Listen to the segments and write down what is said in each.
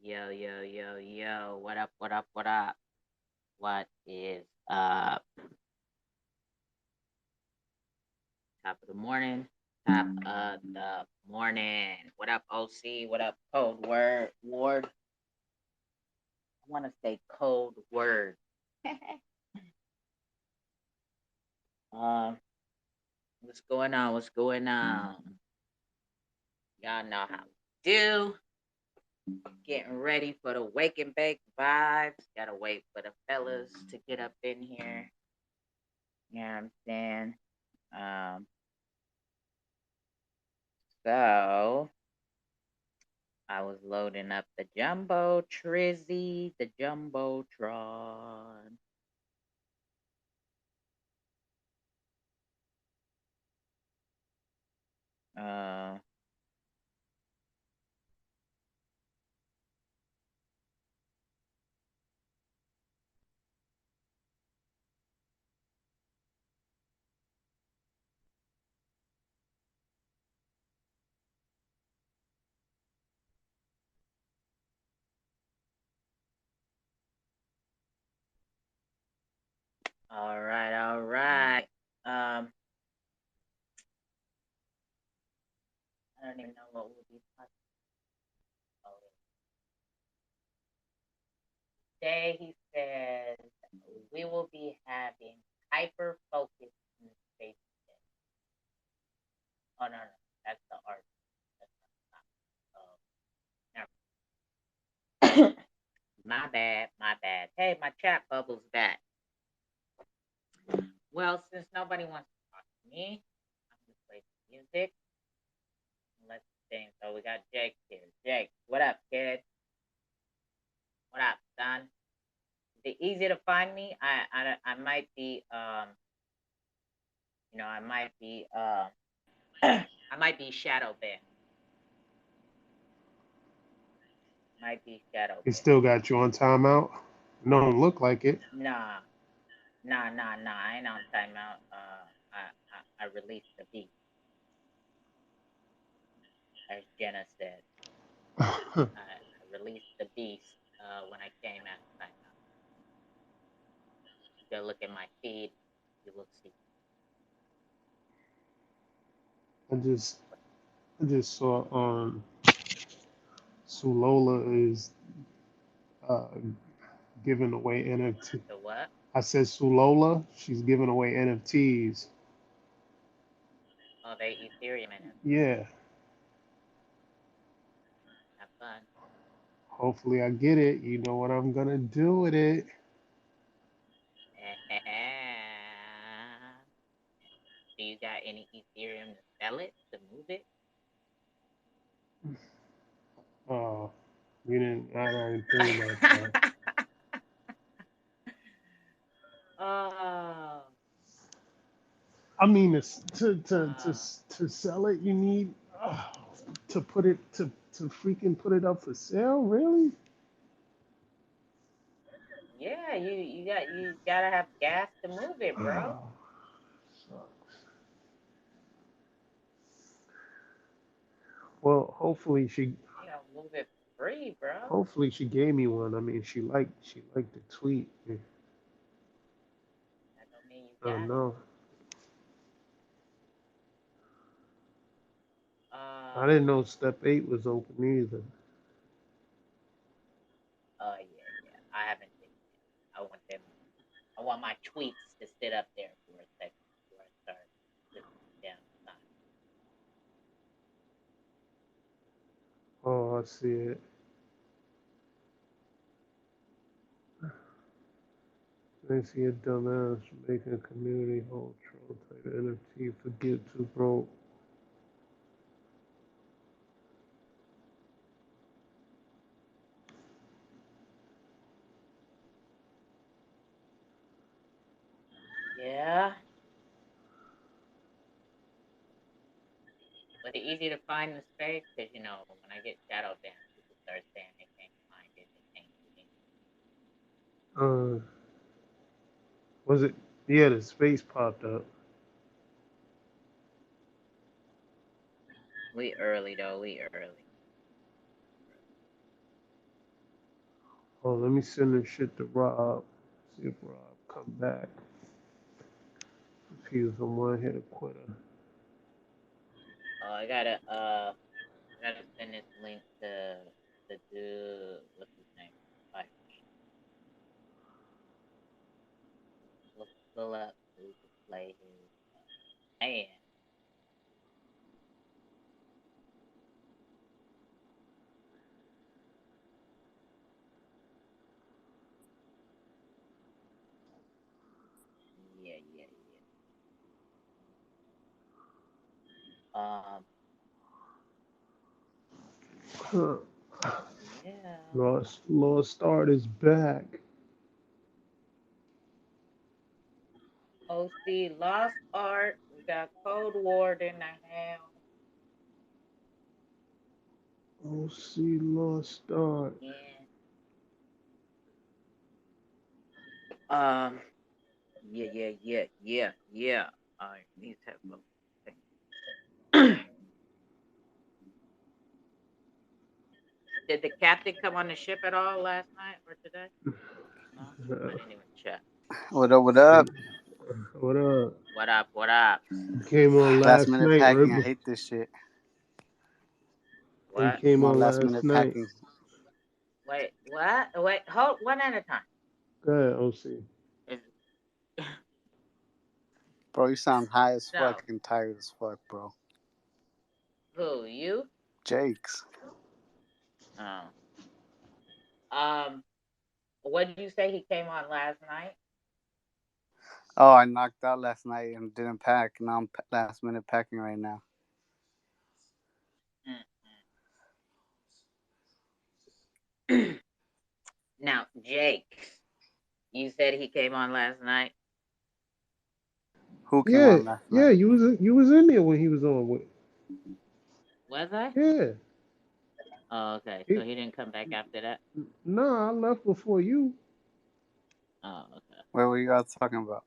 Yo, yo, yo, yo. What up, what up, what up? What is up? Top of the morning. Top of the morning. What up, OC? What up, Cold Word? Ward? I want to say Cold Word. um, what's going on? What's going on? Y'all know how we do. Getting ready for the wake and bake vibes. Gotta wait for the fellas to get up in here. You know what I'm saying? Um, so I was loading up the Jumbo Trizzy, the Jumbotron. Uh, all right, all right. I don't even know what we'll be talking about today. He says we will be having hyper focus in the space today. Oh no, no, that's the art. That's not, my bad, my bad. Hey, my chat bubble's back. Well, since nobody wants to talk to me, I'm gonna play some music. Let's see. So we got Jake here. Jake, what up, kid? What up, son? Is it easy to find me? I might be I might be I might be shadow banned. Might be shadow It banned. still got you on timeout? Don't look like it. Nah, nah. I ain't on timeout. I released the beat, as Jenna said. I released the beast when I came out of timeout. You go look at my feed, you will see. I just I just saw Sulola is uh giving away NFT. The what? I said Sulola, she's giving away NFTs. Oh, they Ethereum in it. Yeah, Have fun. hopefully I get it. You know what I'm gonna do with it. Do you got any Ethereum to sell it, to move it? Uh, I didn't think about that. Oh, I mean, uh, to sell it, you need to put it to freaking put it up for sale. Really? yeah. You gotta have gas to move it, bro. Oh, sucks. Well, You gotta move it free, bro. hopefully she gave me one. I mean, she liked the tweet. That don't mean you I don't got it. know. I Uh, didn't know step 8 was open either. oh yeah. I haven't taken it. I want them. I want my tweets to sit up there for a second before I start listening down the line. Oh, I see it. I see a dumbass making a community whole troll type NFT for get too broke. Yeah, but it's easy to find the space because when I get shadow banned, people start saying they can't find it, they can't do it. Uh, was it? Yeah, the space popped up. We early though. We early. Oh, let me send this shit to Rob. See if Rob come back. If he was a one-hitter quitter. Oh, I gotta send this link to the dude. What's his name? Like, let's pull up so we can play his man. Yeah, yeah, yeah. Huh. Yeah. Lost Start is back. OC Lost Art. We got Cold War in the house. OC Lost Start. Yeah. Um. Yeah, yeah, yeah, yeah, yeah. All right, these headphones. Did the captain come on the ship at all last night or today? No, I Uh, didn't even check. What up? What up? what up? What up? What up? He came on Last last minute night, right? packing. I hate this shit. He What? came I'm on on last last minute night. packing. Wait, what? Wait, hold one at a time. Go ahead, OC. Is Bro, you sound high as no, fuck and tired as fuck, bro. who you? Jakes. Oh, um, what did you say he came on last night? Oh, I knocked out last night and didn't pack. Now I'm last minute packing right now. Mm. Now, Jake, you said he came on last night. Who came Yeah, on last yeah. night? You was in there when he was on with. Was I? Yeah. Oh, okay. So He, he didn't come back after that. nah, I left before you. Oh, okay. What were you guys talking about?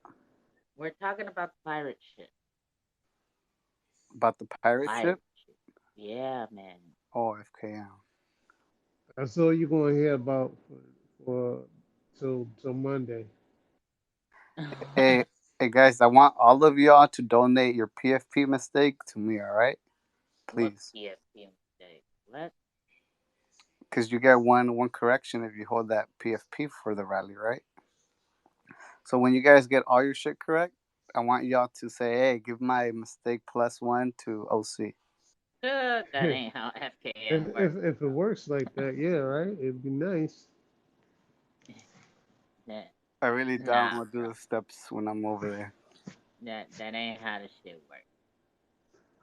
We're talking about pirate shit. About the pirate ship? Pirate shit. Yeah, man. Oh, FKM. That's all you're gonna hear about for till Monday. Hey, hey guys, I want all of y'all to donate your PFP mistake to me, alright? What Please. PFP mistake? What? Because you get one correction if you hold that PFP for the rally, right? So when you guys get all your shit correct, I want y'all to say, "Hey, give my mistake +1 to OC." That ain't how If FKM if works. if it works like that, yeah, right. It'd be nice. That, I really don't nah, want to bro. do the steps when I'm over there. That ain't how the shit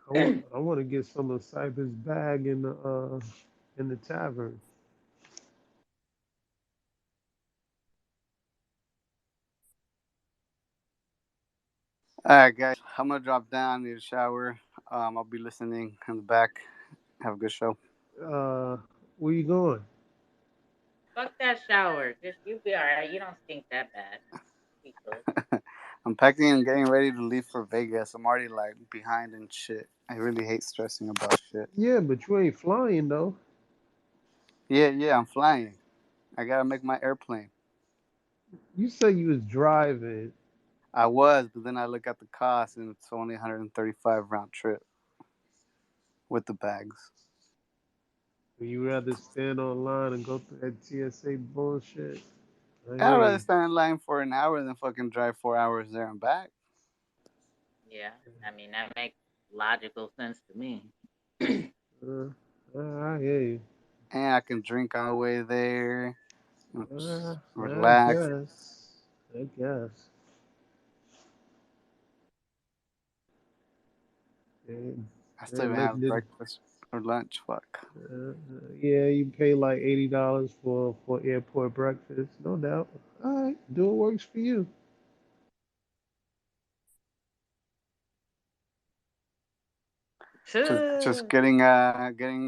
I want to get some of Cyber's bag in the tavern. All right, guys, I'm gonna drop down, need a shower. I'll be listening in the back. Have a good show. Uh, where you going? Fuck that shower. Just you be alright. You don't stink that bad. Be cool. I'm packing and getting ready to leave for Vegas. I'm already like behind and shit. I really hate stressing about shit. Yeah, but you ain't flying though. Yeah, yeah, I'm flying. I gotta make my airplane. You said you was driving. I was, but then I look at the cost and it's only 135 round trip with the bags. Would you rather stand online and go through that TSA bullshit? I I'd hear rather you. stand in line for an hour than fucking drive 4 hours there and back. Yeah. I mean that makes logical sense to me. Uh, I hear you. And I can drink on the way there, just I relax. guess. I guess. And, I still and even let have the breakfast or lunch. Fuck. yeah, you pay like $80 for airport breakfast, no doubt. All right, do what works for you. Just getting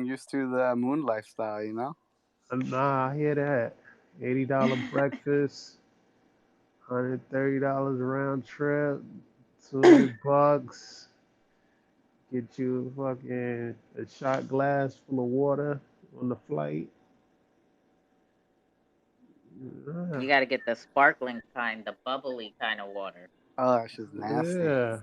used to the moon lifestyle, you know. Nah, I hear that. $80 breakfast, $130 round trip, $200. Get you fucking a shot glass full of water on the flight. You gotta get the sparkling kind, the bubbly kind of water. Oh, that's just nasty. Yeah.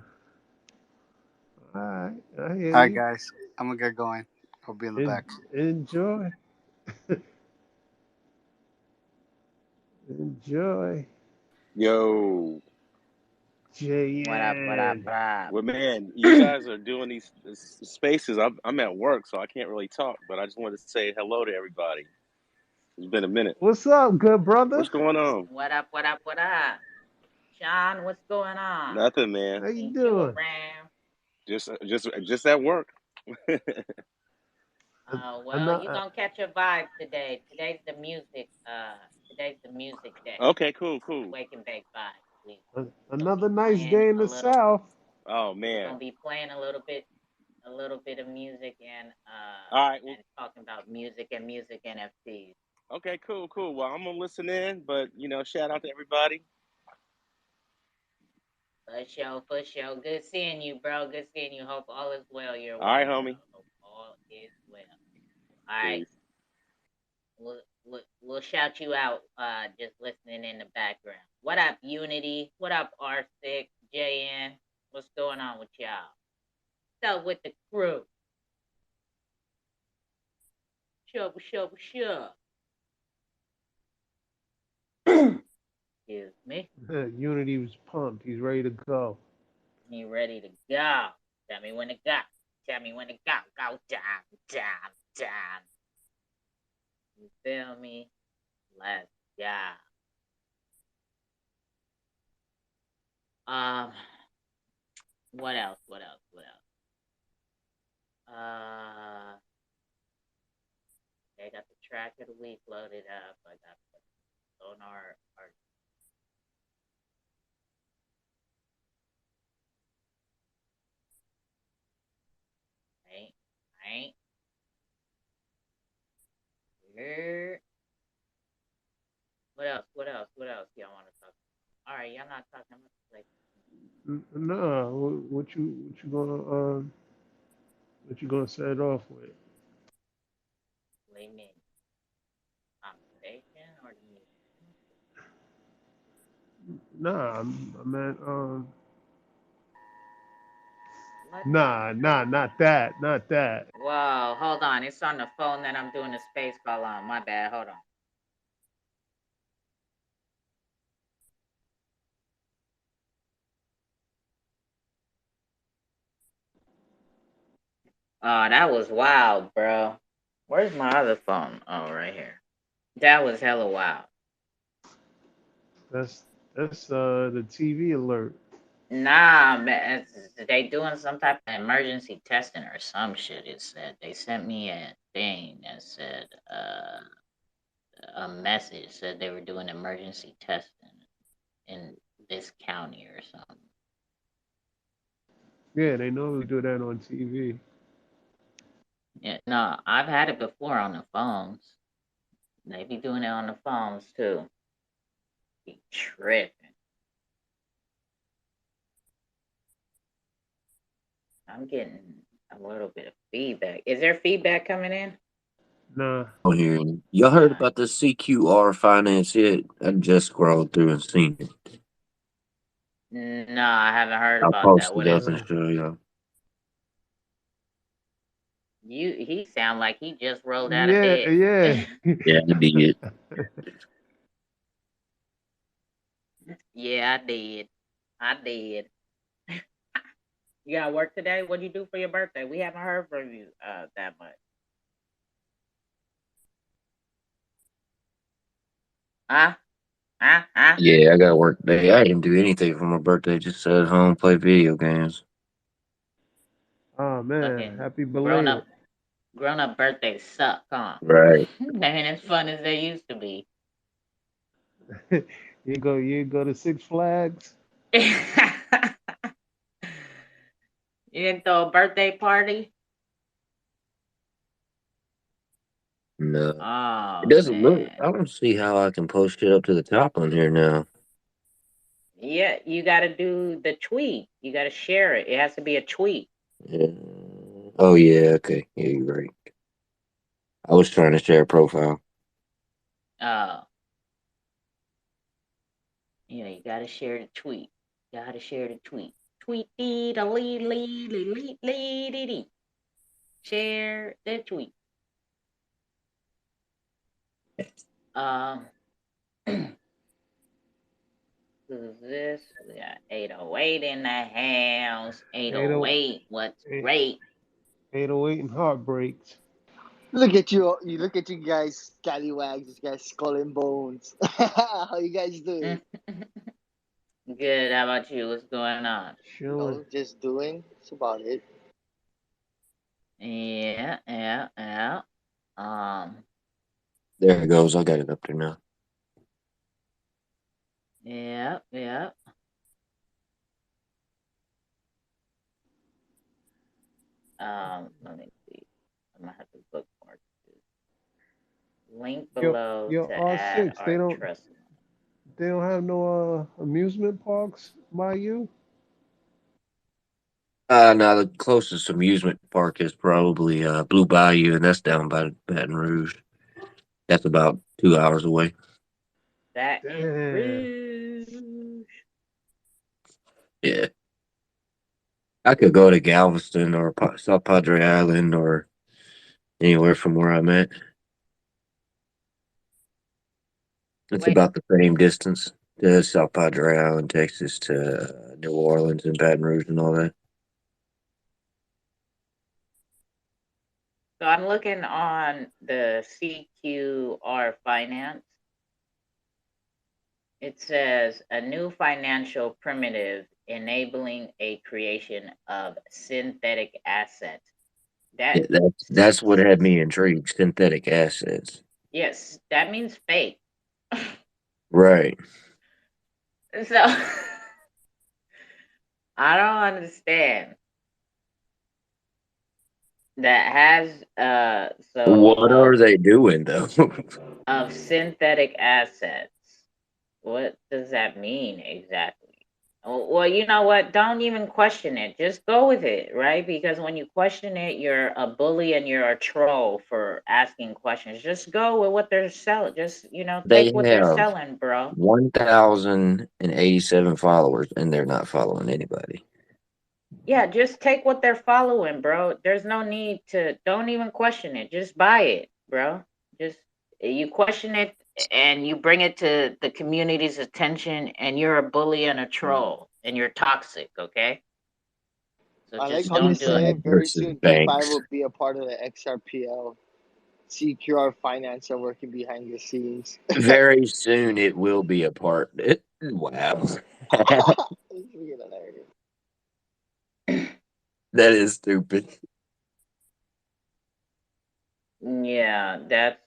All right. I hear All right, you. guys, I'm gonna get going. I'll be in the back. Enjoy. Enjoy. Yo, What up? What up? JN. What up? well, man, you guys are doing these spaces. I'm at work, so I can't really talk, but I just wanted to say hello to everybody. It's been a minute. What's up, good brother? What's going on? What up? What up? What up? Sean, what's going on? Nothing, man. How you Ain't you doing? around? Just at work. Well, you Another, gonna catch a vibe today. Today's the music day. Okay, cool. Wake and bake vibe. We gonna be another nice playing day in a the little. South. Oh We're man. gonna be playing a little bit of music All right. Well, and talking about music and music NFTs. okay, cool. Well, I'm gonna listen in, but shout out to everybody. For sure. Good seeing you, bro. Good seeing you. Hope all is well your All right, way, bro. homie. Hope all is well. All right. Peace. We'll shout you out just listening in the background. What up, Unity? What up, R6, JN? What's going on with y'all? What's up with the crew? Sure. Excuse me. Unity was pumped. He's ready to go. You ready to go? Tell me when to go. Tell me when to go. Go time. You feel me? Let's go. Um, what else? Uh, they got the track of the week loaded up. I got on our ain't here. What else y'all want to talk about? All right, y'all not talking about like Nah, what you gonna set it off with? blaming conversation or the music. Nah, I meant What? not that, not that. Whoa, hold on. It's on the phone that I'm doing the space call on. My bad. Hold on. Oh, that was wild, bro. Where's my other phone? Oh, right here. That was hella wild. That's the TV alert. Nah, man, they doing some type of emergency testing or some shit. It said they sent me a thing that said a message said they were doing emergency testing in this county or something. Yeah, they normally do that on TV. Yeah, no, I've had it before on the phones. They be doing it on the phones too. Be tripping. I'm getting a little bit of feedback. Is there feedback coming in? Nah, On here. Y'all heard Alright. about the CQR finance yet? I just scrolled through and seen it. No, I haven't heard I'll about that. post What it up is and it? nah. show y'all. He sound like he just rolled out of Yeah, bed. yeah. Yeah, I did. Yeah, I did. I did. You got work today? What do you do for your birthday? We haven't heard from you that much. Huh? Huh? Yeah, I got work today. I didn't do anything for my birthday. Just sat at home, play video games. Oh man, Fucking happy grown belated. up birthdays suck, huh? Right. They ain't as fun as they used to be. You go to Six Flags. You didn't throw a birthday party? No. It Oh doesn't look. man. I don't see how I can post it up to the top on here now. Yeah, you gotta do the tweet. You gotta share it. It has to be a tweet. Yeah. Oh, yeah. Okay. Yeah, you're right. I was trying to share a profile. Oh. You know, you gotta share the tweet. Gotta share the tweet. Tweet dee da lee lee lee lee lee dee dee. Share the tweet. Um, who's this? We got 808 in the house. 808, what's great? 808 and heartbreaks. Look at you! You look at you guys, scallywags, you guys, skull and bones. How you guys doing? Good. How about you? What's going on? Chilling. Just doing. That's about it. Yeah. There it goes. I got it up there now. Yeah. Let me see. I'm gonna have to bookmark this. Link below Yo, to add R6, our trust. they don't have no amusement parks by you? Now the closest amusement park is probably Blue Bayou, and that's down by Baton Rouge. That's about 2 hours away. Baton Damn. Rouge. Yeah. I could go to Galveston or South Padre Island or anywhere from where I'm at. It's Wait. about the same distance to South Padre Island, Texas, to New Orleans and Baton Rouge and all that. So I'm looking on the CQR Finance. It says a new financial primitive enabling a creation of synthetic assets. Yeah, that's what had me intrigued. Synthetic assets. Yes, that means fake. Right. So I don't understand. That has What are they doing though? of synthetic assets. What does that mean exactly? Well, you know what? Don't even question it. Just go with it, right? Because when you question it, you're a bully and you're a troll for asking questions. Just go with what they're selling. Just, They take what they're have selling, bro. 1,087 followers, and they're not following anybody. Yeah, just take what they're following, bro. There's no need to, don't even question it. Just buy it, bro. Just, you question it and you bring it to the community's attention, and you're a bully and a troll and you're toxic, okay? So I like just how you don't do say it. it. Very Versus soon, DeFi banks. will be a part of the Xrpl. CQR Finance are working behind the scenes. Very soon, it will be a part. Wow. That is stupid. Yeah, that's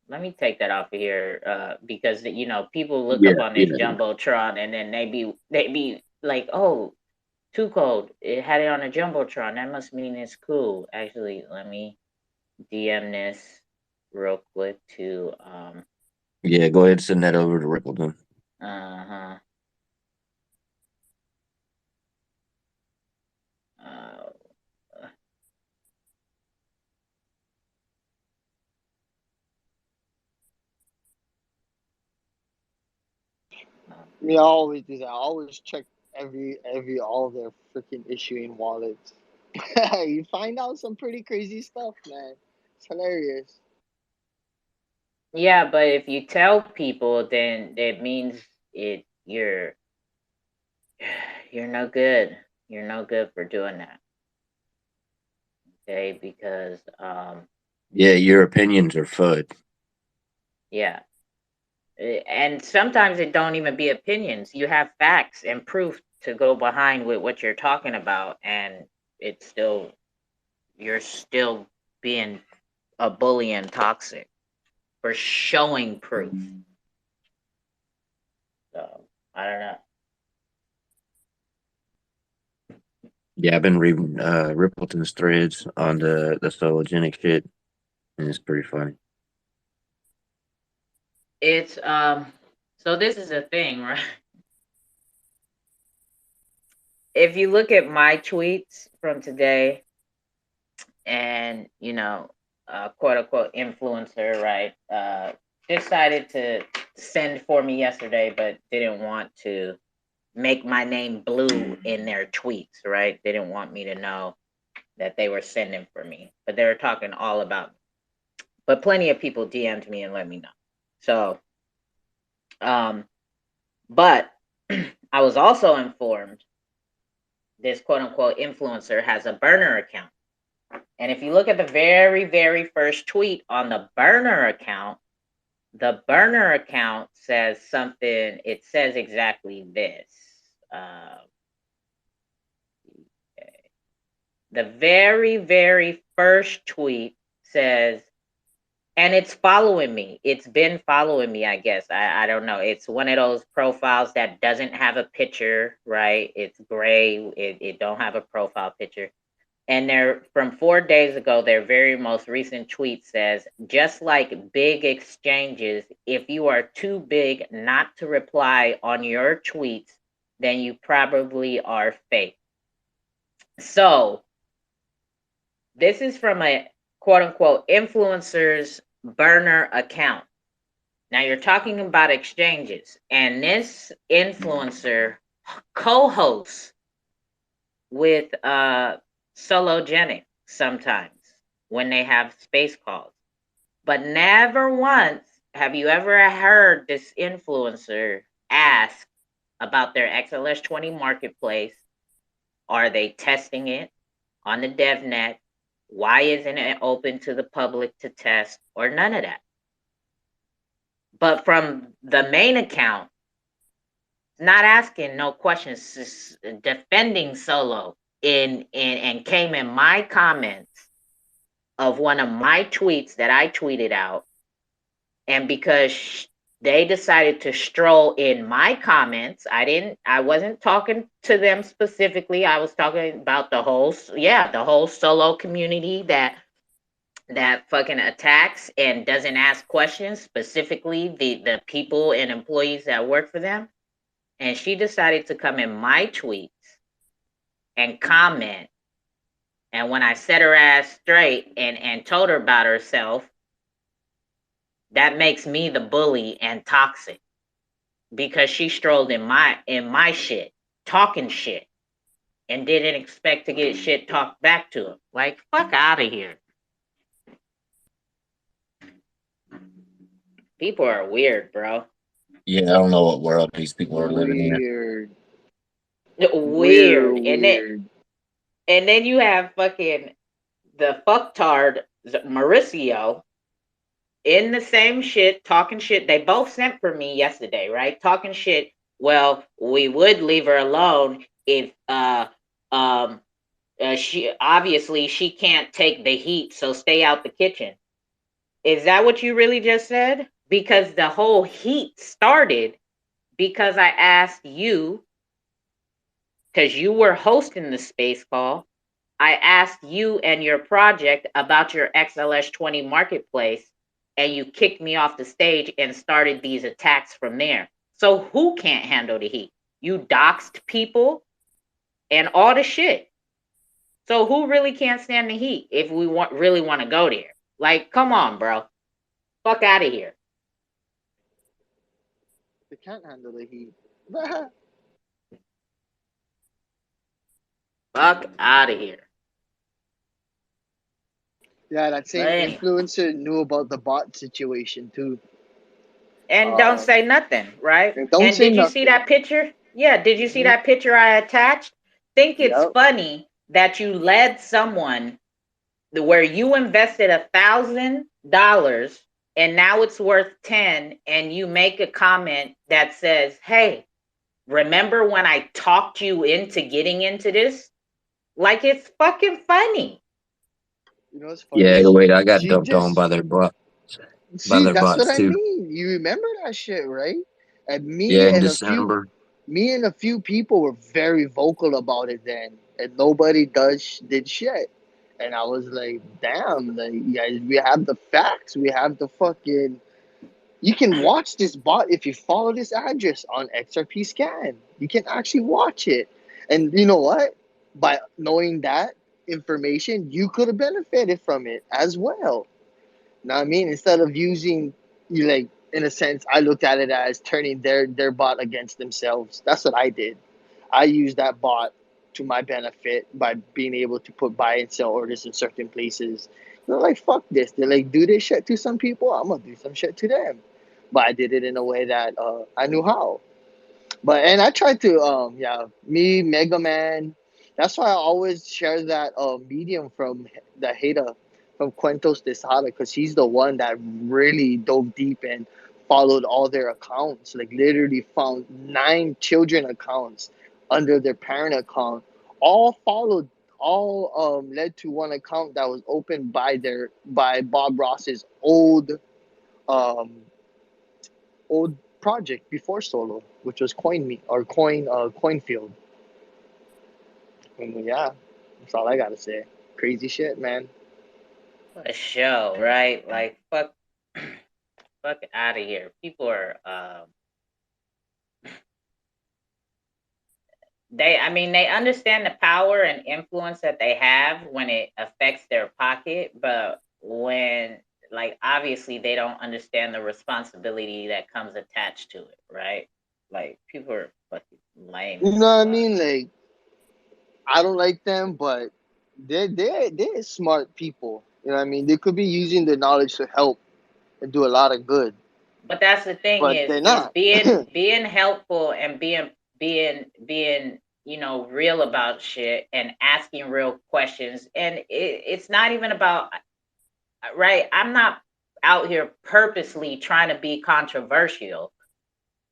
let me take that off of here because people look up on this jumbotron and then they be like, oh, too cold. It had it on a jumbotron. That must mean it's cool. Actually, let me DM this real quick to Yeah, go ahead and send that over to Rippleton. uh-huh. Me, I always do that. I always check all of their freaking issuing wallets. You find out some pretty crazy stuff, man. It's hilarious. Yeah, but if you tell people, then that means you're no good. You're no good for doing that. Okay, because yeah, your opinions are FUD. Yeah. And sometimes it don't even be opinions. You have facts and proof to go behind with what you're talking about, and you're still being a bully and toxic for showing proof. So I don't know. Yeah, I've been reading Rippleton's threads on the sologenic shit, and it's pretty funny. It's so this is a thing, right? If you look at my tweets from today, and quote unquote influencer, right, decided to send for me yesterday, but didn't want to make my name blue in their tweets, right? They didn't want me to know that they were sending for me, but they were talking all about me. But plenty of people DM'd me and let me know. So, but I was also informed this quote unquote influencer has a burner account. And if you look at the very, very first tweet on the burner account says something, it says exactly this. The very, very first tweet says, and it's following me. It's been following me, I guess. I don't know. It's one of those profiles that doesn't have a picture, right? It's gray. It don't have a profile picture. And they're from 4 days ago, their very most recent tweet says, just like big exchanges, if you are too big not to reply on your tweets, then you probably are fake. So this is from a quote unquote influencer's burner account. Now you're talking about exchanges, and this influencer co-hosts with Sologenic sometimes when they have space calls. But never once have you ever heard this influencer ask about their XLS20 marketplace. Are they testing it on the DevNet? Why isn't it open to the public to test, or none of that? But from the main account, not asking no questions, just defending Solo and came in my comments of one of my tweets that I tweeted out, and because they decided to stroll in my comments, I wasn't talking to them specifically. I was talking about the whole Solo community that fucking attacks and doesn't ask questions, specifically the people and employees that work for them. And she decided to come in my tweets and comment. And when I set her ass straight and told her about herself, that makes me the bully and toxic, because she strolled in my shit, talking shit, and didn't expect to get shit talked back to her. Like, fuck out of here. People are weird, bro. Yeah, I don't know what world these people are living in. Weird. Weird. Weird. And then you have fucking the fucktard Mauricio in the same shit, talking shit. They both sent for me yesterday, right? Talking shit. Well, we would leave her alone if she can't take the heat, so stay out the kitchen. Is that what you really just said? Because the whole heat started because I asked you, because you were hosting the space call. I asked you and your project about your XLS20 marketplace, and you kicked me off the stage and started these attacks from there. So who can't handle the heat? You doxed people and all the shit. So who really can't stand the heat if we really want to go there? Like, come on, bro. Fuck out of here. They can't handle the heat. Fuck out of here. Yeah, that But same anyway. influencer knew about the bot situation too. And don't say nothing, right? Don't And say did you see nothing. that picture? Yeah, did you see Mm-hmm. that picture I attached? Think it's Yep. funny that you led someone where you invested $1,000 and now it's worth 10, and you make a comment that says, hey, remember when I talked you into getting into this? Like, it's fucking funny. You know what's funny? Yeah, wait, I got She dumped on just by their butt, by see. their That's what bots I too. mean. You remember that shit, right? And Yeah, in December. me and a few people were very vocal about it then, and nobody did shit. And I was like, damn, like, you guys, we have the facts. We have the fucking. You can watch this bot if you follow this address on XRP Scan. You can actually watch it. And you know what? By knowing that information, you could have benefited from it as well. Know what I mean? Instead of using you like in a sense, I looked at it as turning their bot against themselves. That's what I did. I used that bot to my benefit by being able to put buy and sell orders in certain places. They're like, fuck this. They're like, do this shit to some people. I'm gonna do some shit to them. But I did it in a way that I knew how. But and I tried to yeah, me Mega Man. That's why I always share that medium from the hater from Cuentos de Sada, because he's the one that really dove deep and followed all their accounts. Like literally found 9 children accounts under their parent account, all followed, all led to one account that was opened by Bob Ross's um old project before Solo, which was Coin Me or Coinfield. And yeah, that's all I gotta say. Crazy shit, man. What a show, right? Like fuck, fuck out of here. People are they. I mean, they understand the power and influence that they have when it affects their pocket, but when like obviously they don't understand the responsibility that comes attached to it, right? Like people are fucking lame You as know what I fuck. mean? Like I don't like them, but they're smart people. You know what I mean? They could be using the knowledge to help and do a lot of good, But that's the thing but they're is not. being helpful and being real about shit and asking real questions. And it's not even about right. I'm not out here purposely trying to be controversial.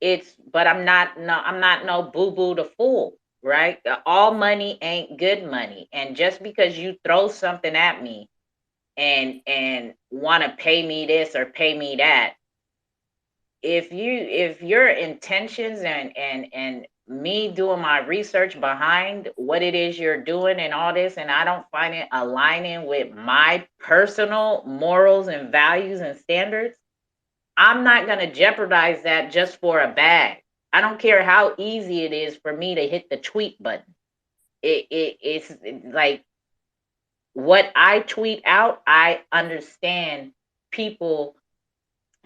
It's but I'm not no boo boo the fool, right? All money ain't good money, and just because you throw something at me and want to pay me this or pay me that, if your intentions and me doing my research behind what it is you're doing and all this, and I don't find it aligning with my personal morals and values and standards, I'm not going to jeopardize that just for a bag. I don't care how easy it is for me to hit the tweet button. It's like what I tweet out, I understand people,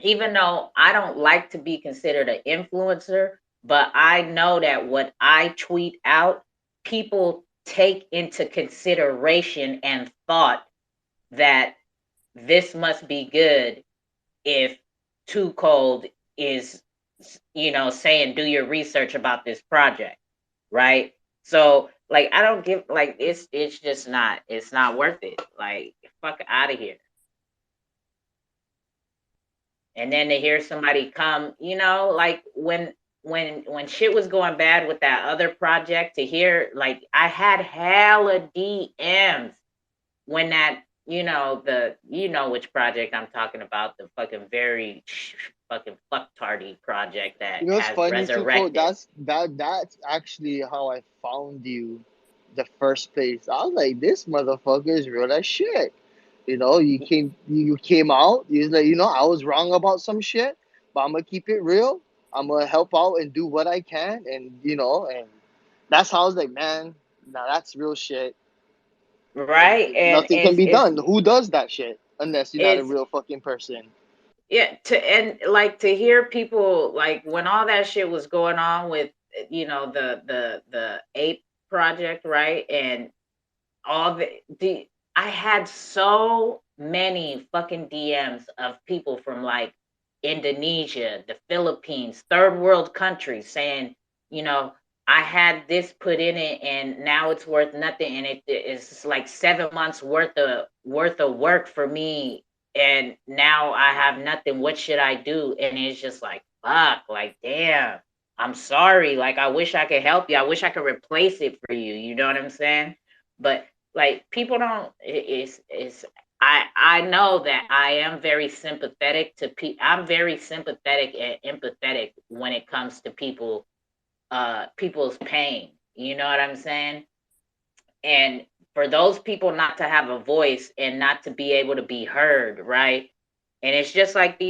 even though I don't like to be considered an influencer, but I know that what I tweet out, people take into consideration and thought that this must be good if Too Cold is, saying do your research about this project, right? So like I don't give like it's just not it's not worth it. Like fuck out of here. And then to hear somebody come, like when shit was going bad with that other project, to hear like I had hella DMs when that which project I'm talking about, the fucking very fucking fucktardy project that You know what's has funny, Tuco? resurrected. That's actually how I found you, the first place. I was like, this motherfucker is real as shit. You know, you came out. You was like, I was wrong about some shit, but I'm gonna keep it real. I'm gonna help out and do what I can, and and that's how I was like, man, now that's real shit. And Right, and nothing can be done. Who does that shit unless you're not a it's real fucking person? yeah, and like to hear people like when all that shit was going on with the ape project, right? And all the I had so many fucking DMs of people from like Indonesia, the Philippines, third world countries saying, you know, I had this put in it and now it's worth nothing, and it is like 7 months worth of work for me, and now I have nothing. What should I do? And it's just like fuck, like damn. I'm sorry. Like I wish I could help you. I wish I could replace it for you. You know what I'm saying? But like people don't it's I know that I am very sympathetic to I'm very sympathetic and empathetic when it comes to people's pain. You know what I'm saying? And for those people not to have a voice and not to be able to be heard, right? And it's just like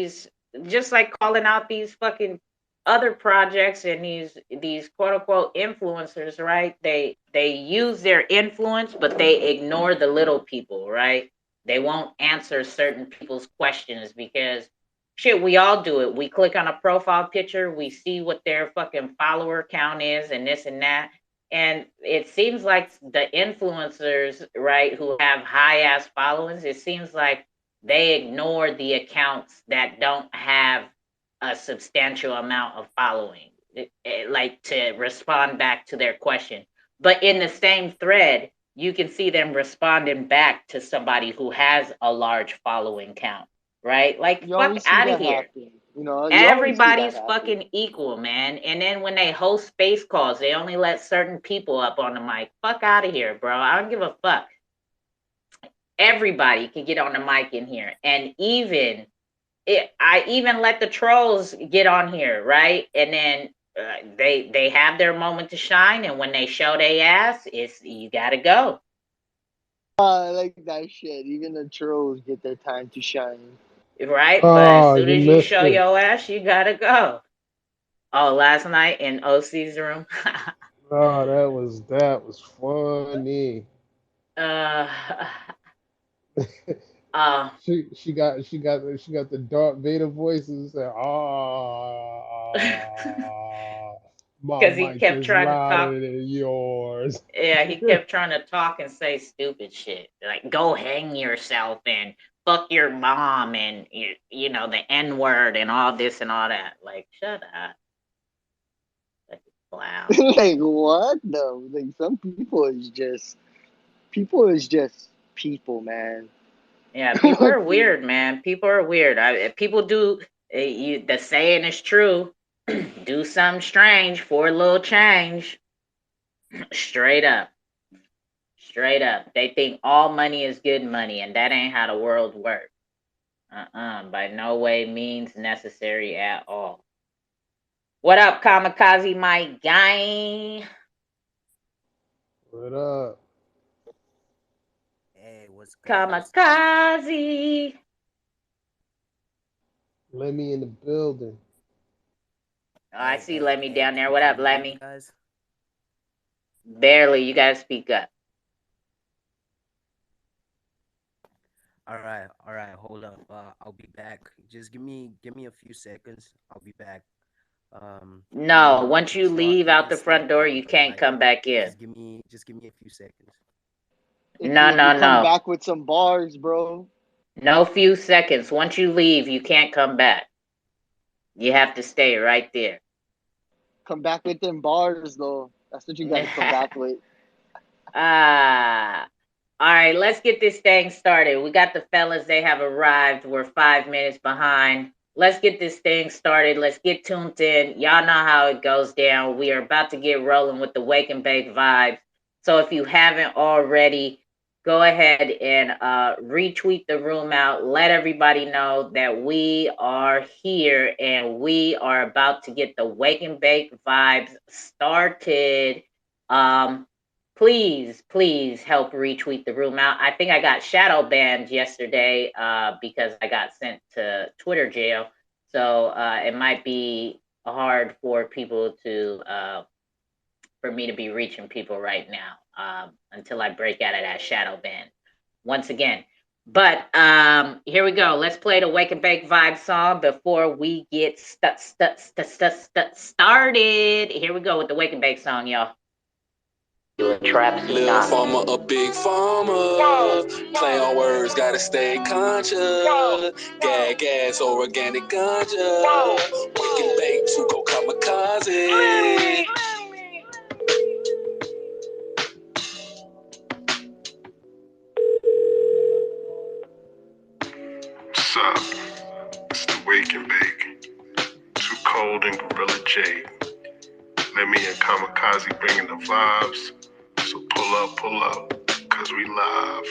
calling out these fucking other projects and these quote unquote influencers, right? They use their influence, but they ignore the little people, right? They won't answer certain people's questions because Shit, we all do it. We click on a profile picture, we see what their fucking follower count is and this and that. And it seems like the influencers, right, who have high ass followings, it seems like they ignore the accounts that don't have a substantial amount of following, like to respond back to their question. But in the same thread, you can see them responding back to somebody who has a large following count, right? Like, You fuck always see out of that here. happen. You know, you always see that Everybody's happen. fucking equal, man. And then when they host space calls, they only let certain people up on the mic. Fuck out of here, bro. I don't give a fuck. Everybody can get on the mic in here. And I even let the trolls get on here, right? And then they have their moment to shine, and when they show their ass, it's you gotta go, I like that shit. Even the trolls get their time to shine. right? But as Oh, soon you as you missed show it. your ass, you gotta go. Oh, last night in OC's room. Oh, that was funny. uh, uh, she got the Darth Vader voice and said, "Ah, my because he mic kept is trying to talk. louder than yours." Yeah, he kept trying to talk and say stupid shit like "go hang yourself" and "fuck your mom" and you know the N word and all this and all that. Like, shut up, like a clown. Like what though? Like some people is just people, man. Yeah, people are weird, man. People are weird. People do. The saying is true. Do something strange for a little change. Straight up. Straight up. They think all money is good money, and that ain't how the world works. By no way means necessary at all. What up, Kamikaze, my guy? What up? Hey, what's good? What's good? Kamikaze. Let me in the building. Oh, I see Lemmy Hey, down there. What up, can you hear me, Lemmy? guys? Barely. You gotta speak up. All right, hold up. I'll be back. Just give me a few seconds. I'll be back. Give No, me once you so I leave can out the just front door, you can't like come back in. just give me a few seconds. No, If you no, come no. back with some bars, bro, No few seconds. Once you leave, you can't come back. You have to stay right there. come back with them bars though. That's what you got to come back with. Ah. All right, let's get this thing started. We got the fellas, they have arrived. We're 5 minutes behind. Let's get this thing started. Let's get tuned in. Y'all know how it goes down. We are about to get rolling with the Wake and Bake vibes. So if you haven't already, go ahead and retweet the room out. Let everybody know that we are here and we are about to get the Wake and Bake vibes started. Um, please help retweet the room out. I think I got shadow banned yesterday because I got sent to Twitter jail. So it might be hard for people to for me to be reaching people right now until I break out of that shadow ban once again. But here we go. Let's play the Wake and Bake vibe song before we get started. Here we go with the Wake and Bake song, y'all. Little farmer, a big farmer. Play on words, gotta stay conscious. Gas or organic ganja. Wake and bake to go kamikaze. What's up? It's the Wake and Bake. Too Cold and Gorilla J. Let me and Kamikaze bringing the vibes. So pull up, cause we live.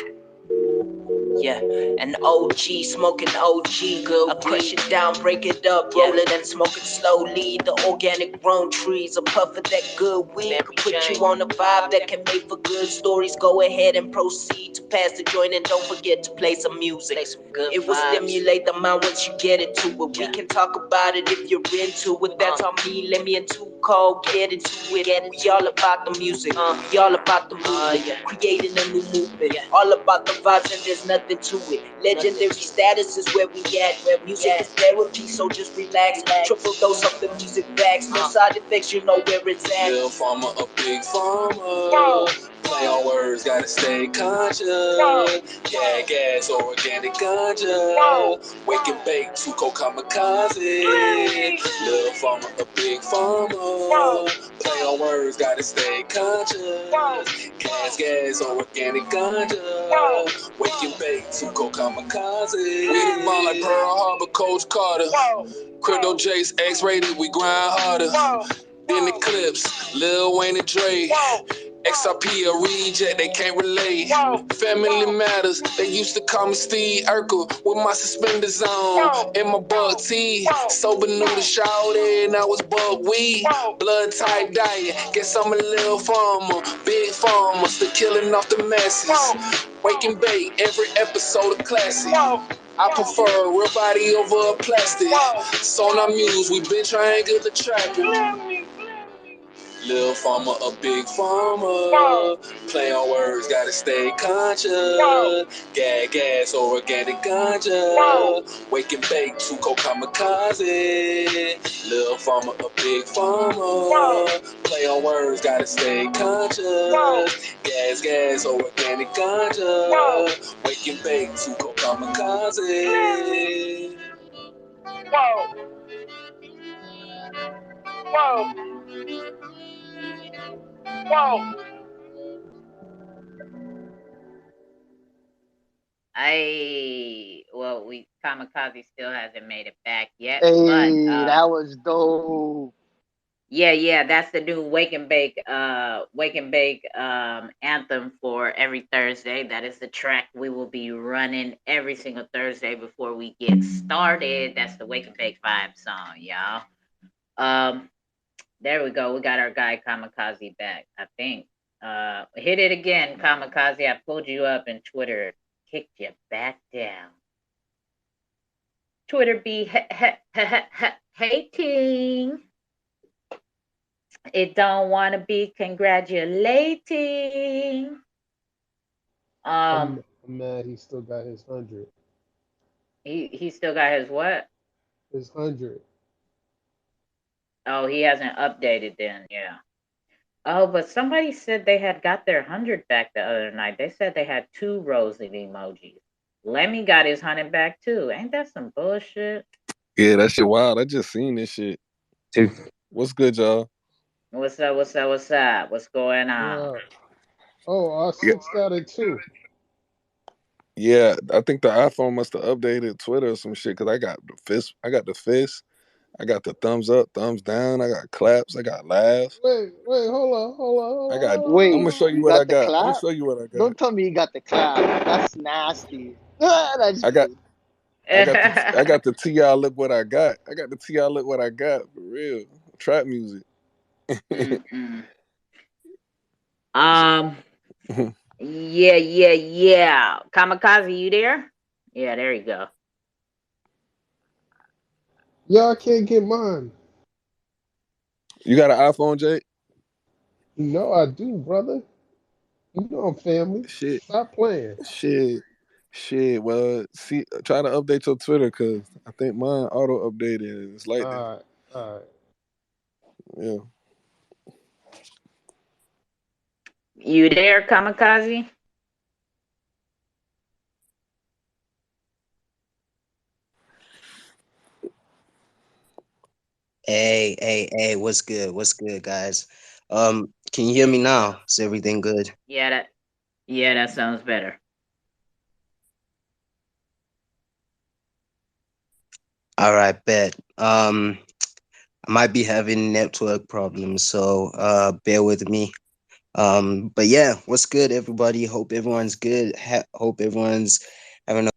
Yeah, an OG, smoking OG, good. I crush it down, break it up, roll it and smoke it slowly. The organic grown trees, a puff of that good weed. Could put you on a vibe that can make for good stories. Go ahead and proceed to pass the joint and don't forget to play some music. Play some good It will vibes. stimulate the mind once you get into it. We can talk about it if you're into it. That's on me, let me and Too Cold get into it. We all about the music, we all about the movement, creating a new movement. All about the vibes and there's nothing to it. Legendary status is where we at. Music is therapy, so just relax. Triple dose of the music facts. No side effects, you know where it's at. Little farmer, a big farmer. Play on words, gotta stay conscious. Yeah, gas, organic ganja. Wake and bake, two kamikaze. Little farmer, a big farmer. Play on words, gotta stay conscious. Gas, organic ganja. Wake and bake, two kamikaze. We the ball like Pearl Harbor, Coach Carter. Crypto Jace, X-rated, we grind harder. Then the clips, Lil Wayne and Dre. Xrp a reject, they can't relate. Family matters, they used to call me Steve Urkel with my suspenders on and my bug tee. Sober knew the shawty and I was bug weed. Blood type diet, guess I'm a little farmer. Big farmer, still killing off the masses. Wake and bake, every episode a classic. I prefer a real body over a plastic. So now muse, we been trying to get the trapping. Little farmer, a big farmer. Play on words, gotta stay conscious. Gas, organic ganja. Wake and bake, two kamikaze. Little farmer, a big farmer. Play on words, gotta stay conscious. Gas, organic ganja. Wake and bake, two kamikaze. Kamikaze still hasn't made it back yet, but Hey, that was dope. yeah, that's the new Wake and Bake anthem for every Thursday. That is the track we will be running every single Thursday before we get started. That's the Wake and Bake vibe song, y'all. There we go. We got our guy Kamikaze back, I think. Hit it again, Kamikaze. I pulled you up and Twitter kicked you back down. Twitter be hating. It don't want to be congratulating. I'm mad he still got his 100. He still got his what? His 100. Oh, he hasn't updated then. Yeah. Oh, but somebody said they had got their 100 back the other night. They said they had 2 rosy emojis. Lemmy got his 100 back too. Ain't that some bullshit? Yeah, that shit wild. I just seen this shit. What's good, y'all? What's up? What's going on? Yeah. Oh, R6 got it too. Yeah, I think the iPhone must have updated Twitter or some shit because I got the fist. I got the thumbs up, thumbs down. I got claps. I got laughs. Wait, hold on. Wait, I'm gonna show you what I got. I'm gonna show you what I got. Don't tell me you got the clap. That's nasty. That's I got the TI. Look what I got. I got the TI. Look what I got for real. Trap music. Yeah. Kamikaze, you there? Yeah, there you go. Y'all can't get mine. You got an iPhone, Jake? You know I do, brother. You know I'm family. Shit. Stop playing. Shit. Well, see, try to update your Twitter because I think mine auto updated and it's like that. All right. Yeah. You there, Kamikaze? Hey, what's good? What's good, guys? Can you hear me now? Is everything good? Yeah, that sounds better. All right, bet. I might be having network problems, so bear with me. But yeah, what's good, everybody? Hope everyone's good. Hope everyone's having a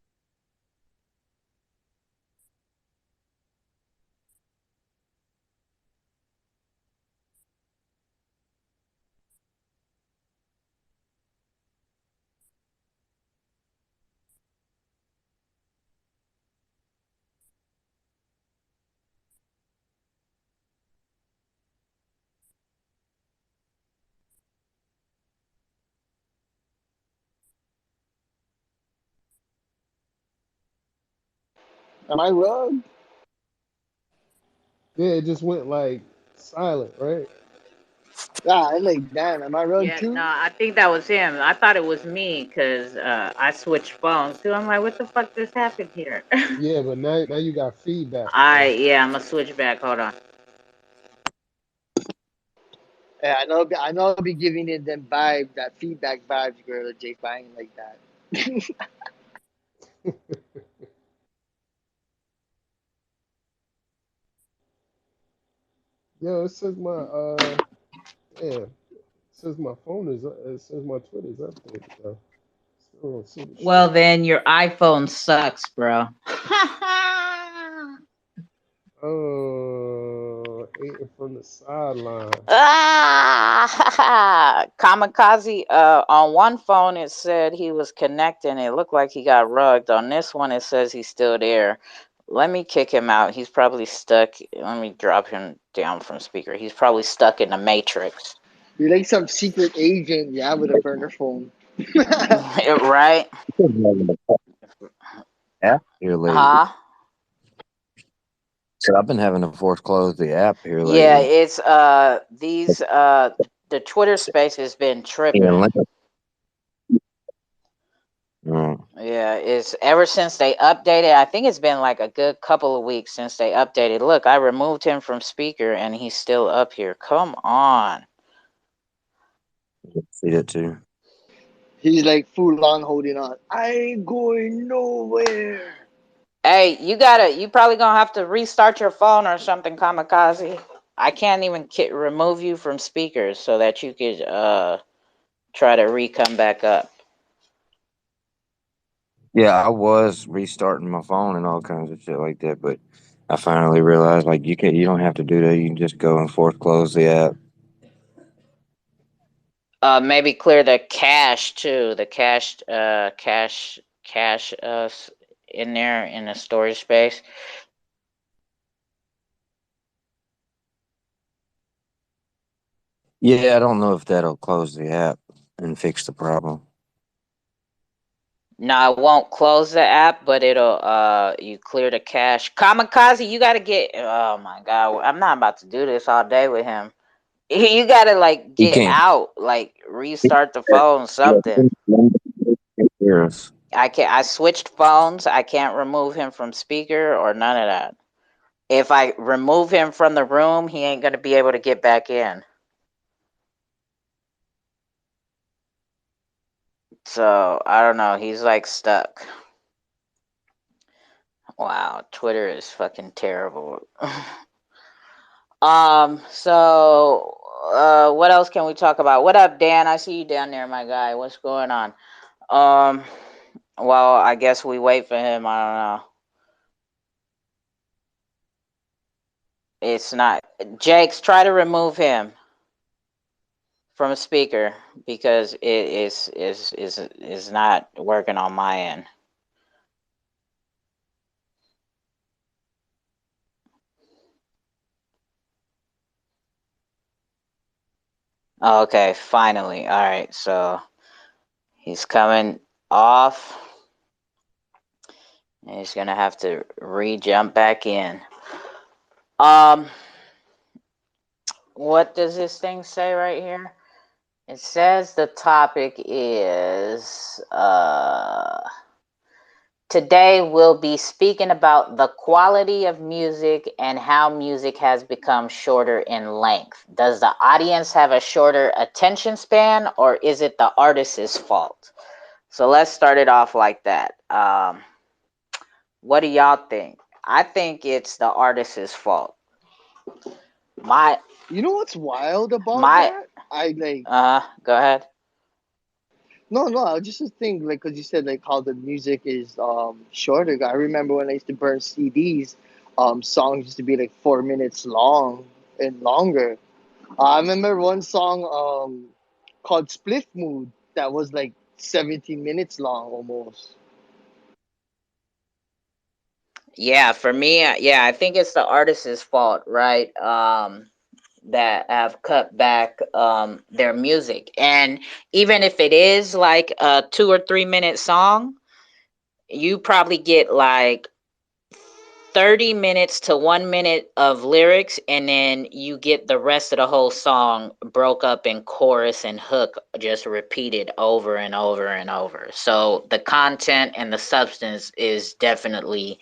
Am I wrong? Yeah, it just went like silent, right? Yeah, I'm like, damn, am I wrong Yeah, no, too? I think that was him. I thought it was me because I switched phones too. I'm like, what the fuck just happened here? Yeah, but now you got feedback. So Yeah, I'm gonna switch back. Hold on. Yeah, I know I'll be giving it them vibe, that feedback vibes, girl, Jake Bang like that. yo, it says my damn, it says my phone is it says my Twitter's updated though. Still don't see the Well, shit. then your iPhone sucks, bro. Oh, hating from the sideline. Kamikaze, on one phone it said he was connecting. It looked like he got rugged. On this one it says he's still there. Let me kick him out. He's probably stuck. Let me drop him down from speaker. He's probably stuck in the matrix. You're like some secret agent, yeah, with a burner phone. Right? App here lately. Huh? So I've been having to force close the app here Yeah, lately. it's the Twitter space has been tripping. Yeah, mm. Yeah, it's ever since they updated. I think it's been like a good couple of weeks since they updated. Look, I removed him from speaker and he's still up here. Come on. See that too. He's like full on holding on. I ain't going nowhere. Hey, you probably gonna have to restart your phone or something, Kamikaze. I can't even remove you from speakers so that you could try to come back up. Yeah, I was restarting my phone and all kinds of shit like that, but I finally realized like you don't have to do that. You can just go and force close the app. Maybe clear the cache too. The cache in there in the storage space. Yeah, I don't know if that'll close the app and fix the problem. No, it won't close the app, but it'll you clear the cache. Kamikaze, you gotta get oh my god, I'm not about to do this all day with him. You gotta like You get can't. out, like restart the phone, something. Hear us. I switched phones. I can't remove him from speaker or none of that. If I remove him from the room, he ain't gonna be able to get back in. So I don't know. He's like stuck. Wow, Twitter is fucking terrible. So what else can we talk about? What up, Dan? I see you down there, my guy. What's going on? Um, well, I guess we wait for him. I don't know. It's not Jake's try to remove him from a speaker because it is not working on my end. Okay, finally. All right, so he's coming off. And he's gonna have to re-jump back in. Um, what does this thing say right here? It says the topic is today we'll be speaking about the quality of music and how music has become shorter in length. Does the audience have a shorter attention span or is it the artist's fault? So let's start it off like that. What do y'all think? I think it's the artist's fault. My You know what's wild about my that? I like go ahead. no. I just think like because you said like how the music is shorter. I remember when I used to burn CDs, songs used to be like 4 minutes long and longer. I remember one song called "Split Mood" that was like 17 minutes long almost. Yeah, for me, yeah, I think it's the artist's fault, right? That have cut back their music. And even if it is like a 2 or 3 minute song, you probably get like 30 minutes to 1 minute of lyrics, and then you get the rest of the whole song broke up in chorus and hook, just repeated over and over and over. So the content and the substance is definitely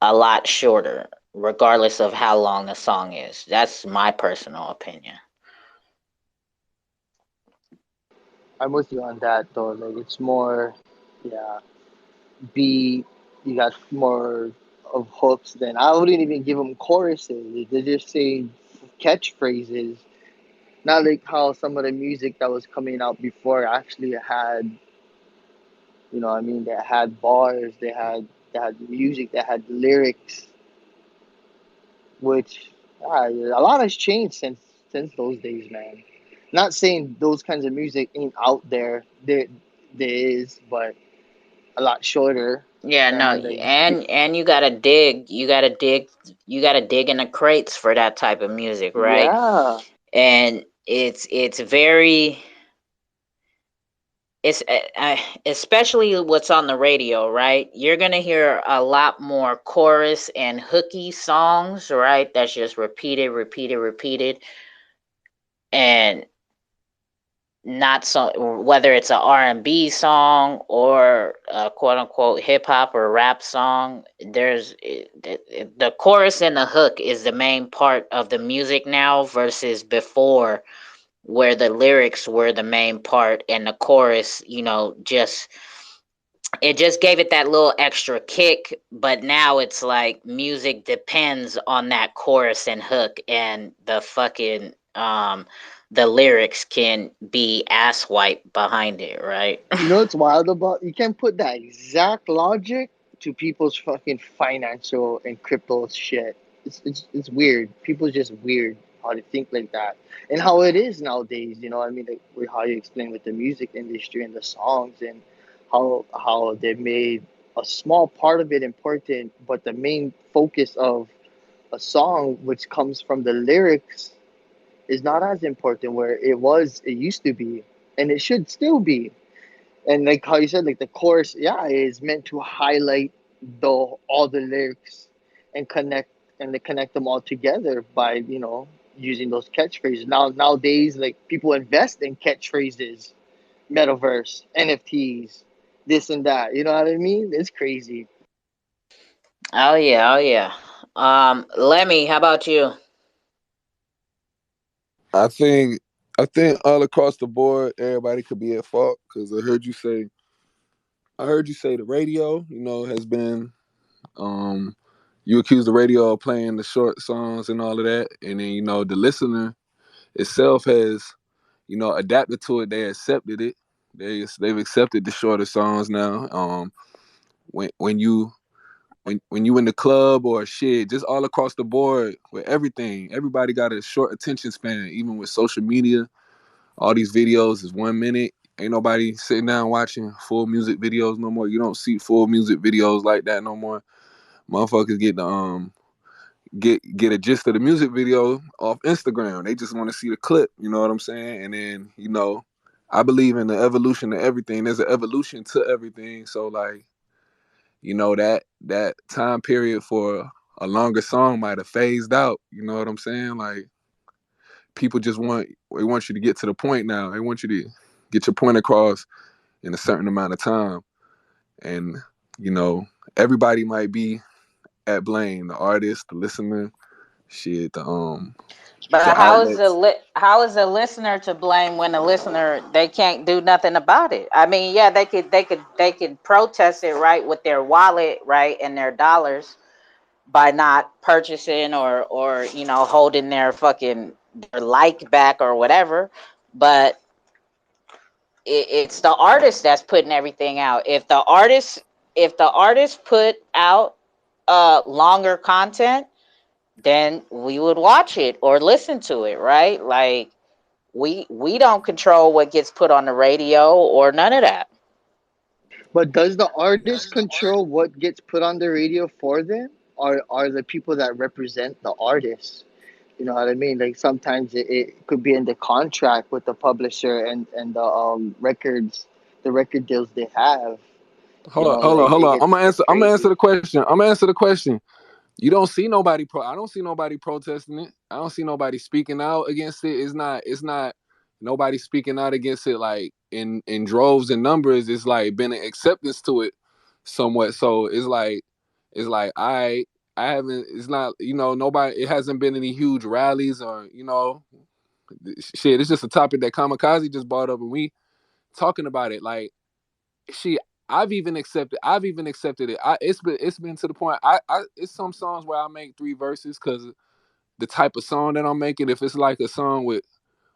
a lot shorter, regardless of how long the song is. That's my personal opinion. I'm with you on that though. Like it's more, yeah. B, you got more of hooks than I wouldn't even give them choruses. They're just saying catchphrases. Not like how some of the music that was coming out before actually had, you know, what I mean, they had bars, they had music, they had lyrics, which a lot has changed since those days, man. Not saying those kinds of music ain't out there. There is, but a lot shorter. Yeah, I no, mean, like, and you gotta dig, you gotta dig in the crates for that type of music, right? yeah. And it's very, it's especially what's on the radio, right? You're gonna hear a lot more chorus and hooky songs, right? That's just repeated, repeated, repeated, and not so, whether it's a R&B song or a quote unquote hip hop or rap song. The chorus and the hook is the main part of the music now versus before, where the lyrics were the main part and the chorus, just it just gave it that little extra kick. But now it's like music depends on that chorus and hook, and the lyrics can be ass wipe behind it, right? You know what's wild about, you can put that exact logic to people's fucking financial and crypto shit. It's weird. People's just weird how to think like that, and how it is nowadays. You know what I mean? Like with how you explain with the music industry and the songs, and how they made a small part of it important, but the main focus of a song, which comes from the lyrics, is not as important where it used to be, and it should still be. And like how you said, like the chorus, yeah, is meant to highlight the all the lyrics and connect them all together by, using those catchphrases. Nowadays, like people invest in catchphrases, metaverse, NFTs, this and that. You know what I mean? It's crazy. Oh yeah, oh yeah. Lemmy, how about you? I think I think all across the board, everybody could be at fault because I heard you say the radio, has been you accuse the radio of playing the short songs and all of that, and then the listener itself has adapted to it. They accepted it. They've accepted the shorter songs now. When you in the club or shit, just all across the board with everything, everybody got a short attention span. Even with social media, all these videos is 1 minute. Ain't nobody sitting down watching full music videos no more. You don't see full music videos like that no more. Motherfuckers get a gist of the music video off Instagram. They just want to see the clip. You know what I'm saying? And then I believe in the evolution of everything. There's an evolution to everything. So like that time period for a longer song might have phased out. You know what I'm saying? Like people just want you to get to the point now. They want you to get your point across in a certain amount of time. And you know, everybody might be at blame. The artist, the listener, shit, the But outlets. how is the listener to blame when the listener, they can't do nothing about it? I mean, yeah, they could protest it, right, with their wallet, right, and their dollars, by not purchasing or holding their like back or whatever. But it's the artist that's putting everything out. If the artist put out longer content, then we would watch it or listen to it, right? Like we don't control what gets put on the radio or none of that. But does the artist control what gets put on the radio for them? Or are the people that represent the artist? You know what I mean? Like sometimes it could be in the contract with the publisher and the the record deals they have. Hold on, hold on, Like hold it on. I'm gets gonna answer. I'm gonna answer crazy. the question. I'm gonna answer the question. You don't see nobody I don't see nobody protesting it. I don't see nobody speaking out against it. It's not nobody speaking out against it like in droves and numbers. It's like been an acceptance to it somewhat. So it's like I haven't it's not, nobody, it hasn't been any huge rallies or, shit. It's just a topic that Kamikaze just brought up and we talking about it. Like, she I've even accepted it. It's been to the point, I it's some songs where I make three verses because the type of song that I'm making. If it's like a song with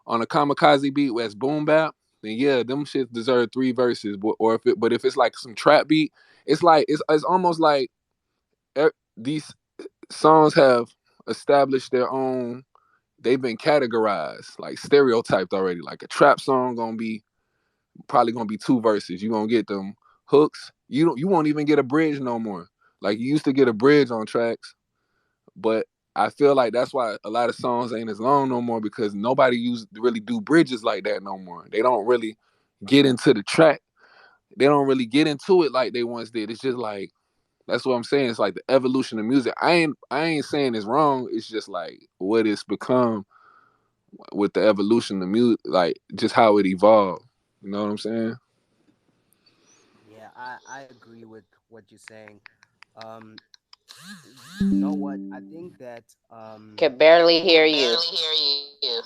on a Kamikaze beat where it's boom bap, then yeah, them shit deserve three verses. But if it's like some trap beat, it's like it's almost like these songs have established their own. They've been categorized, like stereotyped already. Like a trap song probably gonna be two verses. You're gonna get them hooks. You won't even get a bridge no more. Like you used to get a bridge on tracks, but I feel like that's why a lot of songs ain't as long no more, because nobody used to really do bridges like that no more. They don't really get into the track. They don't really get into it like they once did. It's just like, that's what I'm saying. It's like the evolution of music. I ain't saying it's wrong. It's just like what it's become with the evolution of music, like just how it evolved. You know what I'm saying? Yeah, I agree with what you're saying. Um, you know what? I think that Can barely Can hear you. barely hear you.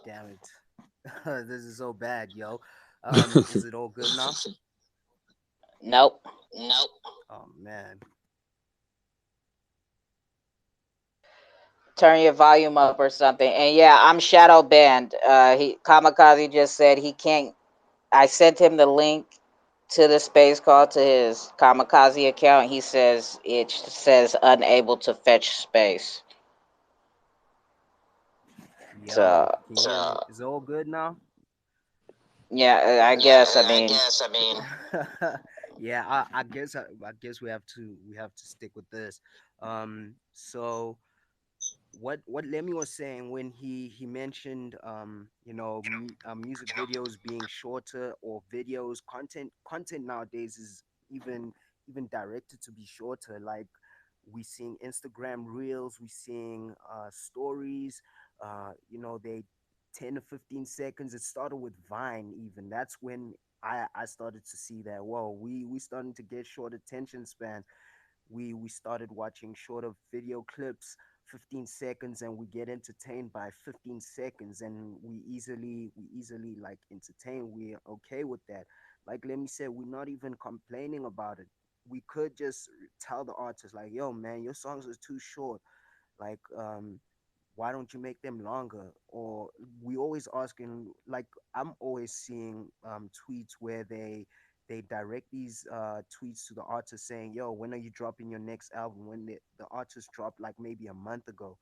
Damn it. This is so bad, yo. Is it all good now? Nope. Nope. Oh man. Turn your volume up or something. And yeah, I'm shadow banned. He Kamikaze just said he can't. I sent him the link to the space call to his Kamikaze account. He says it says unable to fetch space. Yo, So can you hear me? Is it all good now? yeah, I Yeah, guess. I I mean, guess. I mean, yeah, I guess we have to stick with this. So what Lemmy was saying when he mentioned music videos being shorter, or videos content nowadays is even directed to be shorter. Like, we seeing Instagram reels, we seeing stories, they 10 to 15 seconds. It started with Vine. Even that's when I started to see that, whoa, we starting to get short attention span. We started watching shorter video clips, 15 seconds, and we get entertained by 15 seconds, and we easily like entertain. We're okay with that. Like, let me say, we're not even complaining about it. We could just tell the artist, like, yo man, your songs are too short. Like, why don't you make them longer? Or we always asking, like, I'm always seeing tweets where they direct these tweets to the artist saying, yo, when are you dropping your next album? When the artist dropped like maybe a month ago.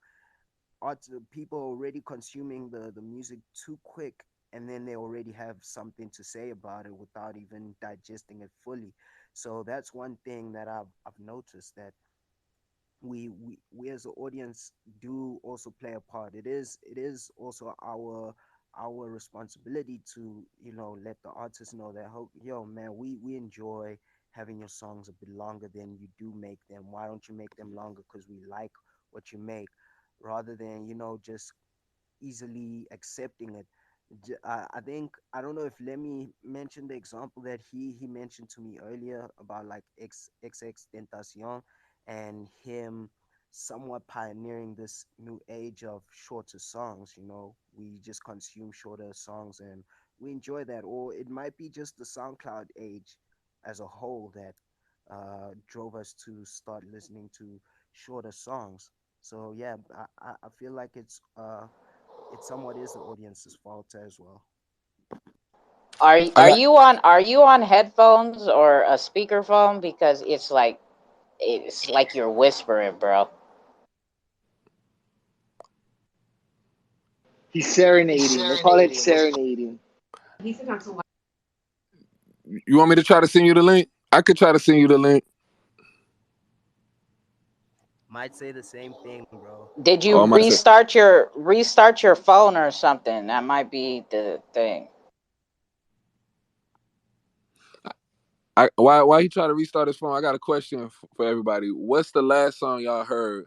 People are already consuming the music too quick, and then they already have something to say about it without even digesting it fully. So that's one thing that I've noticed, that we as an audience do also play a part. It is also our responsibility to let the artists know that, yo man, we enjoy having your songs a bit longer than you do make them. Why don't you make them longer? Because we like what you make, rather than just easily accepting it. I think, I don't know if Lemmy mentioned the example that he mentioned to me earlier about like XX Tentacion, and him somewhat pioneering this new age of shorter songs. We just consume shorter songs and we enjoy that. Or it might be just the SoundCloud age as a whole that drove us to start listening to shorter songs. So yeah, I feel like it somewhat is the audience's fault as well. are I are got you on headphones or a speakerphone? Because it's like you're whispering, bro. He's He's serenading. We'll call it serenading. serenading. You want me to try to send you the link? I could try to send you the link. Might say the same thing, bro. Did Oh, you I might say. restart your phone or something? That might be the thing. Why he try to restart his phone? I got a question for everybody. What's the last song y'all heard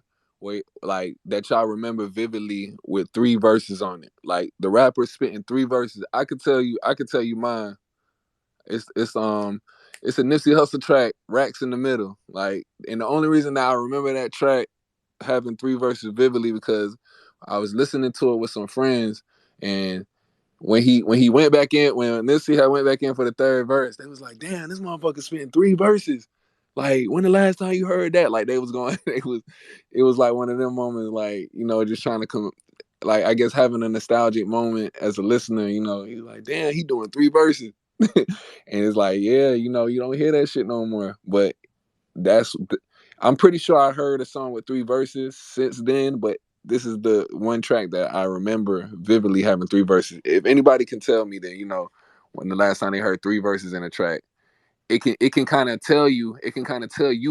like that y'all remember vividly with 3 verses on it? Like the rapper spitting 3 verses. I could tell you mine. It's a Nipsey Hussle track, Racks in the Middle. Like, and the only reason that I remember that track having 3 verses vividly because I was listening to it with some friends, and when he went back in, when Nipsey had went back in for the 3rd verse, they was like, "Damn, this motherfucker spitting 3 verses." Like, when the last time you heard that? Like, they was going, it was like one of them moments, like, just trying to come, like, I guess having a nostalgic moment as a listener. He's like, "Damn, he doing 3 verses," and it's like, yeah, you don't hear that shit no more. But that's, I'm pretty sure I heard a song with 3 verses since then, but this is the one track that I remember vividly having 3 verses. If anybody can tell me, then when the last time they heard 3 verses in a track, it can kind of tell you,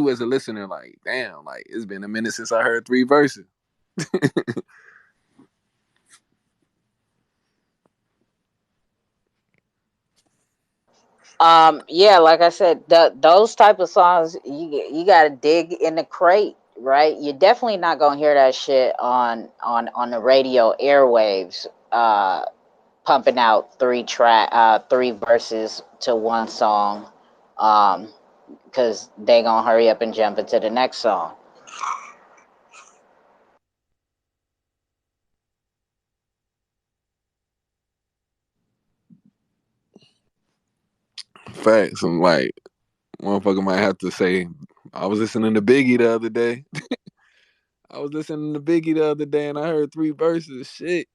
as a listener, like, damn, like it's been a minute since I heard 3 verses. Yeah, like I said, those type of songs you got to dig in the crate, right? You're definitely not gonna hear that shit on the radio airwaves, pumping out 3 verses to one song, because they gonna hurry up and jump into the next song. Facts. I'm like, motherfucker might have to say, I was listening to Biggie the other day. And I heard 3 verses. Shit.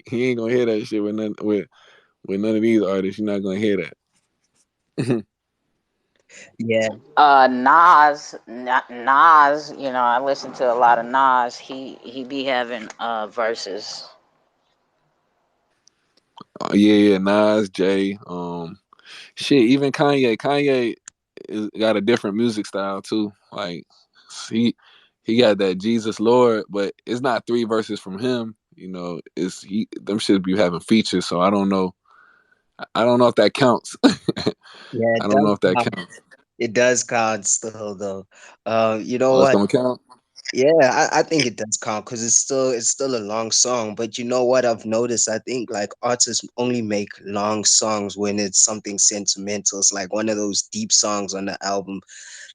He ain't gonna hear that shit with none of these artists. You're not gonna hear that. Yeah, Nas, I listen to a lot of Nas. He be having verses. Yeah, Nas, Jay, shit, even Kanye. Kanye got a different music style too. Like he got that Jesus Lord, but it's not 3 verses from him. It's them shit be having features. So I don't know. I don't know if that counts. yeah, I it don't know does if that count. counts. It does count still, though. You know Oh, it's what? gonna count. Yeah, I think it does count because it's still a long song. But you know what I've noticed? I think like artists only make long songs when it's something sentimental. It's like one of those deep songs on the album.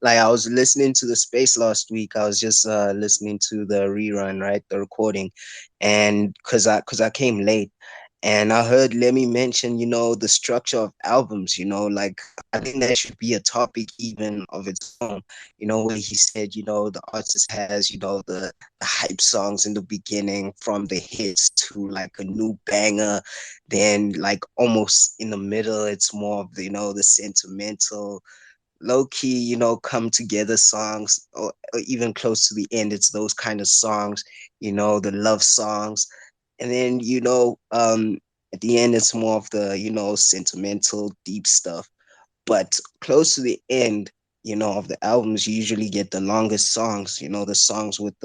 Like I was listening to the space last week. I was just listening to the rerun, right, the recording, and because I came late, and I heard Lemmy mention, the structure of albums. Like I think that should be a topic even of its own. Where he said, the artist has, the hype songs in the beginning from the hits to like a new banger, then like almost in the middle, it's more of the, the sentimental low key, come together songs, or even close to the end, it's those kind of songs, the love songs. And then, at the end, it's more of the, sentimental, deep stuff. But close to the end, of the albums, you usually get the longest songs, the songs with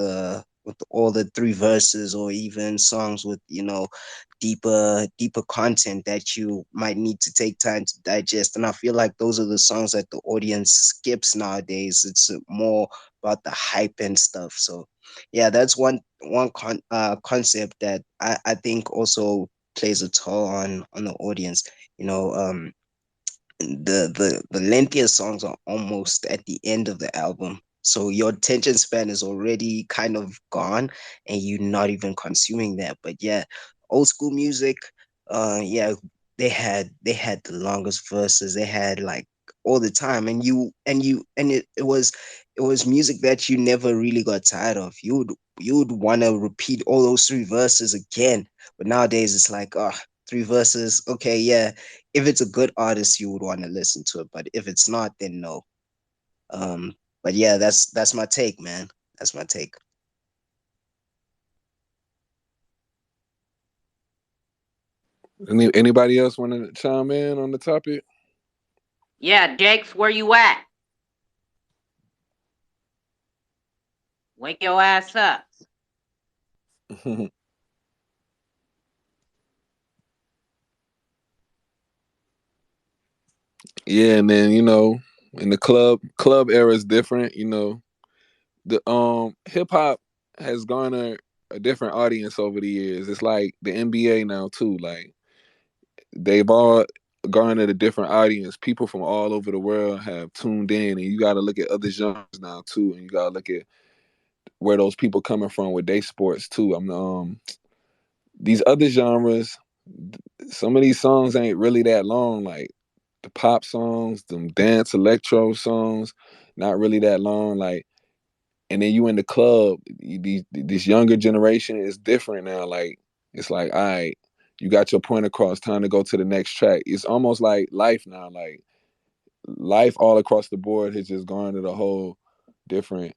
all the 3 verses, or even songs with, deeper content that you might need to take time to digest. And I feel like those are the songs that the audience skips nowadays. It's more about the hype and stuff. So yeah, that's one concept that I think also plays a toll on the audience. You know, the lengthier songs are almost at the end of the album, so your attention span is already kind of gone, and you're not even consuming that. But yeah, old school music, yeah, they had the longest verses. They had like all the time, and it was music that you never really got tired of. You would want to repeat all those 3 verses again. But nowadays it's like, 3 verses, okay, yeah, if it's a good artist, you would want to listen to it. But if it's not, then no. But yeah, that's my take, man. That's my take. Anybody else want to chime in on the topic? Yeah, Jakes, where you at? Wake your ass up. Yeah, and then in the club era is different. The hip hop has garnered a different audience over the years. It's like the NBA now too. Like they've all garnered a different audience. People from all over the world have tuned in, and you got to look at other genres now too, and you got to look at where those people coming from with their sports too. These other genres, some of these songs ain't really that long. Like the pop songs, them dance electro songs, not really that long. Like, and then you in the club, this younger generation is different now. Like, it's like, all right, you got your point across, time to go to the next track. It's almost like life now. Like life all across the board has just gone to the whole different,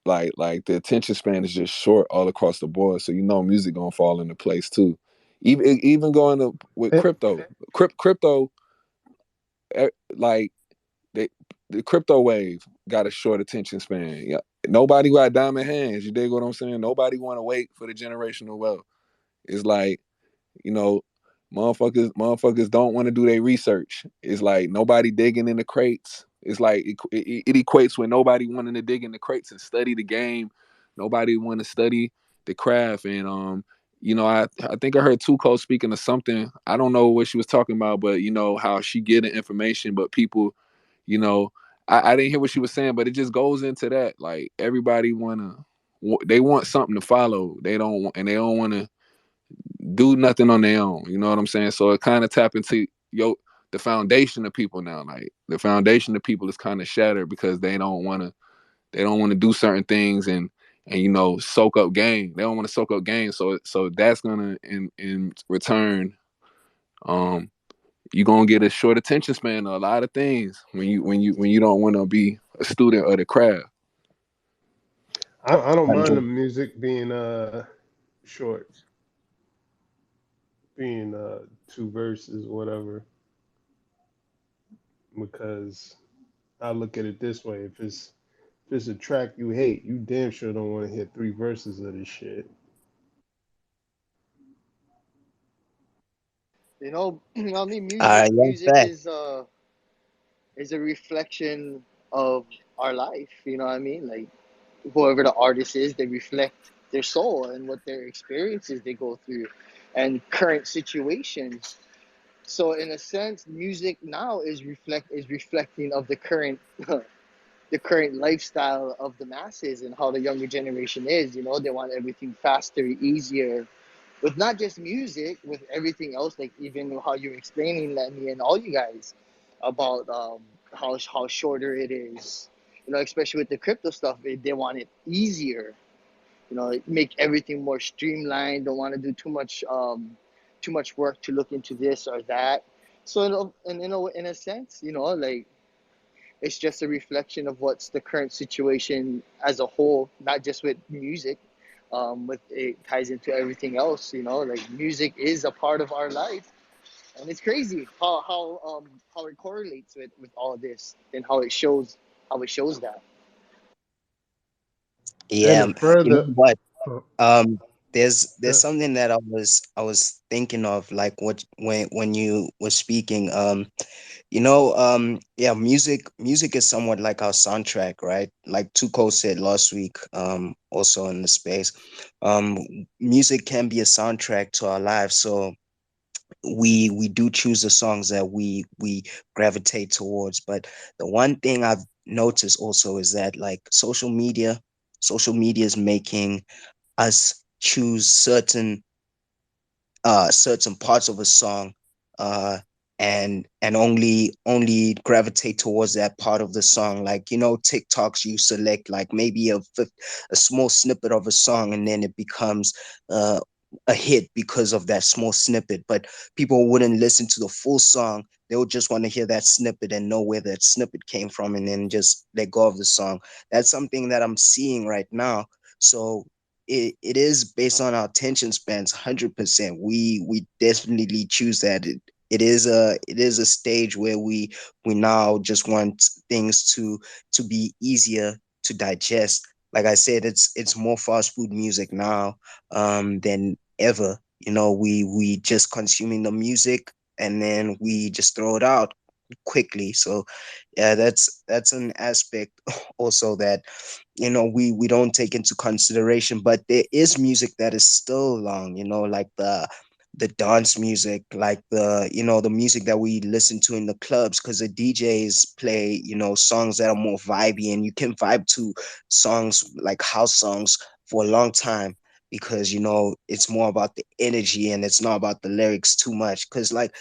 like the attention span is just short all across the board. So music gonna fall into place too. Even going to with Eh, crypto, like they, the crypto wave got a short attention span. Yeah, nobody got diamond hands. You dig what I'm saying? Nobody want to wait for the generational wealth. It's like you know, motherfuckers don't want to do their research. It's like nobody digging in the crates. It's like it equates with nobody wanting to dig in the crates and study the game. Nobody want to study the craft. And I think I heard Tuco speaking of something. I don't know what she was talking about, but how she getting information, but people, you know, I didn't hear what she was saying, but it just goes into that. Like everybody they want something to follow. They don't want to do nothing on their own. You know what I'm saying? So it kind of tap into the foundation of people now. Like the foundation of people is kind of shattered because they don't want to do certain things and soak up game. They don't want to soak up game. So that's gonna in return, um, you're gonna get a short attention span of a lot of things when you don't want to be a student of the craft. I don't mind the music being short, being two verses, whatever, because I look at it this way: if it's a track you hate, you damn sure don't want to hear three verses of this shit. I mean, Yeah, music fact. is a reflection of our life. You know what I mean? Like whoever the artist is, they reflect their soul and what their experiences they go through, and current situations. So in a sense, music now is reflecting of the current the current lifestyle of the masses and how the younger generation is. They want everything faster, easier, with not just music, with everything else, like even how you're explaining, Lemmy, and all you guys about how shorter it is. Especially with the crypto stuff, they want it easier. Make everything more streamlined. Don't want to do too much work to look into this or that. So, in a sense, like it's just a reflection of what's the current situation as a whole, not just with music. With it ties into everything else. Like music is a part of our life, and it's crazy how it correlates with all of this and how it shows that. And Yeah, the you know further, what? uh, Um, there's uh, something that I was thinking of, like what when you were speaking. Yeah, music is somewhat like our soundtrack, right? Like Tuco said last week, also in the space. Um, Music can be a soundtrack to our lives. So we do choose the songs that we gravitate towards. But the one thing I've noticed also is that like social media is making us choose certain parts of a song, uh and only gravitate towards that part of the song. Like, TikToks, you select like maybe a small snippet of a song, and then it becomes uh a hit because of that small snippet. But people wouldn't listen to the full song. They would just want to hear that snippet and know where that snippet came from, and then just let go of the song. That's something that I'm seeing right now. So it is based on our attention spans. 100%, we definitely choose that. It is a stage where we now just want things to be easier to digest. Like I said, it's more fast food music now, than ever. We just consuming the music, and then we just throw it out. quickly. So yeah, that's an aspect also that we don't take into consideration. But there is music that is still long, like the dance music, like the music that we listen to in the clubs, because the DJs play songs that are more vibey, and you can vibe to songs like house songs for a long time, because it's more about the energy and it's not about the lyrics too much. Because like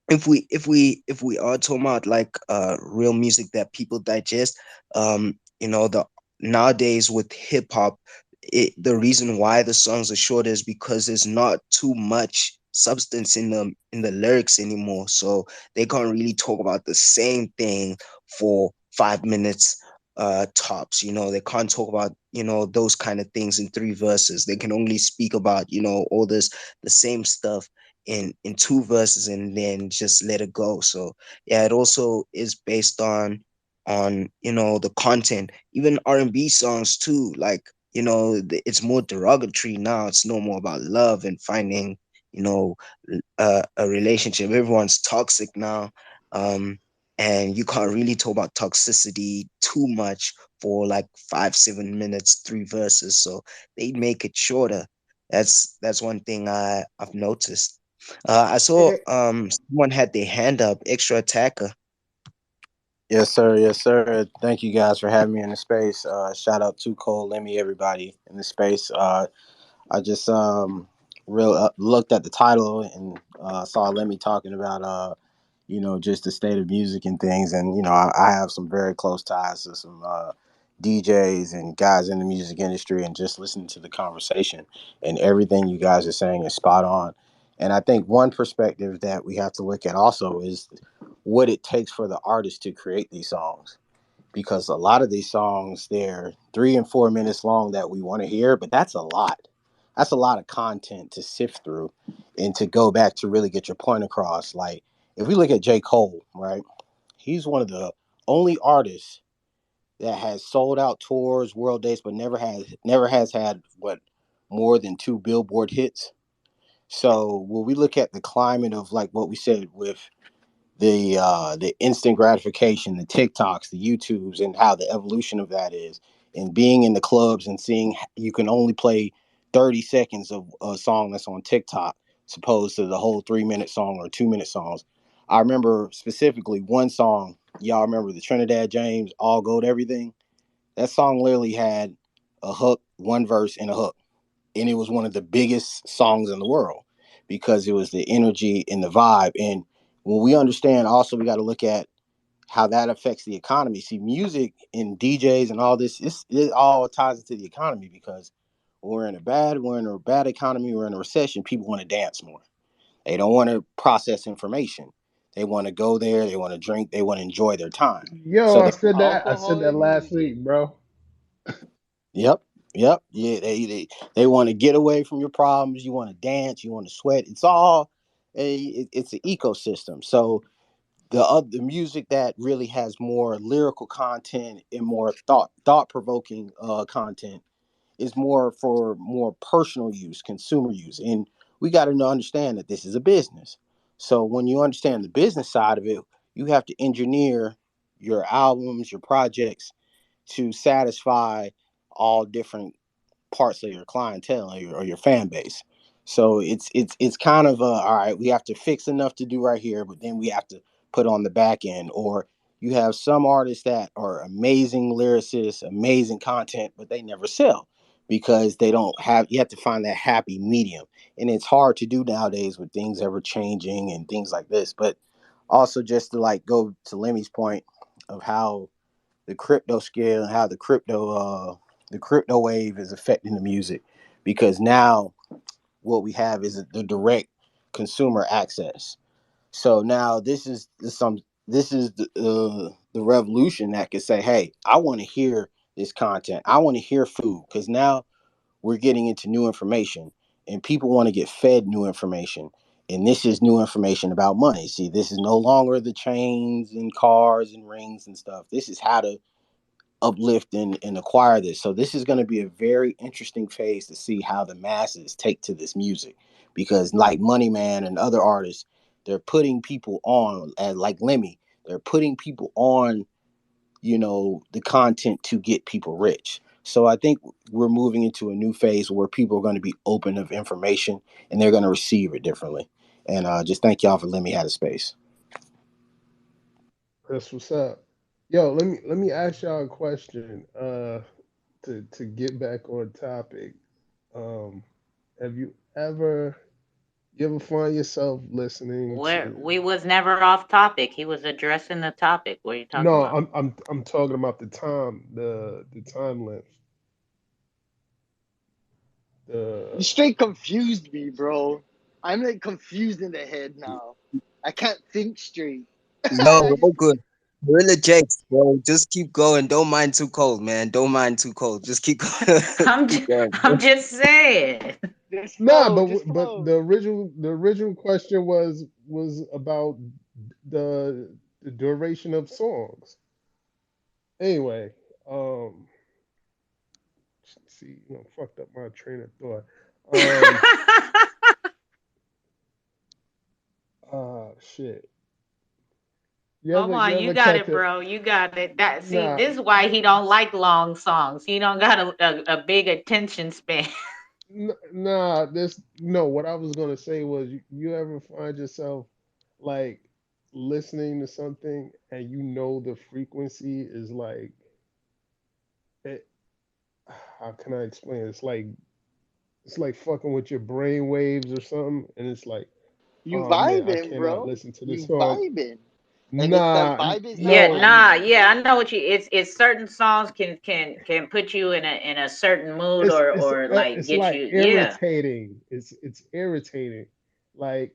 if we are talking about like real music that people digest, the nowadays with hip hop, the reason why the songs are short is because there's not too much substance in the lyrics anymore, so they can't really talk about the same thing for 5 minutes tops. They can't talk about those kind of things in three verses. They can only speak about all this the same stuff in two verses and then just let it go. So yeah, it also is based on the content. Even R&B songs too, like it's more derogatory now. It's no more about love and finding you know a relationship. Everyone's toxic now. And you can't really talk about toxicity too much for like 5 7 minutes, three verses, so they make it shorter. That's one thing I've noticed. I saw Hey, someone had their hand up, extra attacker. Yes, sir. Yes, sir. Thank you guys for having me in the space. Shout out to Cole, Lemmy, everybody in the space. I just real looked at the title and saw Lemmy talking about just the state of music and things, and I have some very close ties to some DJs and guys in the music industry, and just listening to the conversation and everything you guys are saying is spot on. And I think one perspective that we have to look at also is what it takes for the artist to create these songs, because a lot of these songs, they're 3 and 4 minutes long that we want to hear, but that's a lot of content to sift through and to go back to really get your point across. Like, if we look at J. Cole, right, he's one of the only artists that has sold out tours, world dates, but never has had what, more than two Billboard hits. So when we look at the climate of, like what we said, with the instant gratification, the TikToks, the YouTubes, and how the evolution of that is, and being in the clubs and seeing you can only play 30 seconds of a song that's on TikTok, as opposed to the whole 3 minute song or 2 minute songs. I remember specifically one song. Y'all remember the Trinidad James All Gold Everything? That song literally had a hook, one verse, and a hook, and it was one of the biggest songs in the world because it was the energy and the vibe. And when we understand, also we got to look at how that affects the economy. See, music and DJs and all this, it all ties into the economy, because we're in a bad economy, we're in a recession. People want to dance more. They don't want to process information. They want to go there. They want to drink. They want to enjoy their time. yo, So I they said that. I said Alcohol that is last music. week, bro. Yep. Yep. Yeah. They want to get away from your problems. You want to dance. You want to sweat. It's all it's an ecosystem. So the music that really has more lyrical content and more thought provoking content is more for more personal use, consumer use, and we got to understand that this is a business. So when you understand the business side of it, you have to engineer your albums, your projects to satisfy all different parts of your clientele, or your fan base. So it's kind of all right. We have to fix enough to do right here, but then we have to put on the back end. Or you have some artists that are amazing lyricists, amazing content, but they never sell because they don't have. You have to find that happy medium, and it's hard to do nowadays with things ever changing and things like this. But also, just to like go to Lemmy's point of how the crypto scale and how the crypto wave is affecting the music, because now what we have is the direct consumer access. So now this is the revolution that can say, hey, I want to hear this content, I want to hear food, because now we're getting into new information, and people want to get fed new information. And this is new information about money. See, this is no longer the chains and cars and rings and stuff. This is how to uplift and acquire this. So this is going to be a very interesting phase to see how the masses take to this music, because like Money Man and other artists, they're putting people on, like Lemmy, they're putting people on, the content to get people rich. So I think we're moving into a new phase where people are going to be open of information and they're going to receive it differently. And just thank y'all for letting me have the space. That's what's up. Yo, let me ask y'all a question. To get back on topic. Um, have you ever find yourself listening to? We was never off topic. He was addressing the topic. What are you talking No, about? I'm talking about the time length. You The straight confused me, bro. I'm like confused in the head now. I can't think straight. I Yo, just all good. Gorilla Jakes, bro. Just keep going. Don't mind too cold, man. Don't mind too cold. Just keep going. Keep going, I'm bro. just saying. just Nah, flow, just but flow. the original question was about the duration of songs. Anyway, um, see, fucked up my train of thought. Um, shit. You Come ever you on, you ever got catch it, a bro. You got it. That see, nah this is why he don't like long songs. He don't got a big attention span. nah this no what I was gonna say was you ever find yourself like listening to something and the frequency is like it, how can I explain it? It's like fucking with your brain waves or something and it's like, You oh man, I vibing, cannot bro. listen to this You song. vibing. And if the Nah, vibe is that Yeah, no, high, nah, yeah, I know what you. It's certain songs can put you in a certain mood or like it's get like you. Yeah, irritating. It's irritating. Like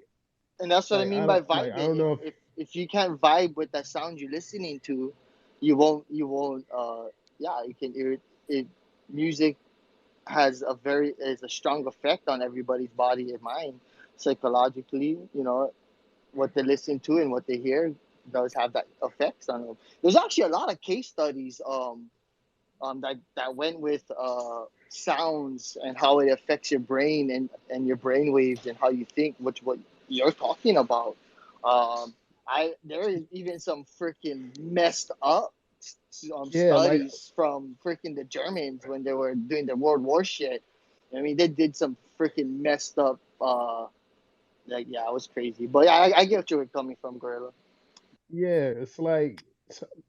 and that's what I like mean by I vibing. don't If know if if if you can't vibe with the sound you're listening to, you won't yeah, you can it music is a strong effect on everybody's body and mind psychologically. What they listen to and what they hear does have that effects on them. There's actually a lot of case studies that went with sounds and how it affects your brain and your brain waves and how you think, which what you're talking about. I There is even some freaking messed up yeah, like studies from freaking the Germans when they were doing the World War shit. I mean, they did some freaking messed up. Like yeah, it was crazy. But yeah, I get what you were coming from, Gorilla. yeah, it's like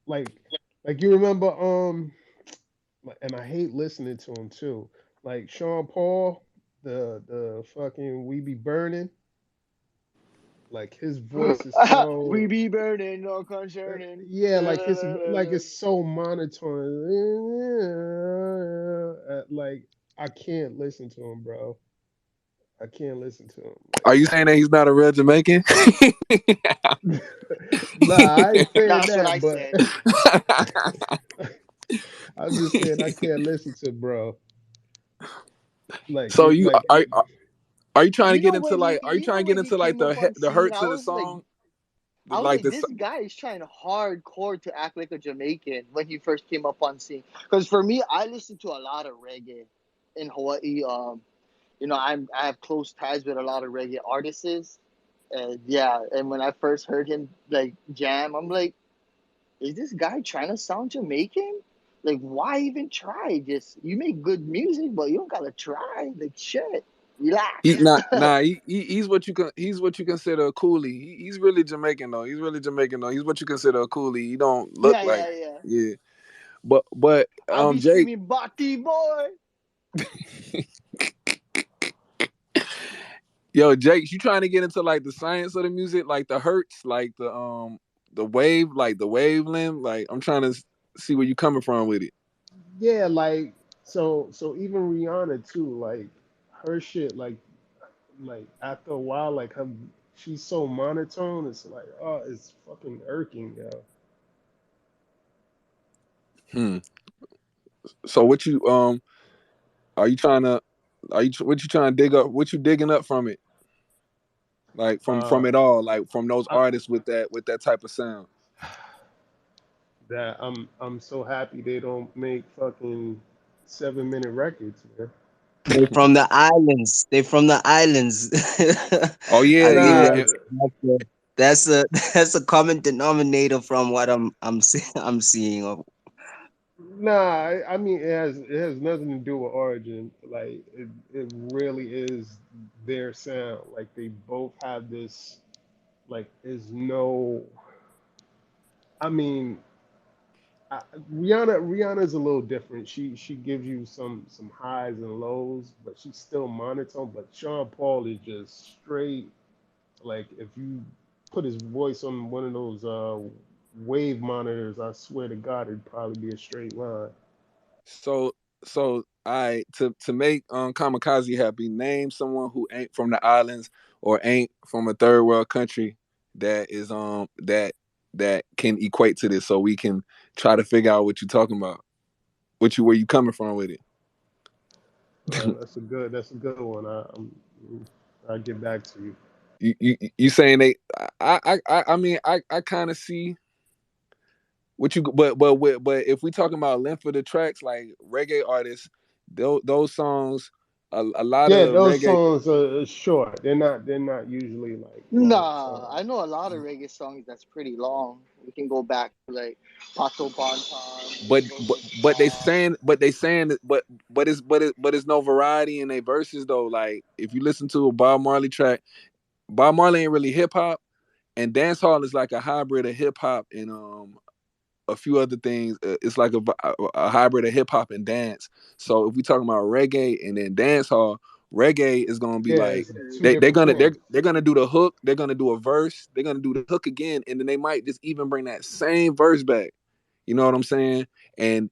like you remember and I hate listening to him too. Like Sean Paul, the fucking We Be Burning, like his voice is We so be burning, no concerning. yeah, like it's so monotone. Like I can't listen to him, bro. I can't listen to him. Are you saying that he's not a real Jamaican? Like, nah, I ain't saying That's what I that, but said. I'm just saying I can't listen to bro. Like So it, you like are you trying to You get know into when like he, are you you trying know to get when he into like came up on the scene, hurts of the song? I was Like like, this this guy is trying hardcore to act like a Jamaican when he first came up on scene. Because for me, I listen to a lot of reggae in Hawaii. I have close ties with a lot of reggae artists. And yeah, and when I first heard him like jam, I'm like, is this guy trying to sound Jamaican? Like, why even try? Just you make good music, but you don't gotta try. Like, shit, he's relax. not nah he's what you consider a coolie. He's really Jamaican though. He's really Jamaican though. He's what you consider a coolie. He don't look Yeah, like yeah, yeah. yeah. But I'll be Jake, screaming, Bati boy. yo, Jake, you trying to get into like the science of the music, like the hertz, like the wave, like the wavelength. Like I'm trying to see where you coming from with it. yeah, like so even Rihanna too, like her shit, like after a while, like she's so monotone. It's like, oh, it's fucking irking, yo. Hmm. So what you are you trying to what you trying to dig up? What you digging up from it? Like from Uh, it all, like from those I, artists with that type of sound. that I'm so happy they don't make fucking 7-minute records, man. They from the islands. They from the islands. Oh yeah, I think yeah. Nah, that's a that's a common denominator from what I'm seeing. nah. I mean, it has nothing to do with origin. Like it really is their sound. Like they both have this. Like is no. I mean, I, Rihanna's a little different. She gives you some highs and lows, but she's still monotone. But Sean Paul is just straight. Like if you put his voice on one of those wave monitors, I swear to God, it'd probably be a straight line. So so I to make Kamikaze happy, name someone who ain't from the islands or ain't from a third world country that is that can equate to this so we can try to figure out what you're talking about. Where you coming from with it. That's a good one. I'll get back to you. You saying they I mean I kind of see what you but if we talking about length of the tracks like reggae artists those songs a lot Yeah, of those reggae. songs are short. They're not usually like long Nah, I songs. know a lot of reggae songs that's pretty long. We can go back to like Pato Bantan. We but can go but to but they saying that but it's no variety in their verses though. Like if you listen to a Bob Marley track, Bob Marley ain't really hip hop, and dancehall is like a hybrid of hip hop and a few other things. It's like a hybrid of hip hop and dance. So if we talking about reggae and then dancehall, reggae is gonna be Yeah, like it's two different gonna things. they're gonna do the hook, they're gonna do a verse, they're gonna do the hook again, and then they might just even bring that same verse back. You know what I'm saying? And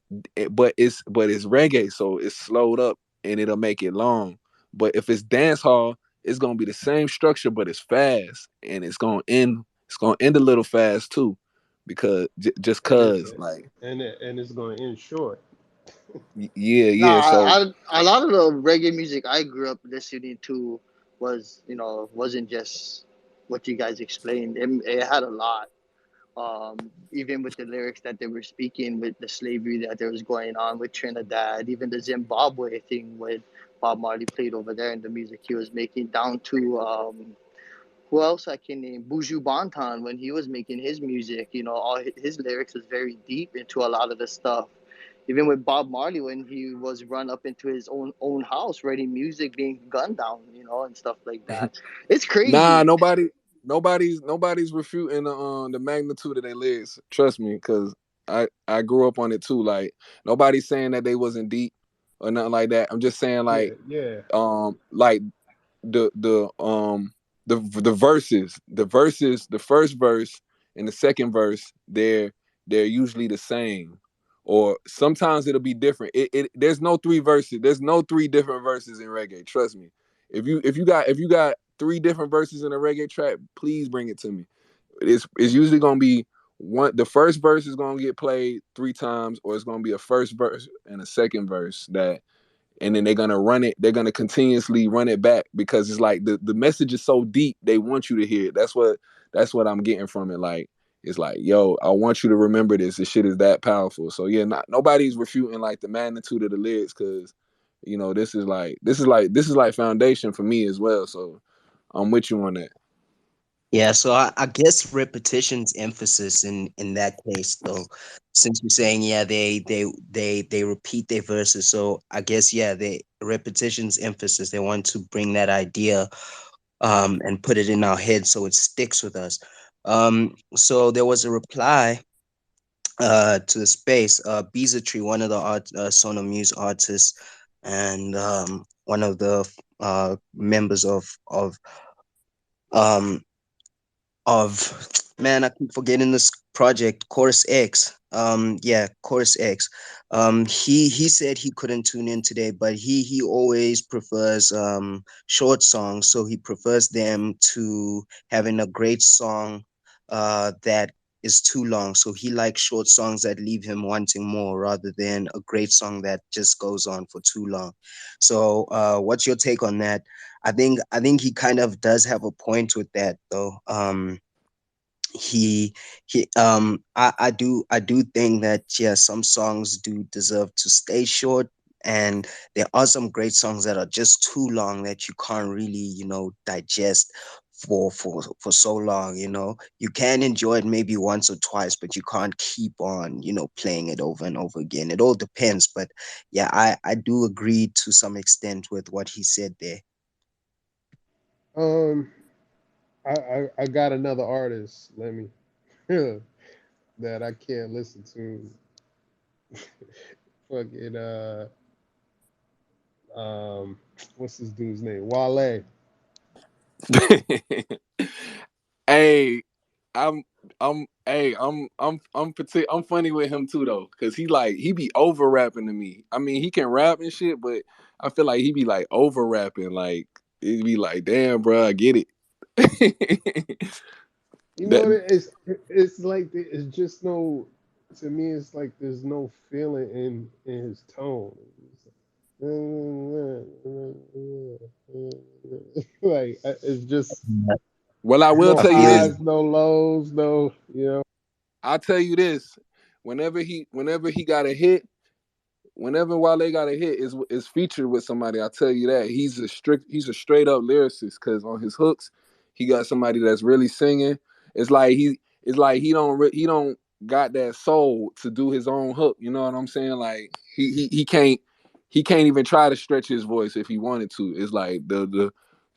but it's reggae, so it's slowed up and it'll make it long. But if it's dance hall, it's gonna be the same structure, but it's fast, and it's gonna end a little fast too, because just and it cause like and it's going to end short. yeah Nah, yeah. So a lot of the reggae music I grew up listening to was, wasn't just what you guys explained. It had a lot. Even with the lyrics that they were speaking, with the slavery that there was going on with Trinidad, even the Zimbabwe thing with Bob Marley played over there and the music he was making, down to who else I can name? Buju Banton, when he was making his music, all his lyrics was very deep into a lot of the stuff. Even with Bob Marley, when he was run up into his own house writing music, being gunned down, and stuff like that. It's nah, crazy. nobody's refuting the magnitude of their lyrics. Trust me, because I grew up on it too. Like nobody's saying that they wasn't deep or nothing like that. I'm just saying Yeah, like yeah, like the the um the verses, the first verse and the second verse, they're usually the same, or sometimes it'll be different. There's no three verses. There's no three different verses in reggae. Trust me. If you got three different verses in a reggae track, please bring it to me. It's usually gonna be one. The first verse is gonna get played three times, or it's gonna be a first verse and a second verse that and then they're gonna run it. They're gonna continuously run it back because it's like the message is so deep. They want you to hear it. That's what I'm getting from it. Like it's like, yo, I want you to remember this. This shit is that powerful. So yeah, nobody's refuting like the magnitude of the lyrics because this is like foundation for me as well. So I'm with you on that. Yeah, so I guess repetition's emphasis in that case, though, since you're saying yeah, they repeat their verses, so I guess yeah, they repetition's emphasis. They want to bring that idea and put it in our head so it sticks with us. So there was a reply to the space. Tree, one of the Sono Muse artists, and one of the members um of man, I keep forgetting this project, Chorus X. Yeah, Chorus X. He said he couldn't tune in today, but he always prefers short songs, so he prefers them to having a great song that is too long. So he likes short songs that leave him wanting more rather than a great song that just goes on for too long. So what's your take on that? I think he kind of does have a point with that though. He I do think that yeah, some songs do deserve to stay short, And there are some great songs that are just too long that you can't really, digest for so long. You can enjoy it maybe once or twice, but you can't keep on, playing it over and over again. It all depends, but yeah, I do agree to some extent with what he said there. Um, I got another artist. Let me that I can't listen to. Fucking um, what's this dude's name? Wale. Hey, I'm I'm funny with him too though, cause he be over rapping to me. I mean, he can rap and shit, but I feel like he be like over rapping. Like it be like, damn, bro, I get it. You know that what it is? It's like it's just no. To me, it's like there's no feeling in his tone. Like it's just well, I will I no tell you feel this. you. highs, no lows, no. I'll tell you this. Whenever he got a hit, whenever Wale got a hit is featured with somebody, I'll tell you that he's a straight up lyricist because on his hooks, he got somebody that's really singing. It's like he don't got that soul to do his own hook. You know what I'm saying? Like he can't even try to stretch his voice if he wanted to. It's like the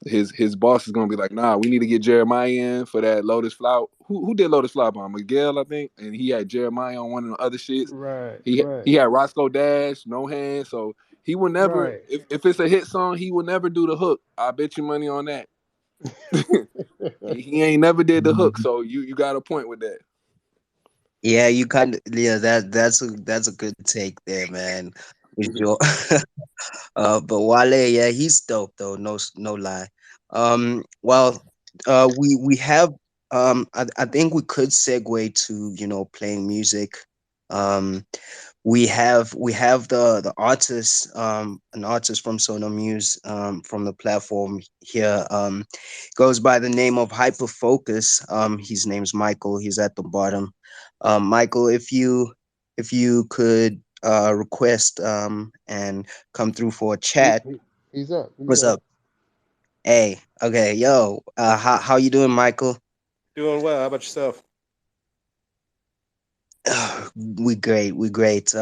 his boss is gonna be like, nah, we need to get Jeremiah in for that Lotus Flower. Who did Lotus Flower on Miguel, I think, and he had Jeremiah on one of the other shits. Right, He right, had Roscoe Dash, No Hands, so he will never right. if it's a hit song, he will never do the hook. I bet you money on that. He ain't never did the hook, so you got a point with that. Yeah, you kind of, yeah, that's a good take there, man. For sure. But Wale, yeah, he's dope though. No lie. Well, we have, I think we could segue to, playing music. Um, we have the artist, an artist from Sono Muse, from the platform here, goes by the name of Hyperfocus. His name's Michael. He's at the bottom. Michael, if you could request and come through for a he, chat. he, he's up. He's What's up. up? Hey, okay, yo, how you doing, Michael? Doing well. How about yourself? We great, we great.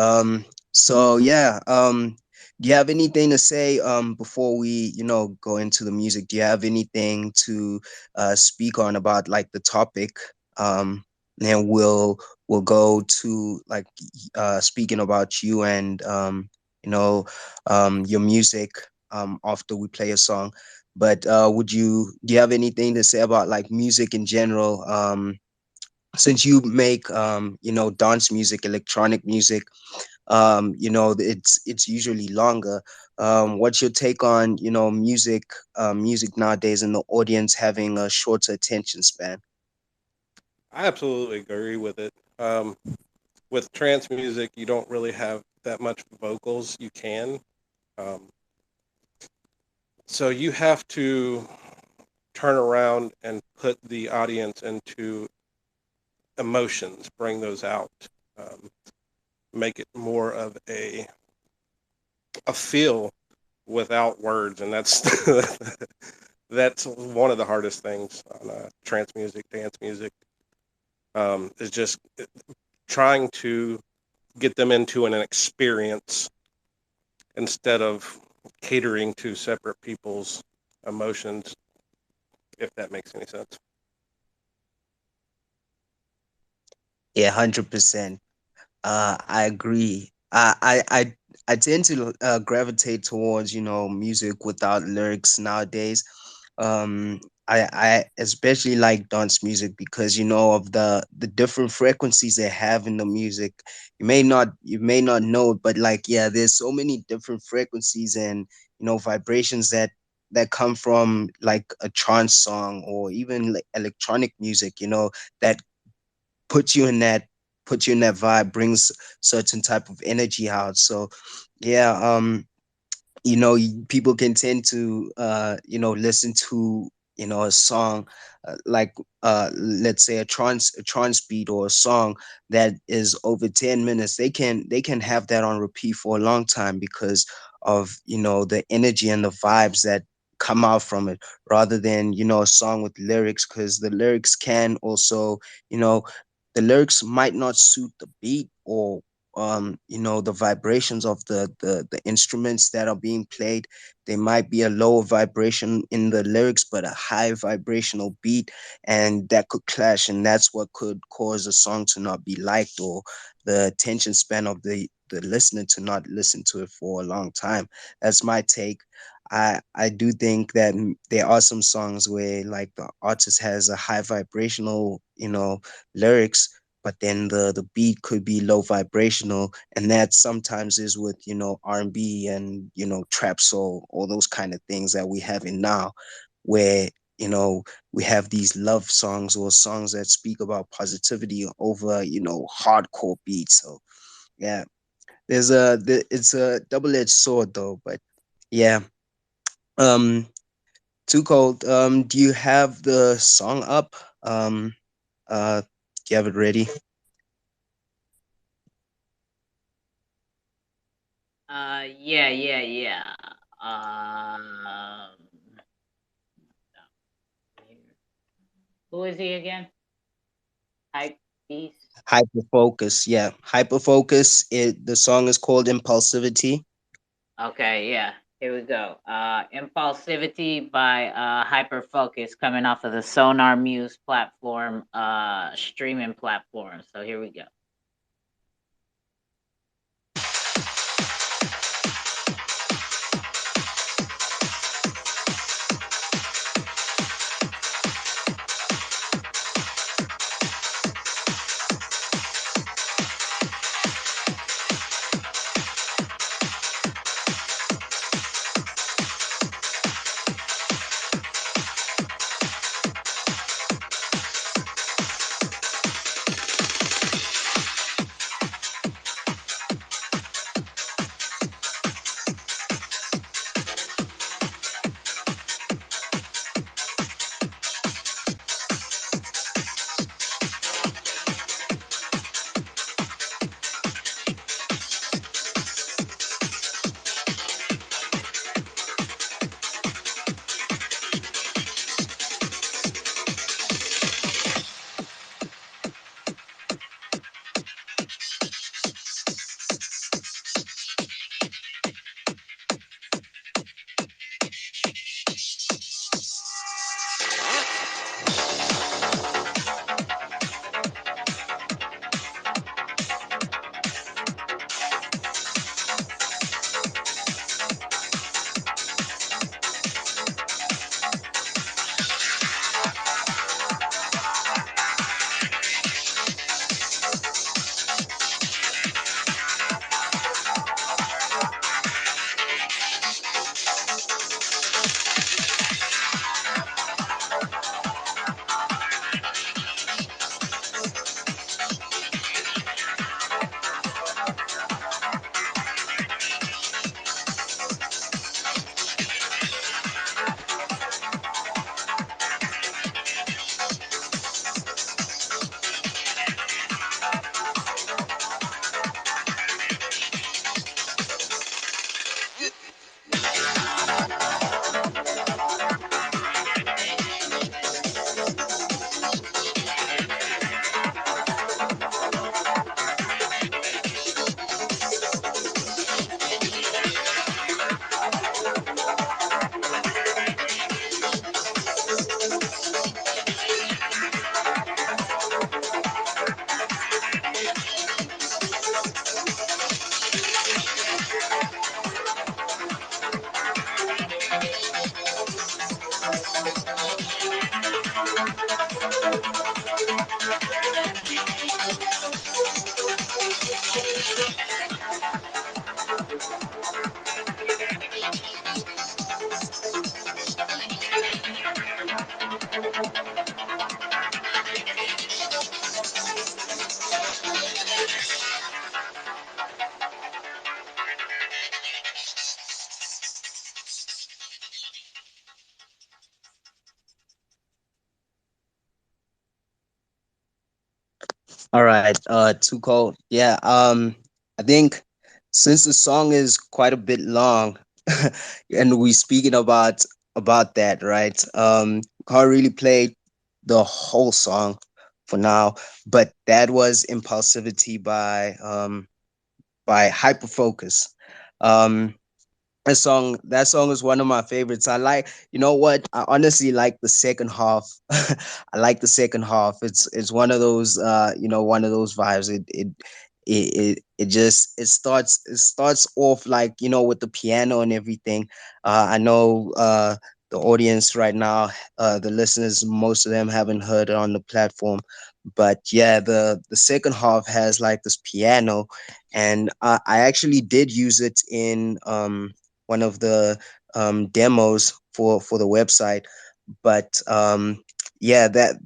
So yeah, do you have anything to say before we, go into the music? Do you have anything to speak on about like the topic? Um, and we'll go to like speaking about you and your music after we play a song. But do you have anything to say about like music in general? Since you make dance music, electronic music, it's usually longer. What's your take on music nowadays and the audience having a shorter attention span? I absolutely agree with it. With trance music, you don't really have that much vocals. You can, um, so you have to turn around and put the audience into emotions, bring those out, um, make it more of a feel without words, and that's that's one of the hardest things on trance music, dance music. Is just trying to get them into an experience instead of catering to separate people's emotions, if that makes any sense. Yeah, 100%. I agree. I tend to gravitate towards music without lyrics nowadays. I especially like dance music because of the different frequencies they have in the music. You may not know it, but like yeah, there's so many different frequencies and vibrations that come from like a trance song or even like electronic music. That puts you in that puts you in that vibe, brings certain type of energy out. So yeah, people can tend to listen to a song like let's say a trance beat or a song that is over 10 minutes, they can have that on repeat for a long time because of the energy and the vibes that come out from it, rather than a song with lyrics, because the lyrics can also, you know the lyrics might not suit the beat, or the vibrations of the instruments that are being played. There might be a lower vibration in the lyrics but a high vibrational beat, and that could clash, and that's what could cause a song to not be liked, or the attention span of the listener to not listen to it for a long time. That's my take. I do think that there are some songs where, like, the artist has a high vibrational lyrics, but then the beat could be low vibrational, and that sometimes is with R&B and trap soul, all those kind of things that we have in now, where we have these love songs or songs that speak about positivity over hardcore beats. So yeah, it's a double-edged sword though, but yeah. um Too Cold, do you have the song up? Do you have it ready? Yeah, yeah, yeah. Um, who is he again? Hype Beast. Hyperfocus, yeah. Hyperfocus, the song is called Impulsivity. Okay, yeah. Here we go. Impulsivity by Hyperfocus, coming off of the Sonar Muse platform, streaming platform. So here we go. All right, too cold. Yeah, I think since the song is quite a bit long, and we speaking about that, right? Can't really play the whole song for now, but that was Impulsivity by Hyperfocus. Um, that song is one of my favorites. I like, you know what? I honestly like the second half. I like the second half. It's one of those one of those vibes. It just it starts off like, with the piano and everything. I know the audience right now, the listeners, most of them haven't heard it on the platform. But yeah, the second half has like this piano, and I actually did use it in one of the demos for the website. But yeah, that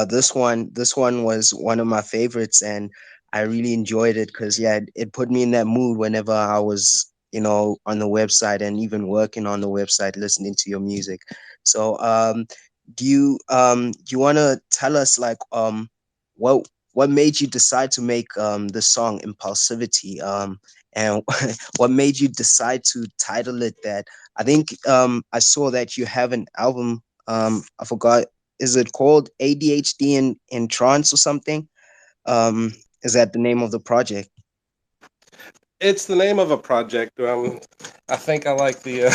this one was one of my favorites, and I really enjoyed it because yeah, it put me in that mood whenever I was, on the website and even working on the website, listening to your music. So do you want to tell us like what what made you decide to make the song Impulsivity, and what made you decide to title it that? I think I saw that you have an album. I forgot. Is it called ADHD in Trance or something? Is that the name of the project? It's the name of a project. I think I like the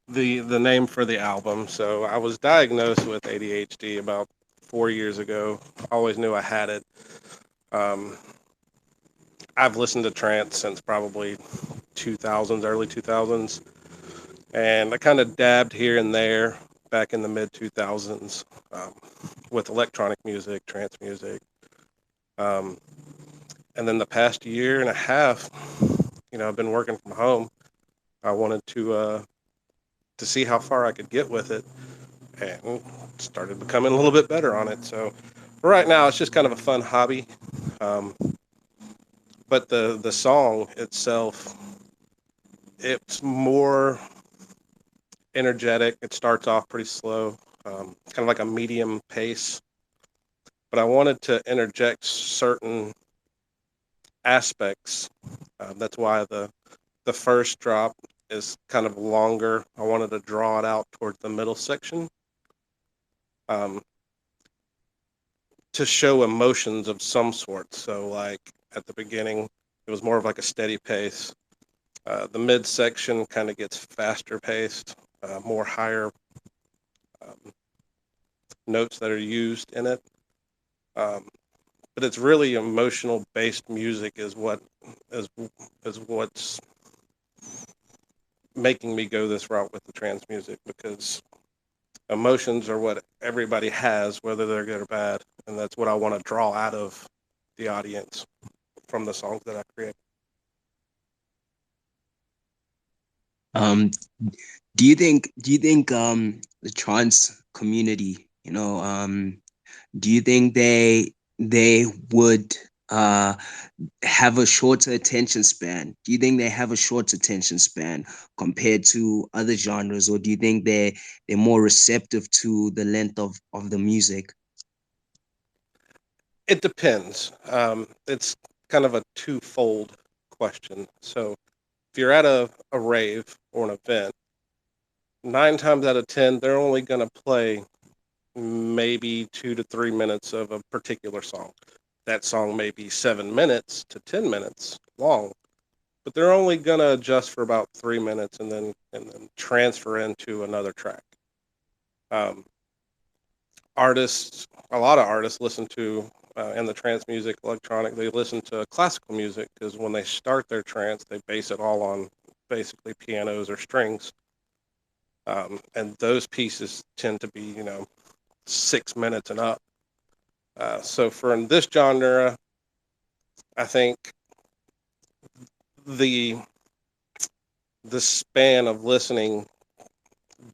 the name for the album. So I was diagnosed with ADHD about 4 years ago. I always knew I had it. Um, I've listened to trance since probably 2000s, early 2000s, and I kind of dabbed here and there back in the mid 2000s, with electronic music, trance music. Um, and then the past year and a half, I've been working from home. I wanted to see how far I could get with it, and started becoming a little bit better on it. So for right now, it's just kind of a fun hobby. Um, but the song itself, it's more energetic. It starts off pretty slow, kind of like a medium pace. But I wanted to interject certain aspects. That's why the first drop is kind of longer. I wanted to draw it out towards the middle section, um, to show emotions of some sort. So, like at the beginning, it was more of like a steady pace. The midsection kind of gets faster paced, more higher um, notes that are used in it. Um, but it's really emotional based music is is what's making me go this route with the trance music, because emotions are what everybody has, whether they're good or bad, and that's what I want to draw out of the audience from the songs that I create. Um, do you think the trans community, do you think they would have a shorter attention span? Do you think they have a short attention span compared to other genres, or do you think they're more receptive to the length of the music? It depends. It's kind of a twofold question. So if you're at a rave or an event, 9 times out of 10, they're only going to play maybe 2 to 3 minutes of a particular song. That song may be 7 minutes to 10 minutes long, but they're only going to adjust for about 3 minutes and then transfer into another track. Um, a lot of artists listen to, in the trance music, electronic, they listen to classical music because when they start their trance, they base it all on basically pianos or strings. And those pieces tend to be, 6 minutes and up. So for in this genre, I think the the span of listening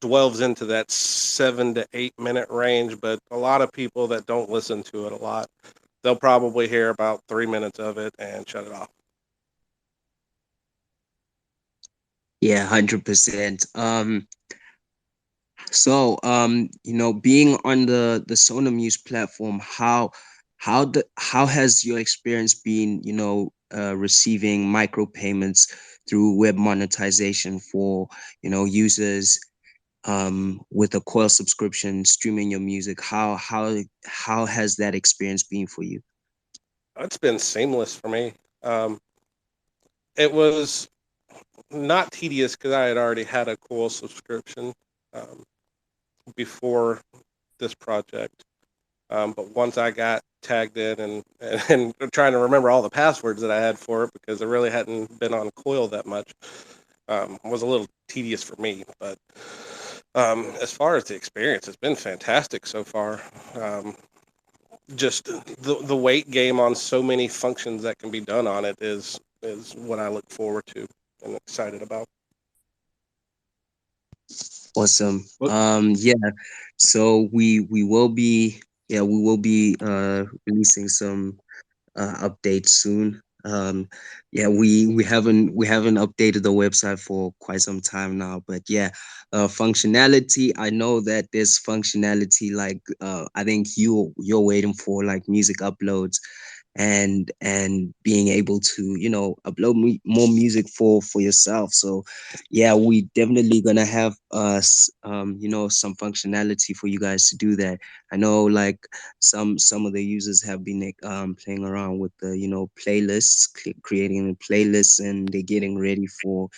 dwells into that 7 to 8 minute range, but a lot of people that don't listen to it a lot, they'll probably hear about 3 minutes of it and shut it off. Yeah, 100%. So being on the Sonomuse platform, how has your experience been, receiving micropayments through web monetization for, users with a coil subscription streaming your music? How has that experience been for you? It's been seamless for me. It was not tedious because I had already had a cool subscription um, before this project. But once I got tagged in and trying to remember all the passwords that I had for it because I really hadn't been on Coil that much, was a little tedious for me. But as far as the experience, it's been fantastic so far. Just the weight game on so many functions that can be done on it is what I look forward to and excited about. Awesome. What? Yeah. So we will be releasing some updates soon. Yeah, we haven't updated the website for quite some time now, but yeah, functionality. I know that there's functionality like I think you're waiting for like music uploads and being able to upload more music for yourself. So yeah, we definitely gonna have some functionality for you guys to do that. I know like some of the users have been playing around with the playlists, creating playlists, and they're getting ready for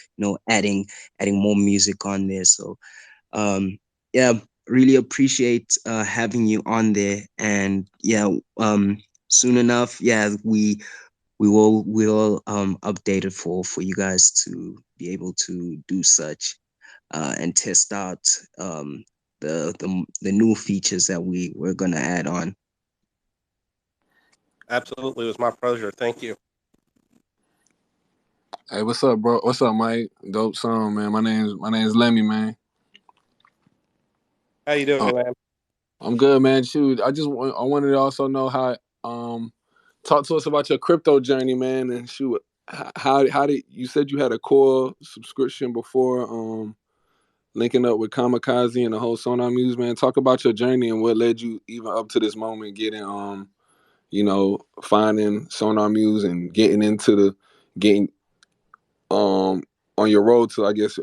adding more music on there. So um yeah, really appreciate having you on there. And yeah, soon enough, yeah, we will update it for you guys to be able to do such and test out the new features that we're gonna add on. Absolutely, it was my pleasure. Thank you. Hey, what's up, bro? What's up, Mike? Dope song, man. My name's Lemmy, man. How you Uh, doing, man? I'm good, man. Shoot, I wanted to also know how talk to us about your crypto journey, man. And shoot, how did you said you had a core subscription before linking up with Kamikaze and the whole Sonar Muse, man. Talk about your journey and what led you even up to this moment, getting finding Sonar Muse and getting um on your road to, I guess,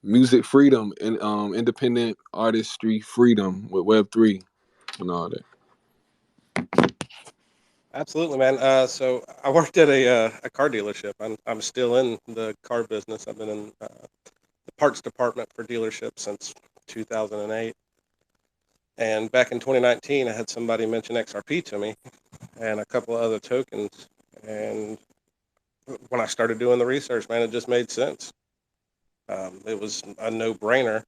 music freedom and independent artistry freedom with Web3 and all that. Absolutely, man. So I worked at a car dealership. I'm still in the car business. I've been in the parts department for dealerships since 2008. And back in 2019, I had somebody mention XRP to me and a couple of other tokens. And when I started doing the research, man, it just made sense. It was a no-brainer,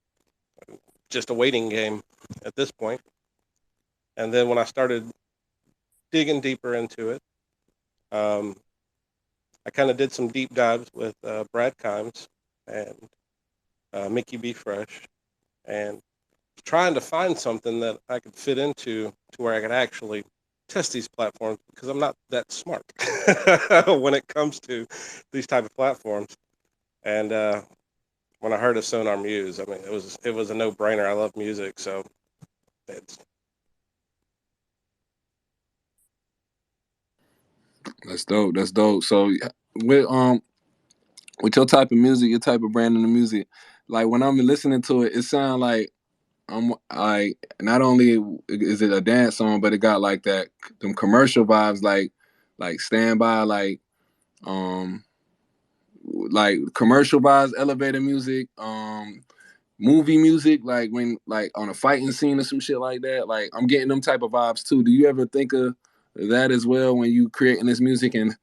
just a waiting game at this point. And then when I started digging deeper into it, um, I kind of did some deep dives with Brad Kimes and Mickey B. Fresh, and trying to find something that I could fit into to where I could actually test these platforms because I'm not that smart when it comes to these type of platforms. And when I heard of Sonar Muse, I mean, it was a no-brainer. I love music, so it's That's dope. That's dope. So with with your type of music, your type of brand in the music, like when I'm listening to it, it sounds like I'm like not only is it a dance song, but it got like that them commercial vibes, like Stand By, um like commercial vibes, elevator music, movie music, like when like on a fighting scene or some shit like that. Like I'm getting them type of vibes too. Do you ever think of that as well when you creating this music? And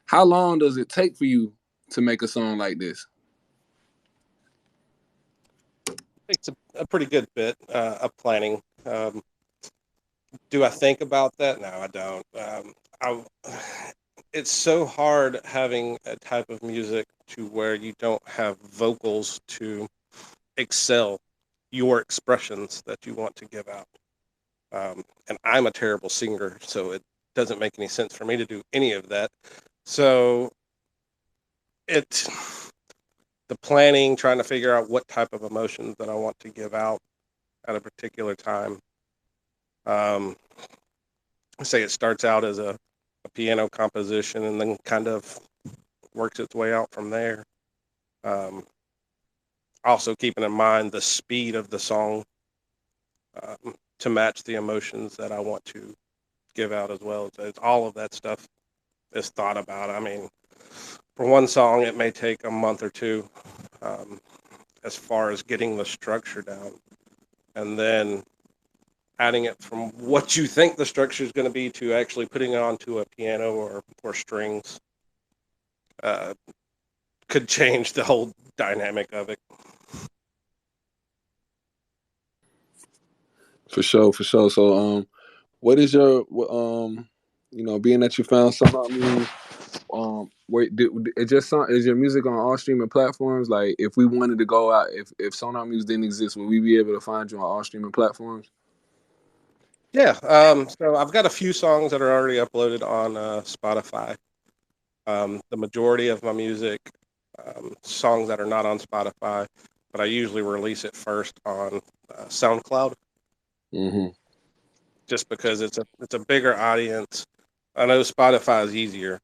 how long does it take for you to make a song like this? takes a pretty good bit of planning. Do I think about that? No, I don't. I, it's so hard having a type of music to where you don't have vocals to excel your expressions that you want to give out. And I'm a terrible singer, so it doesn't make any sense for me to do any of that. So it's the planning, trying to figure out what type of emotions that I want to give out at a particular time. Um, say it starts out as a piano composition and then kind of works its way out from there. Um, Also keeping in mind the speed of the song to match the emotions that I want to give out as well. It's all of that stuff is thought about. I mean, for one song, it may take a month or two um, as far as getting the structure down, and then adding it from what you think the structure is going to be to actually putting it onto a piano or strings uh, could change the whole dynamic of it. For sure, for sure. So, what is your, being that you found something, wait, it just is your music on all streaming platforms? Like, if we wanted to go out, if Sonar Music didn't exist, would we be able to find you on all streaming platforms? Yeah, so I've got a few songs that are already uploaded on Spotify. The majority of my music, songs that are not on Spotify, but I usually release it first on SoundCloud, Mm-hmm. just because it's a bigger audience. I know Spotify is easier,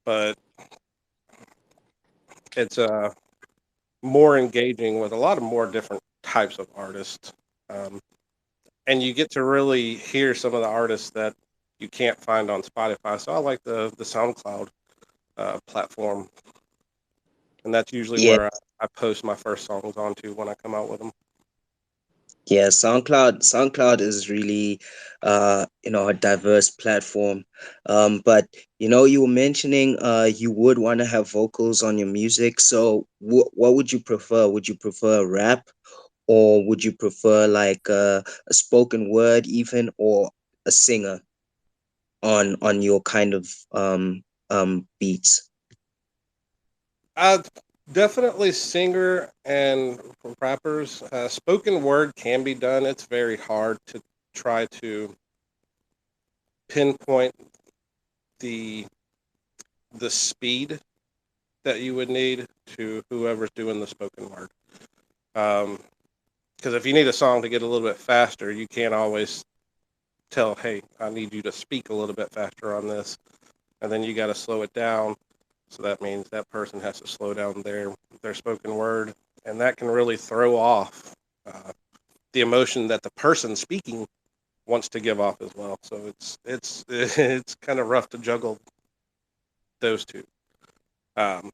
but it's more engaging with a lot of more different types of artists, um, and you get to really hear some of the artists that you can't find on Spotify. So I like the SoundCloud platform, and that's usually Yeah, where I post my first songs onto when I come out with them. yeah. SoundCloud is really, a diverse platform. But you were mentioning you would want to have vocals on your music. So what would you prefer? Would you prefer rap, or would you prefer like a spoken word, even, or a singer on your kind of beats? Definitely singer and rappers. Spoken word can be done. It's very hard to try to pinpoint the speed that you would need to whoever's doing the spoken word. Because if you need a song to get a little bit faster, you can't always tell, hey, I need you to speak a little bit faster on this, and then you got to slow it down. So that means that person has to slow down their spoken word, and that can really throw off the emotion that the person speaking wants to give off as well. So it's kind of rough to juggle those two. Um,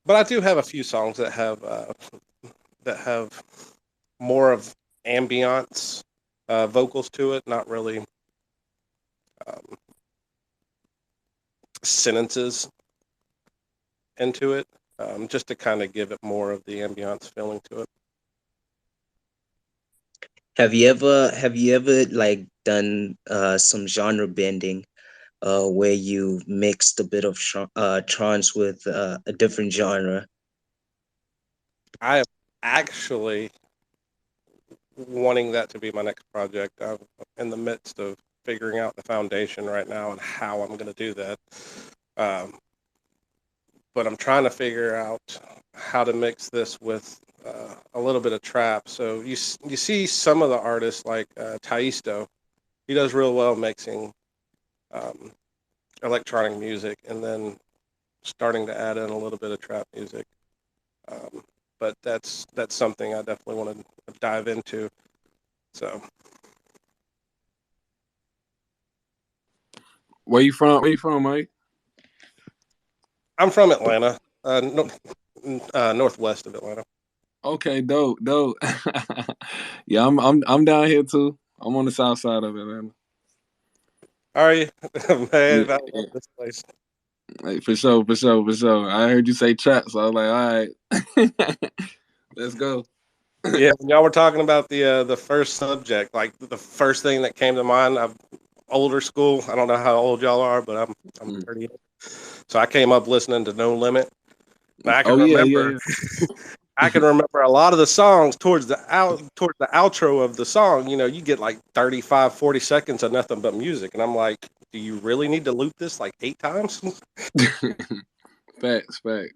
but I do have a few songs that have more of ambiance vocals to it, not really um, sentences into it, just to kind of give it more of the ambiance feeling to it. Have you ever like done some genre bending, where you mixed a bit of trance with a different genre? I am actually wanting that to be my next project. I'm in the midst of figuring out the foundation right now and how I'm going to do that. Um, but I'm trying to figure out how to mix this with a little bit of trap. So you see some of the artists like Taisto. He does real well mixing um, electronic music and then starting to add in a little bit of trap music. Um, but that's something I definitely want to dive into. So Where you from? Where you from, Mike? I'm from Atlanta, northwest of Atlanta. Okay, dope, dope. Yeah, I'm down here too. I'm on the south side of Atlanta. How are you, Yeah, man? I love yeah. this place. Like, for sure, for sure, for sure. I heard you say trap, so I was like, all right, let's go. Yeah, when y'all were talking about the first subject, like the first thing that came to mind. I'm older school. I don't know how old y'all are, but I'm Mm. 38. So I came up listening to No Limit. And I can Oh yeah, yeah, remember yeah. I can remember a lot of the songs towards the outro of the song. You know, you get like 35, 40 seconds of nothing but music, and I'm like, do you really need to loop this like 8 times? Facts, facts.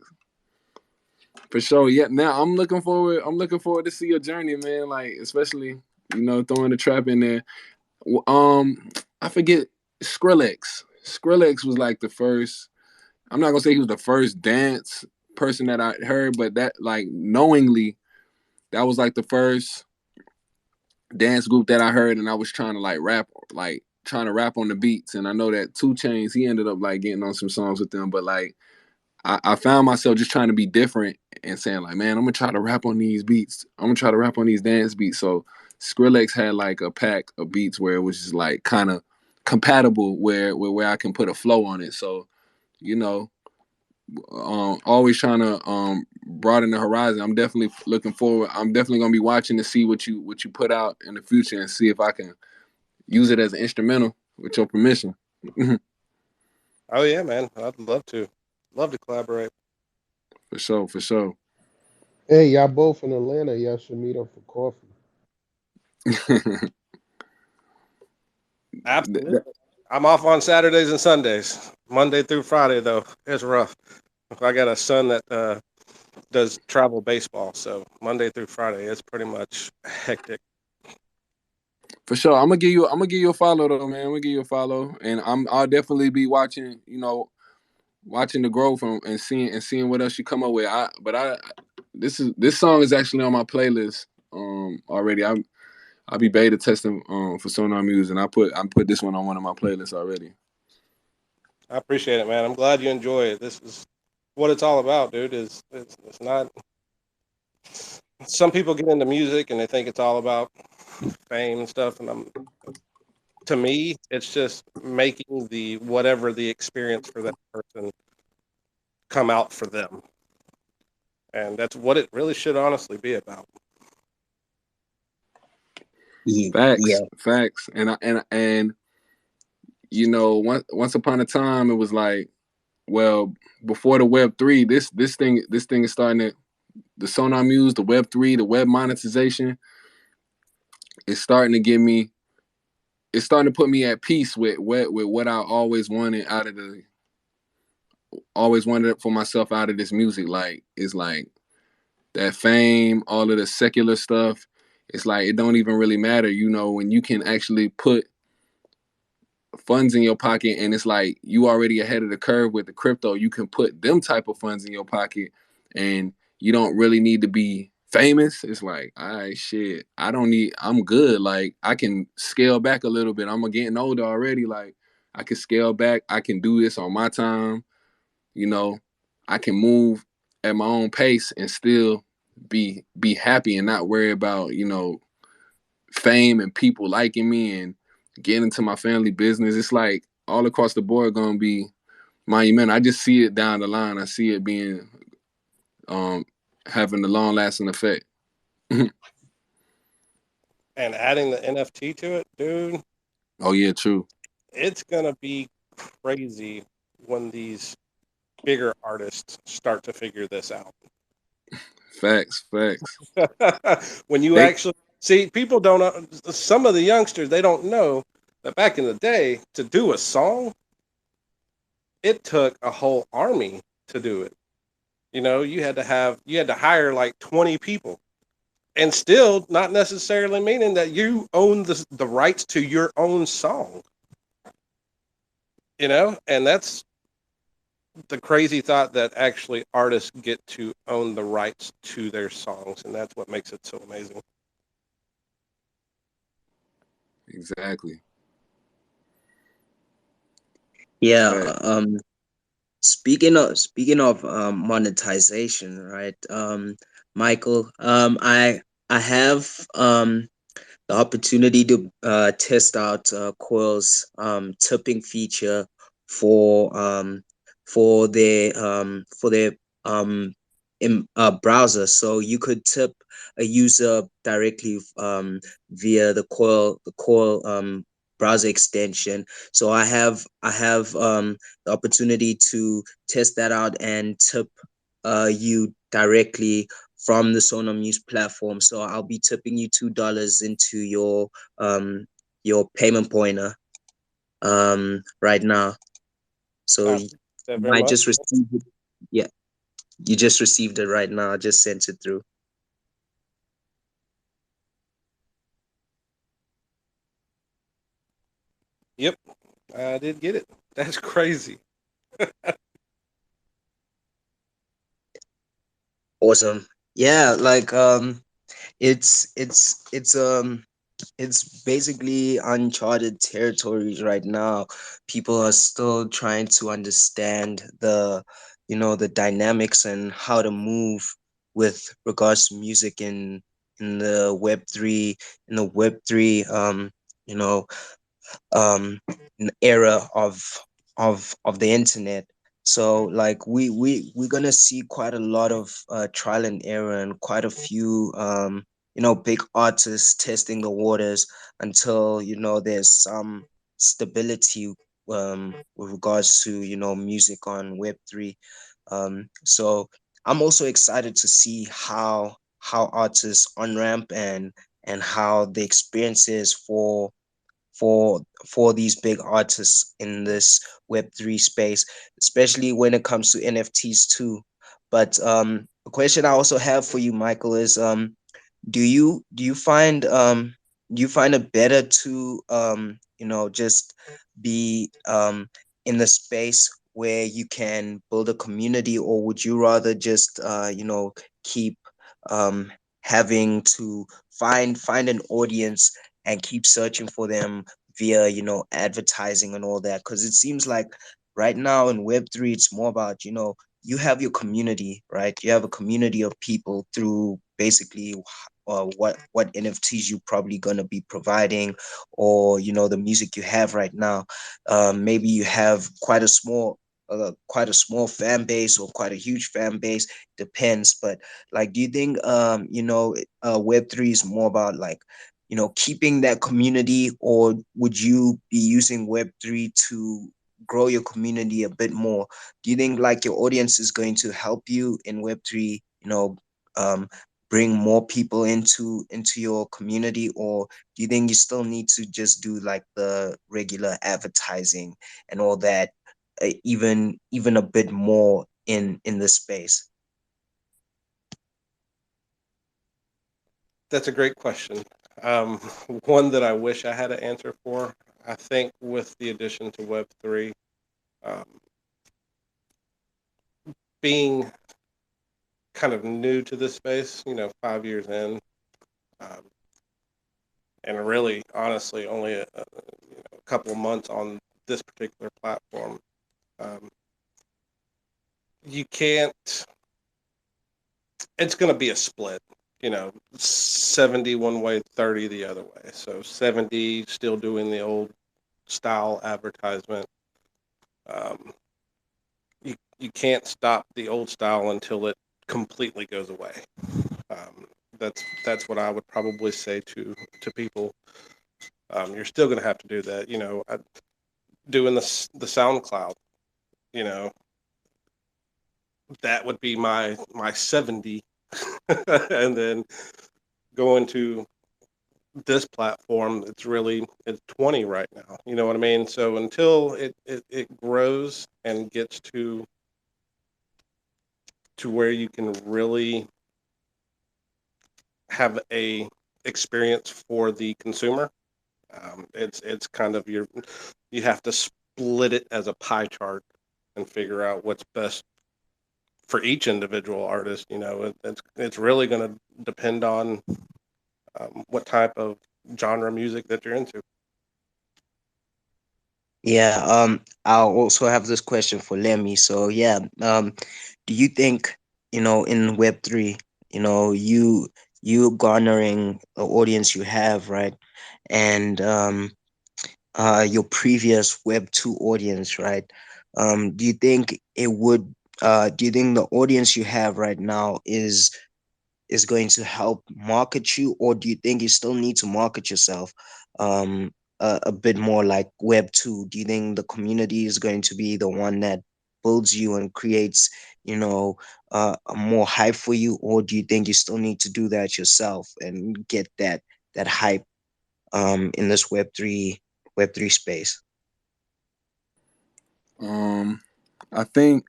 For sure. Yeah. Now I'm looking forward. I'm looking forward to see your journey, man. Like, especially throwing the trap in there. I forget. Skrillex. Skrillex was like the first. I'm not gonna say he was the first dance person that I heard, but that like knowingly, that was like the first dance group that I heard, and I was trying to trying to rap on the beats. And I know that 2 Chainz, he ended up like getting on some songs with them, but like I found myself just trying to be different and saying like, man, I'm gonna try to rap on these beats. I'm gonna try to rap on these dance beats. So Skrillex had like a pack of beats where it was just like kind of compatible where I can put a flow on it. So you know, always trying to broaden the horizon. I'm definitely looking forward. I'm definitely gonna be watching to see what you put out in the future and see if I can use it as an instrumental with your permission. Oh yeah, man. I'd love to collaborate. For sure, for sure. Hey, y'all both in Atlanta. Y'all should meet up for coffee. Absolutely. I'm off on Saturdays and Sundays. Monday through Friday though, it's rough. I got a son that does travel baseball, so Monday through Friday it's pretty much hectic. For sure, I'm gonna give you a follow though, man. I'm gonna give you a follow, and I'll definitely be watching. Watching the growth and seeing what else you come up with. This song is actually on my playlist already. I'll be beta testing for Sonar Muse, and I put this one on one of my playlists already. I appreciate it, man. I'm glad you enjoy it. This is what it's all about, dude. It's not. Some people get into music and they think it's all about fame and stuff, and to me, it's just making the whatever the experience for that person come out for them, and that's what it really should honestly be about. Yeah. Facts, and once upon a time it was like, well, before the Web 3, this thing is starting to the Sonar Muse, the Web 3, the web monetization is starting to give me. It's starting to put me at peace with what I always wanted for myself out of this music. Like it's like that fame, all of the secular stuff. It's like it don't even really matter, when you can actually put funds in your pocket, and it's like you already ahead of the curve with the crypto. You can put them type of funds in your pocket, and you don't really need to be famous. It's like, all right, shit, I'm good. Like I can scale back a little bit. I'm getting older already. Like I can scale back. I can do this on my time. You know, I can move at my own pace and still be happy and not worry about, fame and people liking me and getting into my family business. It's like all across the board gonna be monumental. I just see it down the line. I see it being having a long lasting effect. And adding the NFT to it, dude, Oh yeah, true. it's gonna be crazy when these bigger artists start to figure this out. Facts. When you They actually see, people don't. Some of the youngsters, they don't know that back in the day, to do a song, it took a whole army to do it. You had to hire like 20 people, and still not necessarily meaning that you own the rights to your own song. And that's the crazy thought, that actually artists get to own the rights to their songs, and that's what makes it so amazing. exactly. Yeah. Fact. Speaking of monetization, right? Michael, I have the opportunity to test out Coil's tipping feature for um, for their browser. So you could tip a user directly via the Coil browser extension. So I have the opportunity to test that out and tip you directly from the Sonar Muse platform. So I'll be tipping you $2 into your payment pointer right now. So I you appreciate that very might much. just receive it. Yeah, you just received it right now. I just sent it through. Yep, I did get it. That's crazy. Awesome. Yeah, like it's it's basically uncharted territories right now. People are still trying to understand the, the dynamics and how to move with regards to music in the web 3, you know era of the internet. So like we're gonna see quite a lot of trial and error and quite a few big artists testing the waters until there's some stability with regards to music on web 3. So I'm also excited to see how artists on ramp and how the experience is for these big artists in this web 3 space, especially when it comes to NFTs too. But a question I also have for you, Michael, is do you find it better to just be in the space where you can build a community, or would you rather just keep um having to find an audience and keep searching for them via advertising and all that? Because it seems like right now in web 3 it's more about you have your community, right? You have a community of people through basically what NFTs you probably gonna be providing, or the music you have right now. Maybe you have quite a small fan base or quite a huge fan base, depends. But like, do you think web 3 is more about like keeping that community, or would you be using web 3 to grow your community a bit more? Do you think like your audience is going to help you in web 3, um bring more people into your community, or do you think you still need to just do like the regular advertising and all that, even a bit more in the space? That's a great question. Um, One that I wish I had an answer for. I think with the addition to Web3, um, being kind of new to this space, 5 years in, um, and really, honestly, only a couple of months on this particular platform, um, you can't. It's going to be a split. 70 one way, 30 the other way. So 70 still doing the old style advertisement. Um, you can't stop the old style until it completely goes away. Um, that's what I would probably say to people. You're still going to have to do that. Doing the SoundCloud. You know, that would be my 70, and then going to this platform, it's 20 right now. You know what I mean? So until it grows and gets to where you can really have a experience for the consumer, it's kind of you have to split it as a pie chart and figure out what's best for each individual artist. It's really going to depend on what type of genre music that you're into. Yeah, I'll also have this question for Lemmy. So yeah, do you think, in web 3, you garnering the audience you have, right? And your previous web 2 audience, right? Do you think do you think the audience you have right now is going to help market you, or do you think you still need to market yourself a bit more like web 2? Do you think the community is going to be the one that builds you and creates a more hype for you, or do you think you still need to do that yourself and get that hype in this web 3 space? I think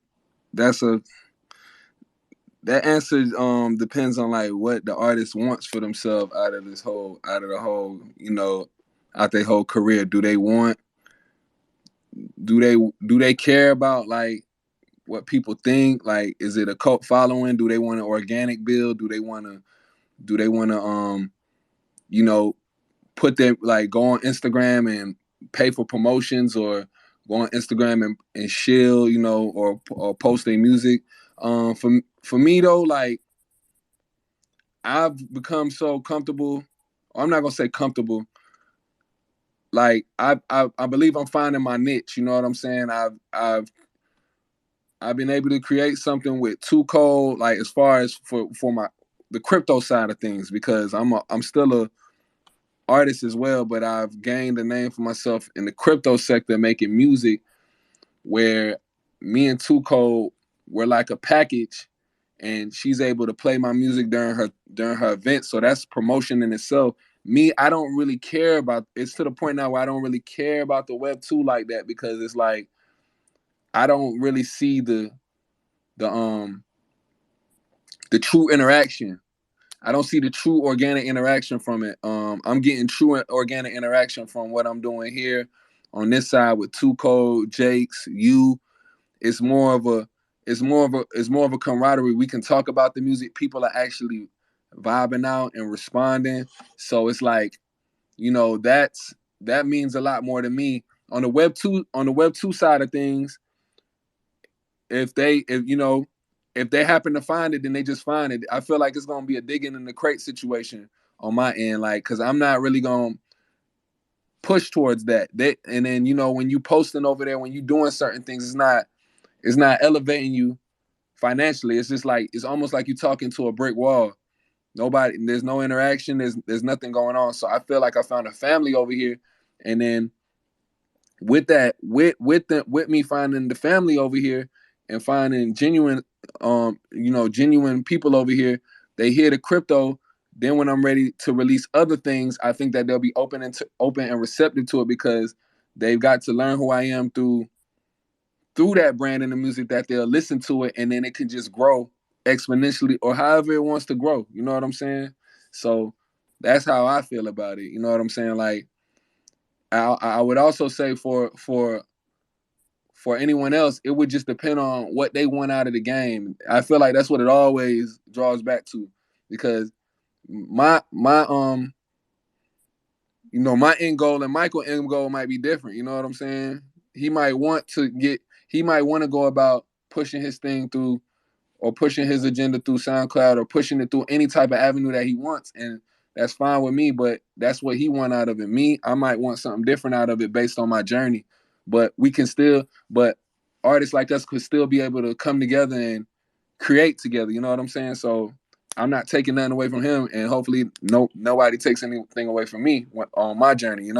that's a that answer depends on like what the artist wants for themselves out of the whole out their whole career. Do they want do they care about like what people think? Like, is it a cult following? Do they want an organic build? Do they want to you know, put their like go on Instagram and pay for promotions, or go on Instagram and shill, or post their music. For me though, like I've become so comfortable. I'm not gonna say comfortable. Like I believe I'm finding my niche. You know what I'm saying? I've been able to create something with Too Cold, like as far as for my the crypto side of things, because I'm still a artist as well, but I've gained a name for myself in the crypto sector, making music where me and Too Cold were like a package, and she's able to play my music during her events. So that's promotion in itself. Me, I don't really care about it's to the point now where I don't really care about the Web 2 like that, because it's like I don't really see the the true interaction. I don't see the true organic interaction from it. I'm getting true organic interaction from what I'm doing here on this side with Two Code, Jakes, you. It's more of a it's more of a camaraderie. We can talk about the music. People are actually vibing out and responding. So it's like, that means a lot more to me. On the Web 2 side of things, if they happen to find it, then they just find it. I feel like it's gonna be a digging in the crate situation on my end, like, because I'm not really gonna push towards that. And then when you posting over there, when you doing certain things, it's not elevating you financially. It's just like it's almost like you talking to a brick wall. There's no interaction. There's nothing going on. So I feel like I found a family over here, and then with that, with me finding the family over here and finding genuine people over here, they hear the crypto. Then when I'm ready to release other things, I think that they'll be open and receptive to it, because they've got to learn who I am through that brand and the music, that they'll listen to it, and then it can just grow exponentially or however it wants to grow. You know what I'm saying? So that's how I feel about it. You know what I'm saying? Like I would also say for anyone else, it would just depend on what they want out of the game. I feel like that's what it always draws back to, because my end goal and Michael end goal might be different. You know what I'm saying? He might want to go about pushing his thing through, or pushing his agenda through SoundCloud, or pushing it through any type of avenue that he wants. And that's fine with me, but that's what he want out of it. Me, I might want something different out of it based on my journey. But artists like us could still be able to come together and create together. You know what I'm saying? So I'm not taking nothing away from him, and hopefully nobody takes anything away from me on my journey.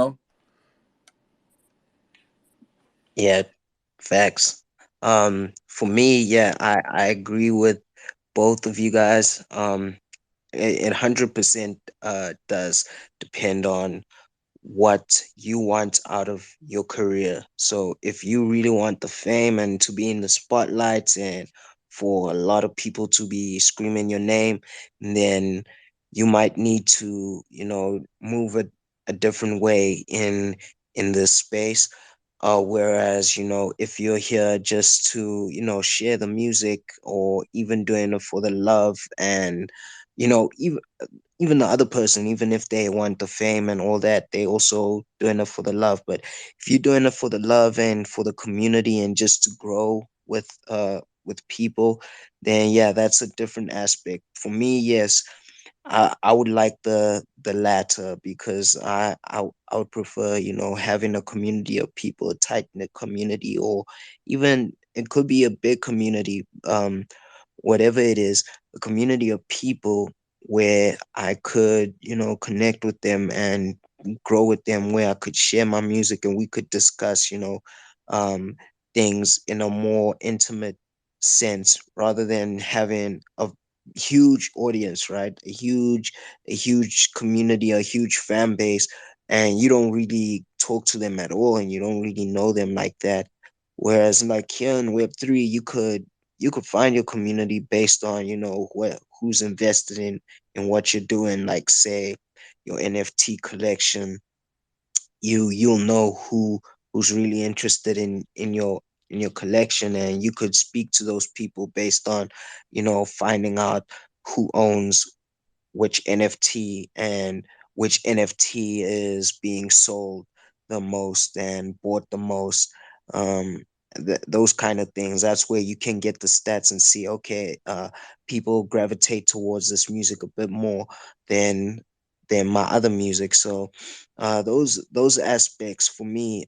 Yeah, facts. For me, yeah, I agree with both of you guys. It 100% does depend on what you want out of your career. So if you really want the fame and to be in the spotlights and for a lot of people to be screaming your name, then you might need to, move a different way in this space. Whereas, if you're here just to, share the music, or even doing it for the love, and, even the other person, even if they want the fame and all that, they also doing it for the love. But if you're doing it for the love and for the community and just to grow with people, then yeah, that's a different aspect. For me, yes, I would like the latter, because I would prefer, having a community of people, a tight knit community, or even it could be a big community, whatever it is, a community of people where I could, connect with them and grow with them, where I could share my music and we could discuss, um, things in a more intimate sense, rather than having a huge audience, right? A huge community, a huge fan base, and you don't really talk to them at all, and you don't really know them like that. Whereas like here in Web3, you could find your community based on, who's invested in what you're doing. Like, say, your NFT collection, you'll know who's really interested in your collection, and you could speak to those people based on, finding out who owns which NFT, and which NFT is being sold the most and bought the most. Um, those kind of things. That's where you can get the stats and see, okay, people gravitate towards this music a bit more than my other music. So, those aspects for me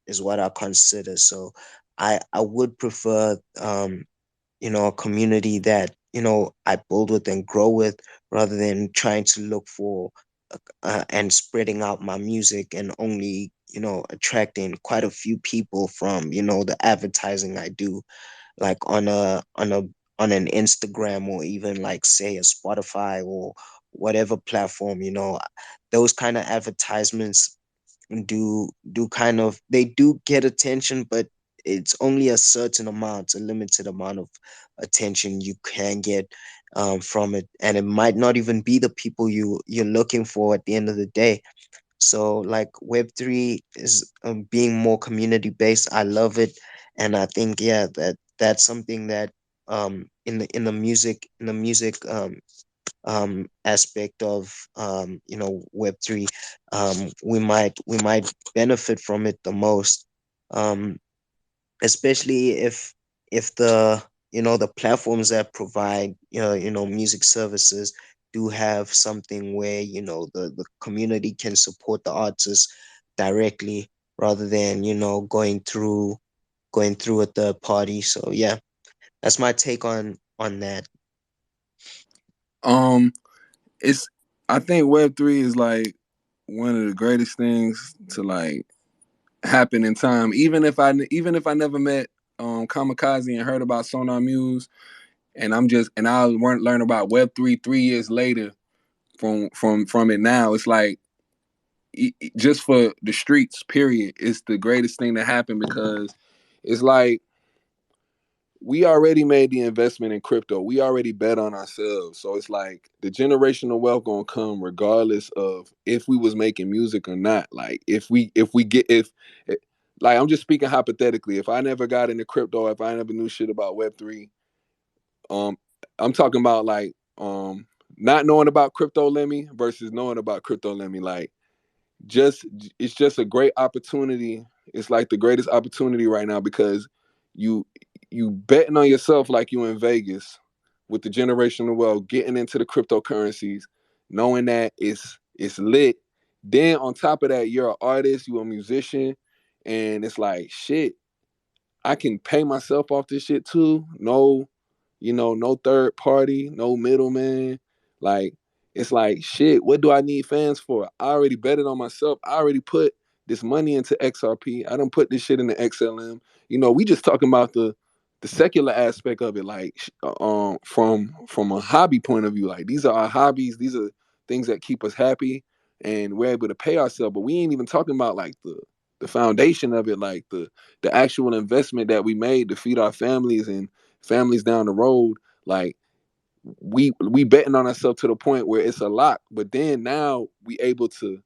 is what I consider. So, I would prefer a community that I build with and grow with, rather than trying to look for and spreading out my music and only attracting quite a few people from the advertising I do, like on an Instagram, or even like say a Spotify or whatever platform. Those kind of advertisements do kind of, they do get attention, but it's only a certain amount, a limited amount of attention you can get from it, and it might not even be the people you're looking for at the end of the day. So like Web3 is being more community based. I love it, and I think, yeah, that's something that in the music aspect of Web3, we might benefit from it the most, um, especially if the platforms that provide music services do have something where the community can support the artists directly, rather than going through a third party. So yeah, that's my take on that. Um, it's I think Web3 is like one of the greatest things to like happen in time. Even if I never met Kamikaze and heard about Sonar Muse, and I learn about Web3 3 years later from it now. It's like just for the streets, period. It's the greatest thing that happened because it's like we already made the investment in crypto. We already bet on ourselves. So it's like the generational wealth gonna come regardless of if we was making music or not. Like if like I'm just speaking hypothetically. If I never got into crypto, if I never knew shit about Web3, um, I'm talking about like not knowing about crypto Lemmy versus knowing about crypto Lemmy. Like just it's just a great opportunity. It's like the greatest opportunity right now because you you betting on yourself like you in Vegas with the generational wealth, getting into the cryptocurrencies, knowing that it's lit. Then on top of that, you're an artist, you're a musician, and it's like shit. I can pay myself off this shit too. No, no third party, no middleman. Like, it's like, shit, what do I need fans for? I already betted on myself. I already put this money into XRP. I don't put this shit into XLM. We just talking about the secular aspect of it, like from a hobby point of view. Like these are our hobbies. These are things that keep us happy, and we're able to pay ourselves. But we ain't even talking about like the foundation of it, like the actual investment that we made to feed our families and families down the road. Like we betting on ourselves to the point where it's a lot. But then now we able to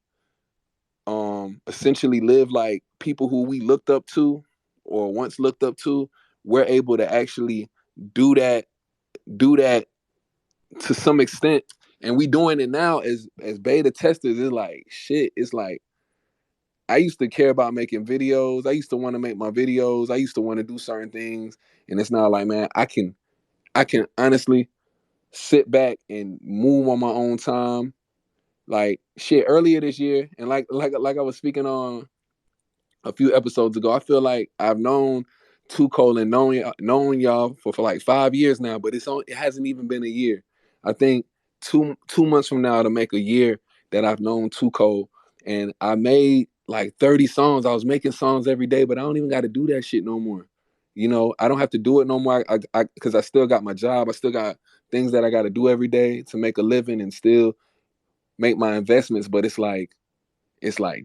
essentially live like people who we looked up to or once looked up to. We're able to actually do that to some extent. And we doing it now as beta testers. It's like shit. It's like I used to care about making videos. I used to want to make my videos. I used to want to do certain things. And it's now like, man, I can honestly sit back and move on my own time. Like shit earlier this year, and like I was speaking on a few episodes ago, I feel like I've known Two Cole and known y'all for like 5 years now, but it hasn't even been a year. I think two months from now to make a year that I've known Two Cole, and I made like 30 songs. I was making songs every day, but I don't even got to do that shit no more. I don't have to do it no more. Because I still got my job. I still got things that I got to do every day to make a living and still make my investments. But it's like,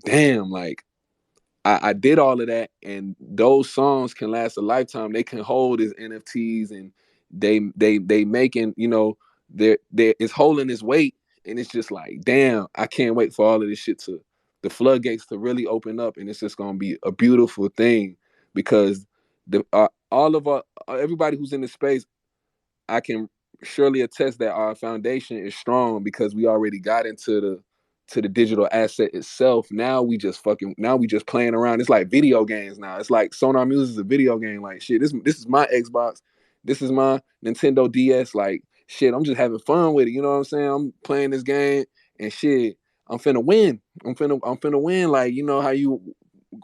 damn, like I did all of that, and those songs can last a lifetime. They can hold as NFTs, and they making they're it's holding its weight, and it's just like, damn, I can't wait for all of this shit the floodgates to really open up, and it's just gonna be a beautiful thing because the all of our everybody who's in the space, I can surely attest that our foundation is strong because we already got into the digital asset itself. Now we just playing around. It's like video games now. It's like Sonar Music is a video game. Like shit, this is my Xbox. This is my Nintendo DS. Like shit, I'm just having fun with it. You know what I'm saying? I'm playing this game and shit. I'm finna win. I'm finna win. Like you know how you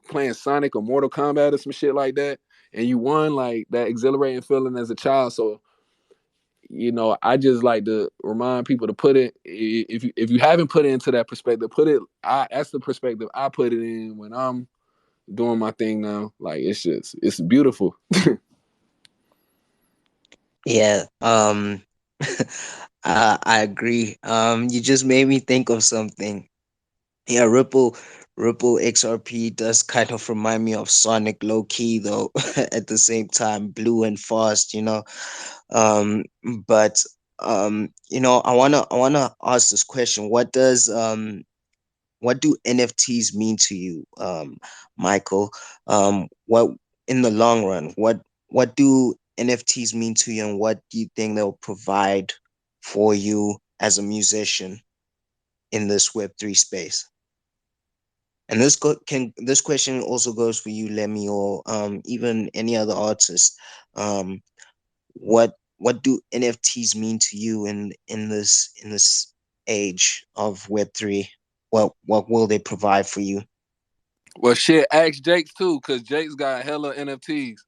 playing Sonic or Mortal Kombat or some shit like that, and you won, like that exhilarating feeling as a child. So I just like to remind people to put it, if you haven't put it into that perspective, that's the perspective I put it in when I'm doing my thing now. Like it's beautiful. Yeah. I agree. You just made me think of something. Yeah, Ripple XRP does kind of remind me of Sonic low key though. At the same time, blue and fast. Um, but I wanna ask this question. What do NFTs mean to you, Michael? What in the long run, what do NFTs mean to you, and what do you think they'll provide for you as a musician in this Web3 space? And this question also goes for you, Lemmy, or even any other artist. Um, what do NFTs mean to you in this age of Web3? What will they provide for you? Well, shit, ask Jake's too, cause Jake's got hella NFTs.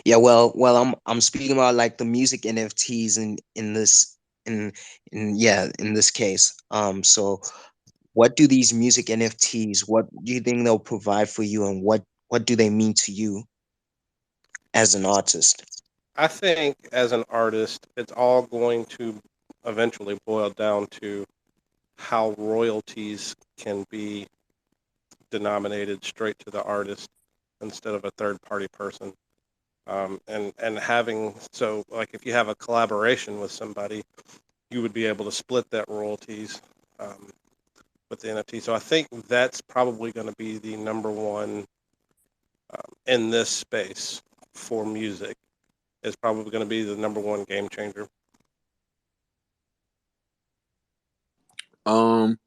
Yeah, well, I'm speaking about like the music NFTs in in this case. So what do these music NFTs? What do you think they'll provide for you, and what do they mean to you as an artist? I think as an artist, it's all going to eventually boil down to how royalties can be denominated straight to the artist instead of a third party person. And having so like if you have a collaboration with somebody, you would be able to split that royalties um, with the NFT. So I think that's probably going to be the number one in this space for music. Is probably going to be the number one game changer. um,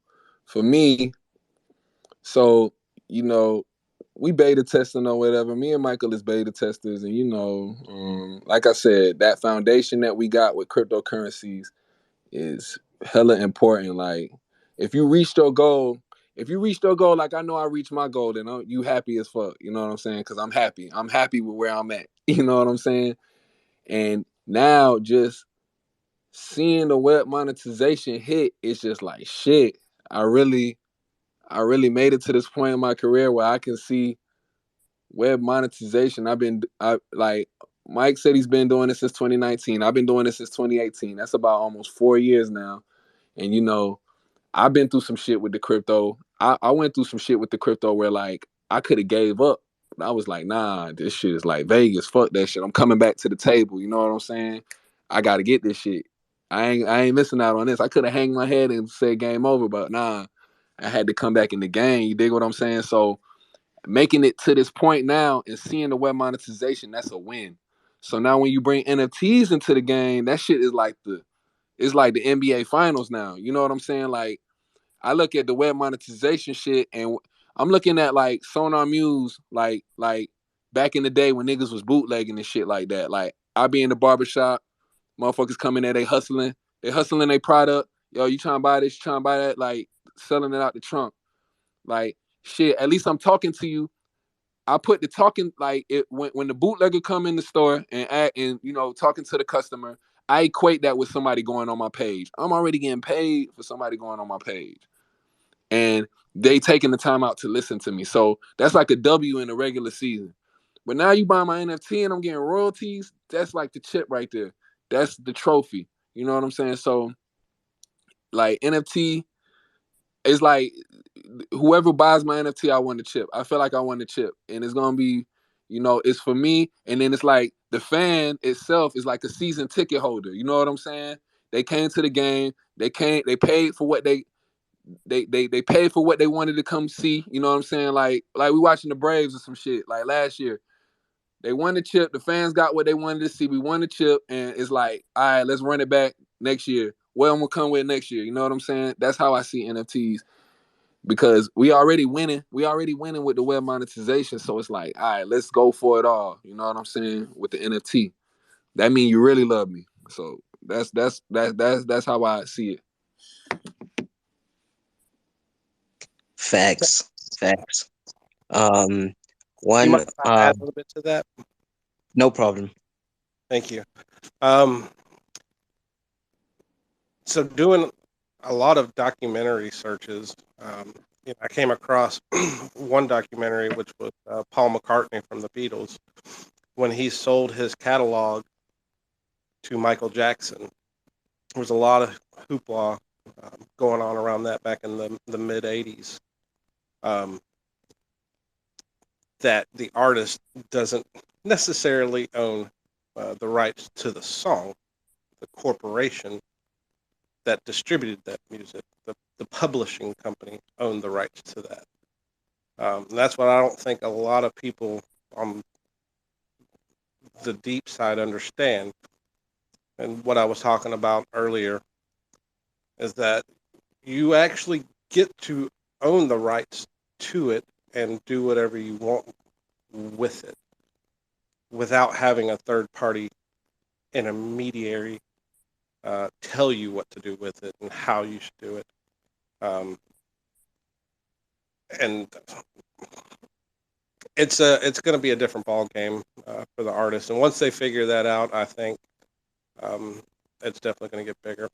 for me, so you know, we beta testing or whatever. Me and Michael is beta testers, and like I said, that foundation that we got with cryptocurrencies is hella important. Like, if you reached your goal, like I know I reached my goal, then you happy as fuck. You know what I'm saying? Because I'm happy. I'm happy with where I'm at. You know what I'm saying? And now just seeing the web monetization hit, it's just like shit. I really, I really made it to this point in my career where I can see web monetization. I like Mike said he's been doing this since 2019. I've been doing this since 2018. That's about almost 4 years now. And I've been through some shit with the crypto. I went through some shit with the crypto where like I could have gave up. I was like, nah, this shit is like Vegas. Fuck that shit. I'm coming back to the table. You know what I'm saying? I gotta get this shit. I ain't missing out on this. I could have hanged my head and said game over, but nah, I had to come back in the game. You dig what I'm saying? So making it to this point now and seeing the web monetization, that's a win. So now when you bring NFTs into the game, that shit is like the NBA finals now. You know what I'm saying? Like I look at the web monetization shit and I'm looking at like Sonar Muse, like back in the day when niggas was bootlegging and shit like that. Like I be in the barbershop, motherfuckers coming there, they hustling their product. Yo, you trying to buy this, you trying to buy that, like selling it out the trunk. Like shit, at least I'm talking to you. I put the talking like it when the bootlegger come in the store and act and talking to the customer, I equate that with somebody going on my page. I'm already getting paid for somebody going on my page, and they taking the time out to listen to me. So that's like a W in the regular season. But now you buy my NFT and I'm getting royalties. That's like the chip right there. That's the trophy. You know what I'm saying? So like NFT it's like whoever buys my NFT, I won the chip. I feel like I won the chip, and it's gonna be, it's for me. And then it's like the fan itself is like a season ticket holder. You know what I'm saying? They came to the game. They came. They paid for what they paid for what they wanted to come see. You know what I'm saying? Like we watching the Braves or some shit. Like last year, they won the chip. The fans got what they wanted to see. We won the chip, and it's like, all right, let's run it back next year. What I'm gonna come with next year? You know what I'm saying? That's how I see NFTs because we already winning. We already winning with the web monetization. So it's like, all right, let's go for it all. You know what I'm saying? With the NFT, that means you really love me. So that's how I see it. Facts, facts. Um, You one, mind if I add a little bit to that? no problem. Thank you. Um, so doing a lot of documentary searches, I came across one documentary which was Paul McCartney from the Beatles when he sold his catalog to Michael Jackson. There was a lot of hoopla going on around that back in the mid '80s. Um, that the artist doesn't necessarily own the rights to the song. The corporation that distributed that music, the publishing company, owned the rights to that. That's what I don't think a lot of people on the deep side understand. And what I was talking about earlier is that you actually get to own the rights to it and do whatever you want with it without having a third party intermediary tell you what to do with it and how you should do it. Um, and it's going to be a different ball game for the artist. And once they figure that out, I think um, it's definitely going to get bigger.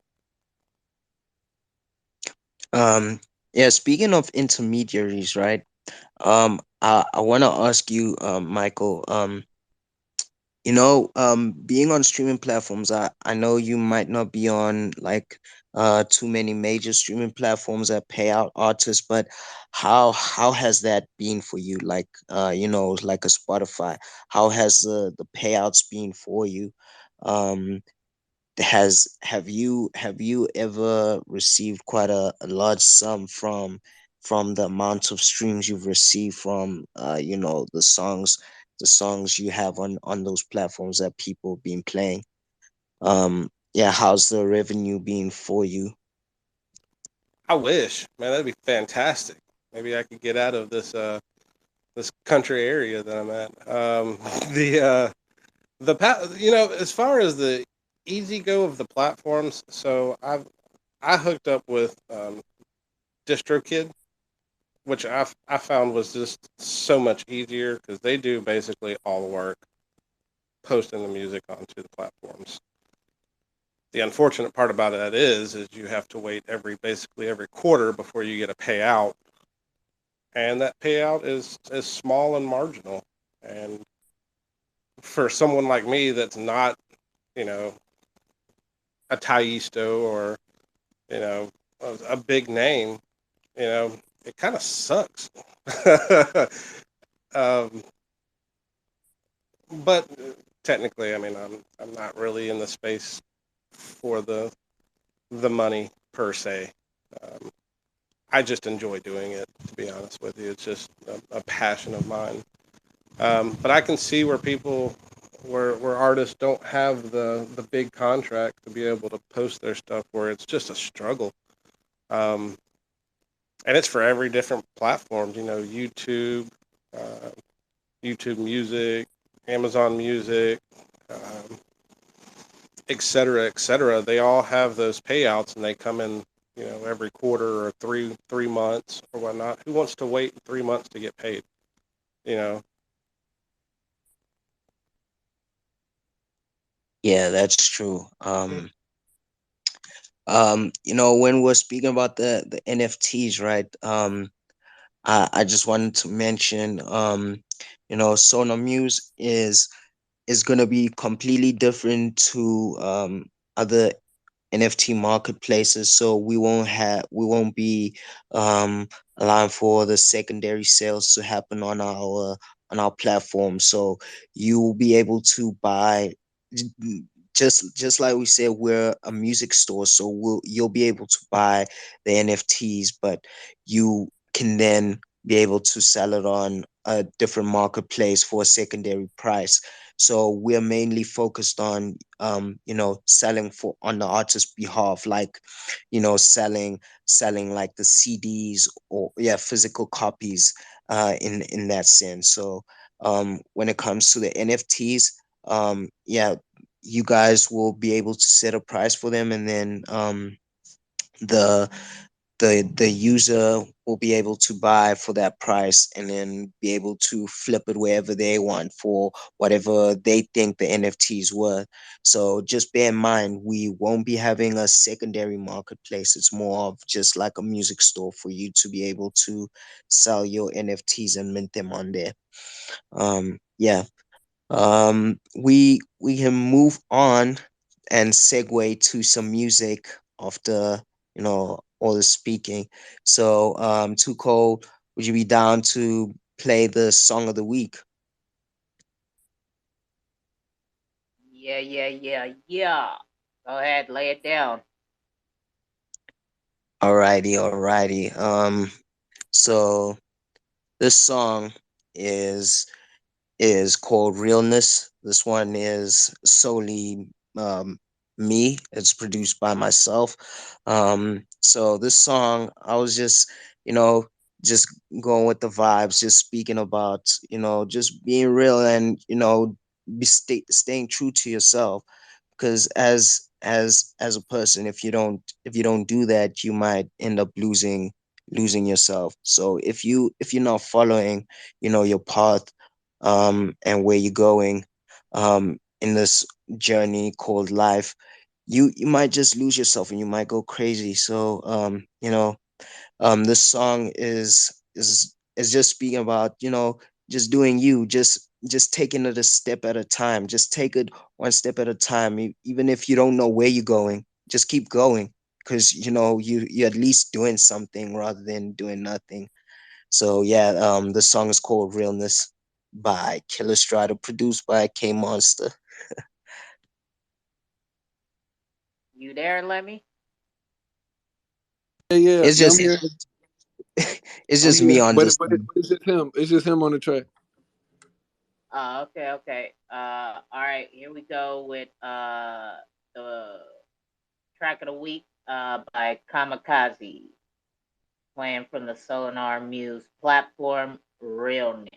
Yeah, speaking of intermediaries, right? I want to ask you, Michael, being on streaming platforms, I know you might not be on like too many major streaming platforms that pay out artists, but how has that been for you? Like like a Spotify, how has the payouts been for you? Um, has have you ever received quite a large sum from the amount of streams you've received from the songs you have on those platforms that people been playing? Yeah, how's the revenue been for you? I wish, man, that'd be fantastic. Maybe I could get out of this country area that I'm at. The as far as the easy go of the platforms, so I hooked up with DistroKid, which I found was just so much easier because they do basically all the work posting the music onto the platforms. The unfortunate part about that is you have to wait basically every quarter before you get a payout, and that payout is small and marginal. And for someone like me that's not, you know, a Taisto or you know a big name, it kind of sucks. um, but technically, I mean, I'm not really in the space for the money per se. Um, I just enjoy doing it. To be honest with you, it's just a passion of mine. But I can see where artists don't have the big contract to be able to post their stuff, where it's just a struggle. Um, and it's for every different platform. YouTube, uh, YouTube Music, Amazon Music, um, et cetera, et cetera. They all have those payouts, and they come in, every quarter or three months or whatnot. Who wants to wait 3 months to get paid? You know, Yeah, that's true. When we're speaking about the NFTs, right? I just wanted to mention, Sonar Muse is gonna be completely different to other NFT marketplaces. So we won't be allowing for the secondary sales to happen on our platform. So you will be able to buy just like we said, we're a music store, so you'll be able to buy the NFTs, but you can then be able to sell it on a different marketplace for a secondary price. So we're mainly focused on selling for on the artist's behalf, like selling like the CDs, or yeah, physical copies in that sense. So when it comes to the NFTs, yeah, you guys will be able to set a price for them, and then the the user will be able to buy for that price, and then be able to flip it wherever they want for whatever they think the NFT is worth. So just bear in mind, we won't be having a secondary marketplace. It's more of just like a music store for you to be able to sell your NFTs and mint them on there. Yeah. We can move on and segue to some music after all the speaking. So, Tuko, would you be down to play the song of the week? Yeah, yeah, yeah, yeah. Go ahead, lay it down. Alrighty. So this song is is called Realness. This one is solely me. It's produced by myself. So this song, I was just, you know, just going with the vibes, just speaking about, just being real, and staying true to yourself. Because as a person, if you don't do that, you might end up losing yourself. So if you're not following your path, and where you're going, in this journey called life, you might just lose yourself, and you might go crazy. So this song is just speaking about just doing you, just taking it a step at a time. Just take it one step at a time. Even if you don't know where you're going, just keep going, because you're at least doing something rather than doing nothing. So yeah, the song is called Realness by Killer Strider, produced by K Monster. You there, Lemmy? Yeah. It's Yeah, I'm just here. it's I'm just me here. on this But song. it's just him. It's just him on the track. Okay, okay. All right. Here we go with the track of the week by Kamikaze, playing from the Sonar Muse platform, Realness.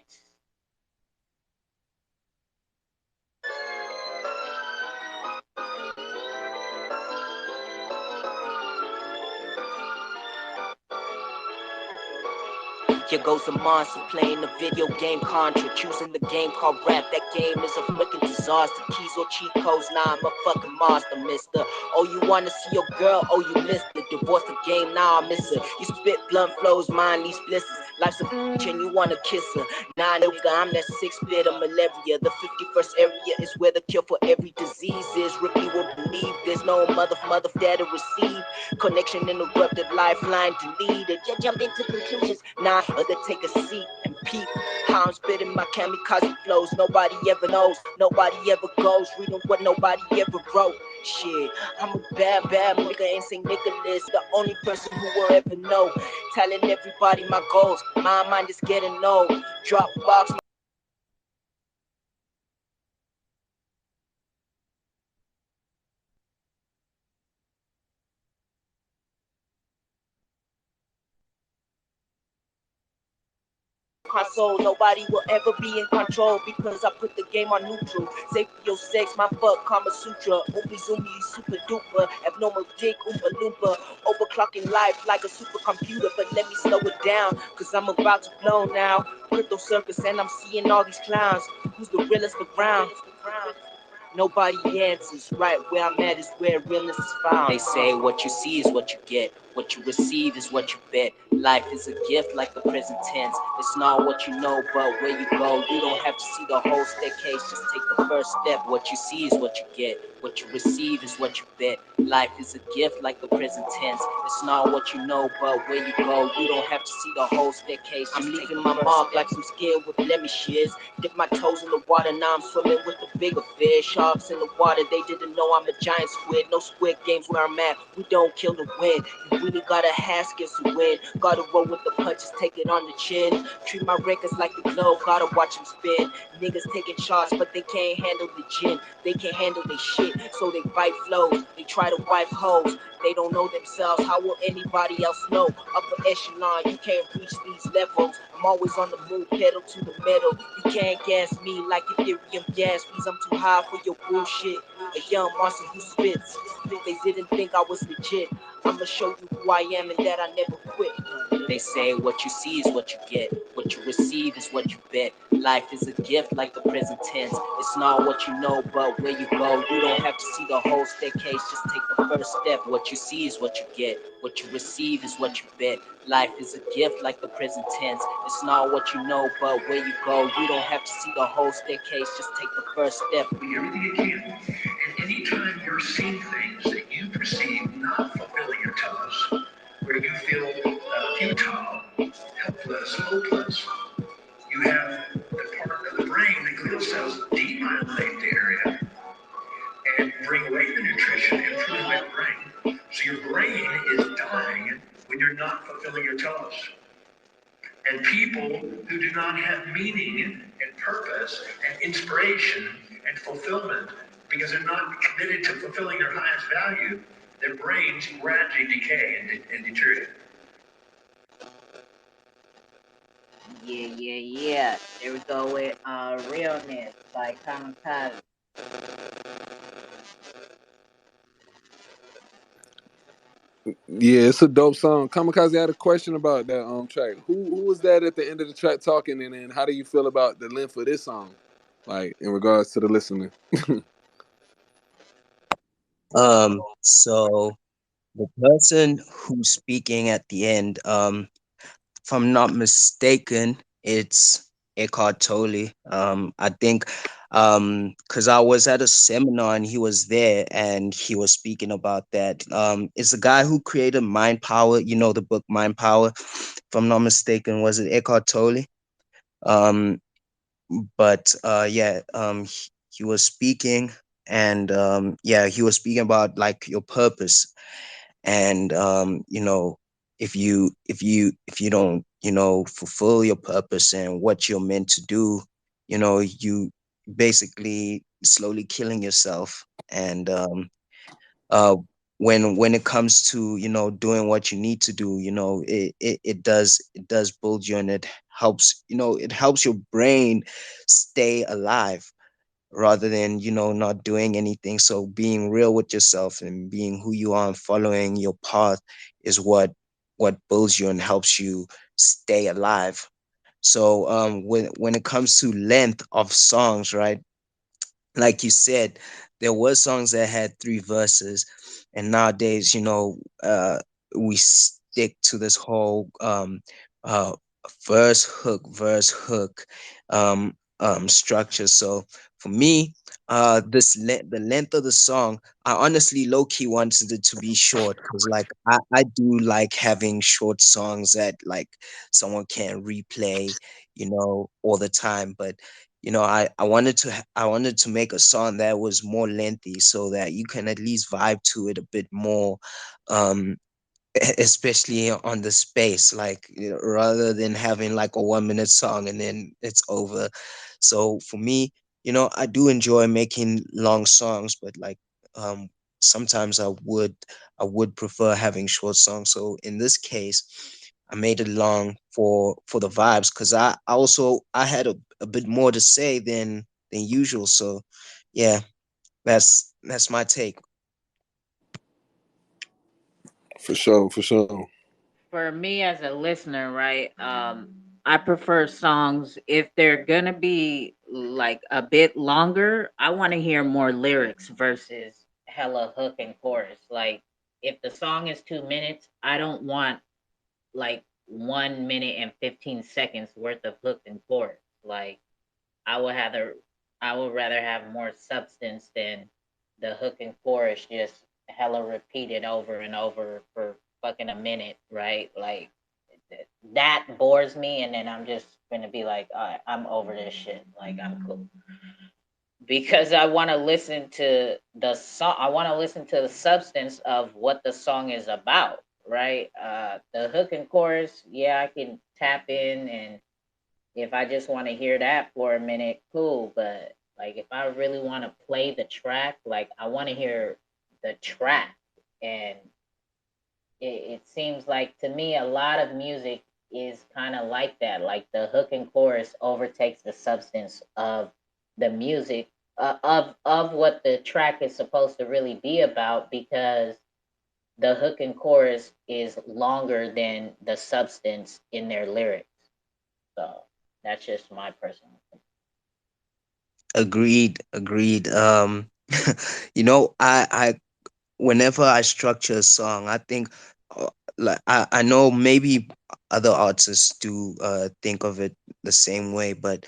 Here goes a monster playing a video game Contra, choosing the game called rap. That game is a freaking disaster. Keys or cheat codes, nah, I'm a fucking monster, mister. Oh, you wanna see your girl? Oh, you missed it. Divorce the game, nah, I miss her. You spit blunt flows, mine these blisters. Life's a bitch and you wanna kiss her. Nah, nigga, I'm that 6-bit of malaria. The 51st area is where the cure for every disease is. Ripley will believe there's no mother there to receive. Connection interrupted, lifeline deleted. You jump into conclusions. Nah, other take a seat and peep how I'm spitting my kamikaze flows. Nobody ever knows, nobody ever goes. Reading what nobody ever wrote. Shit, I'm a bad nigga, ain't St. Nicholas. The only person who will ever know. Telling everybody my goals. My mind is getting old. Dropbox. Console, nobody will ever be in control because I put the game on neutral. Safe for your sex, my fuck, Kama Sutra. Oompy zoomy, super duper. Abnormal dick, oompa loompa. Overclocking life like a supercomputer, but let me slow it down, cause I'm about to blow now. Crypto circus, and I'm seeing all these clowns. Who's the realest around? Nobody answers. Right where I'm at is where realness is found. They say what you see is what you get. What you receive is what you bet. Life is a gift like the present tense. It's not what you know, but where you go. You don't have to see the whole staircase. Just take the first step. What you see is what you get. What you receive is what you bet. Life is a gift like the present tense. It's not what you know, but where you go. You don't have to see the whole staircase. Just I'm leaving my mark like some skin with blemishes. Dip my toes in the water, now I'm swimming with the bigger fish. sharks in the water. They didn't know I'm a giant squid. No squid games where I'm at. We don't kill to win. You really gotta haskins to win. Gotta roll with the punches, take it on the chin. Treat my records like the globe, gotta watch them spin. Niggas taking shots, but they can't handle the gin. They can't handle their shit, so they bite flows. They try to wipe hoes. They don't know themselves, how will anybody else know? Upper echelon, you can't reach these levels. I'm always on the move, pedal to the metal. You can't gas me like Ethereum gas fees. I'm too high for your bullshit. A young monster who spits. They didn't think I was legit. I'ma show you who I am and that I never quit. They say what you see is what you get. What you receive is what you bet. Life is a gift like the present tense. It's not what you know, but where you go. You don't have to see the whole staircase, just take the first step. What you see is what you get. What you receive is what you bet. Life is a gift like the present tense. It's not what you know, but where you go. You don't have to see the whole staircase, just take the first step. Be everything you can. And anytime you're seeing things that you perceive not fulfilling your task, where you feel futile, helpless, hopeless, you have the part of the brain, the glial cells, demyelate the area and bring away the nutrition and purify the brain. So your brain is dying when you're not fulfilling your task. And people who do not have meaning and purpose and inspiration and fulfillment because they're not committed to fulfilling their highest value, their brains gradually decay and deteriorate. Yeah. There we go with realness by Kamikaze. Yeah, it's a dope song. Kamikaze had a question about that track. Who was that at the end of the track talking, and then how do you feel about the length of this song, like in regards to the listener? So the person who's speaking at the end, if I'm not mistaken, it's Eckhart Tolle. I think, because I was at a seminar and he was there and he was speaking about that. It's the guy who created Mind Power. You know the book Mind Power. If I'm not mistaken, was it Eckhart Tolle? Um, but yeah, he was speaking, and yeah, he was speaking about like your purpose, and if you don't fulfill your purpose and what you're meant to do, you basically slowly killing yourself. And uh when it comes to doing what you need to do, it does build you, and it helps your brain stay alive rather than not doing anything. So being real with yourself and being who you are and following your path is what builds you and helps you stay alive. So when it comes to length of songs, right, like you said, there were songs that had three verses, and nowadays, we stick to this whole uh verse hook structure. So for me, the length of the song, I honestly low key wanted it to be short, because like I do like having short songs that like someone can replay, all the time. But I wanted to make a song that was more lengthy so that you can at least vibe to it a bit more, um, especially on the space, like rather than having like a 1 minute song and then it's over. So for me, I do enjoy making long songs, but like um, sometimes I would prefer having short songs. So in this case, I made it long for the vibes, because I had a bit more to say than usual. So yeah, that's my take. For sure, for sure. For me as a listener, right? I prefer songs if they're gonna be like a bit longer. I want to hear more lyrics versus hella hook and chorus. Like if the song is 2 minutes, I don't want like 1 minute and 15 seconds worth of hook and chorus. Like I would rather I would rather have more substance than the hook and chorus just hella repeated over and over for fucking a minute, right? Like that bores me, and then I'm just gonna be like, all right, I'm over this shit. Like I'm cool. because I want to listen to the song. I want to listen to the substance of what the song is about, right? The hook and chorus, yeah, I can tap in, and if I just want to hear that for a minute, cool. But like, if I really want to play the track, like, I want to hear the track, and it seems like to me a lot of music is kind of like that. Like the hook and chorus overtakes the substance of the music, of what the track is supposed to really be about, because the hook and chorus is longer than the substance in their lyrics. So that's just my personal opinion. Agreed, agreed. You know, I whenever I structure a song, I think like I know maybe other artists do think of it the same way, but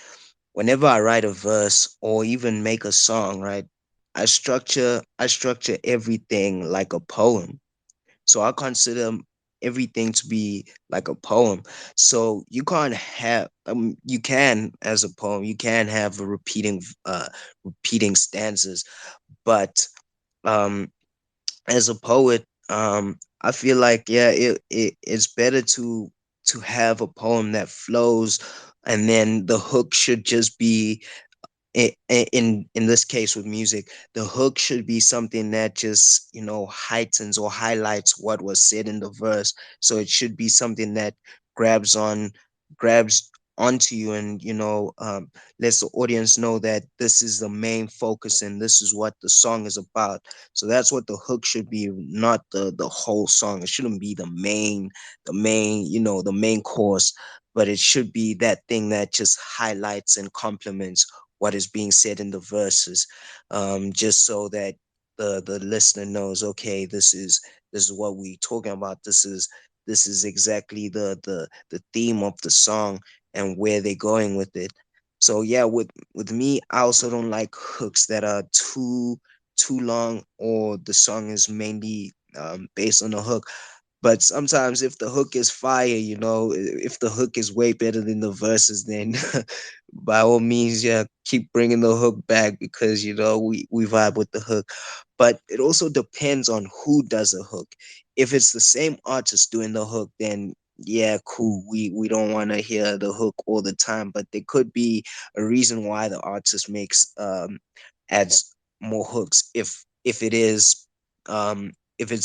whenever I write a verse or even make a song, right, I structure everything like a poem. So I consider everything to be like a poem. So you can't have you can as a poem, you can have a repeating stanzas, but um as a poet, I feel like yeah, it's better to have a poem that flows, and then the hook should just be in this case with music, the hook should be something that just heightens or highlights what was said in the verse. So it should be something that grabs on grabs onto you, and lets the audience know that this is the main focus and this is what the song is about. So that's what the hook should be, not the whole song. It shouldn't be the main course, but it should be that thing that just highlights and complements what is being said in the verses, just so that the listener knows, okay, this is what we talking about. This is exactly the theme of the song and where they're going with it. So yeah, with me, I also don't like hooks that are too long, or the song is mainly based on the hook. But sometimes if the hook is fire, if the hook is way better than the verses, then by all means, yeah, keep bringing the hook back, because we vibe with the hook. But it also depends on who does a hook. If it's the same artist doing the hook, then yeah, cool. We don't want to hear the hook all the time, but there could be a reason why the artist makes adds more hooks, if it's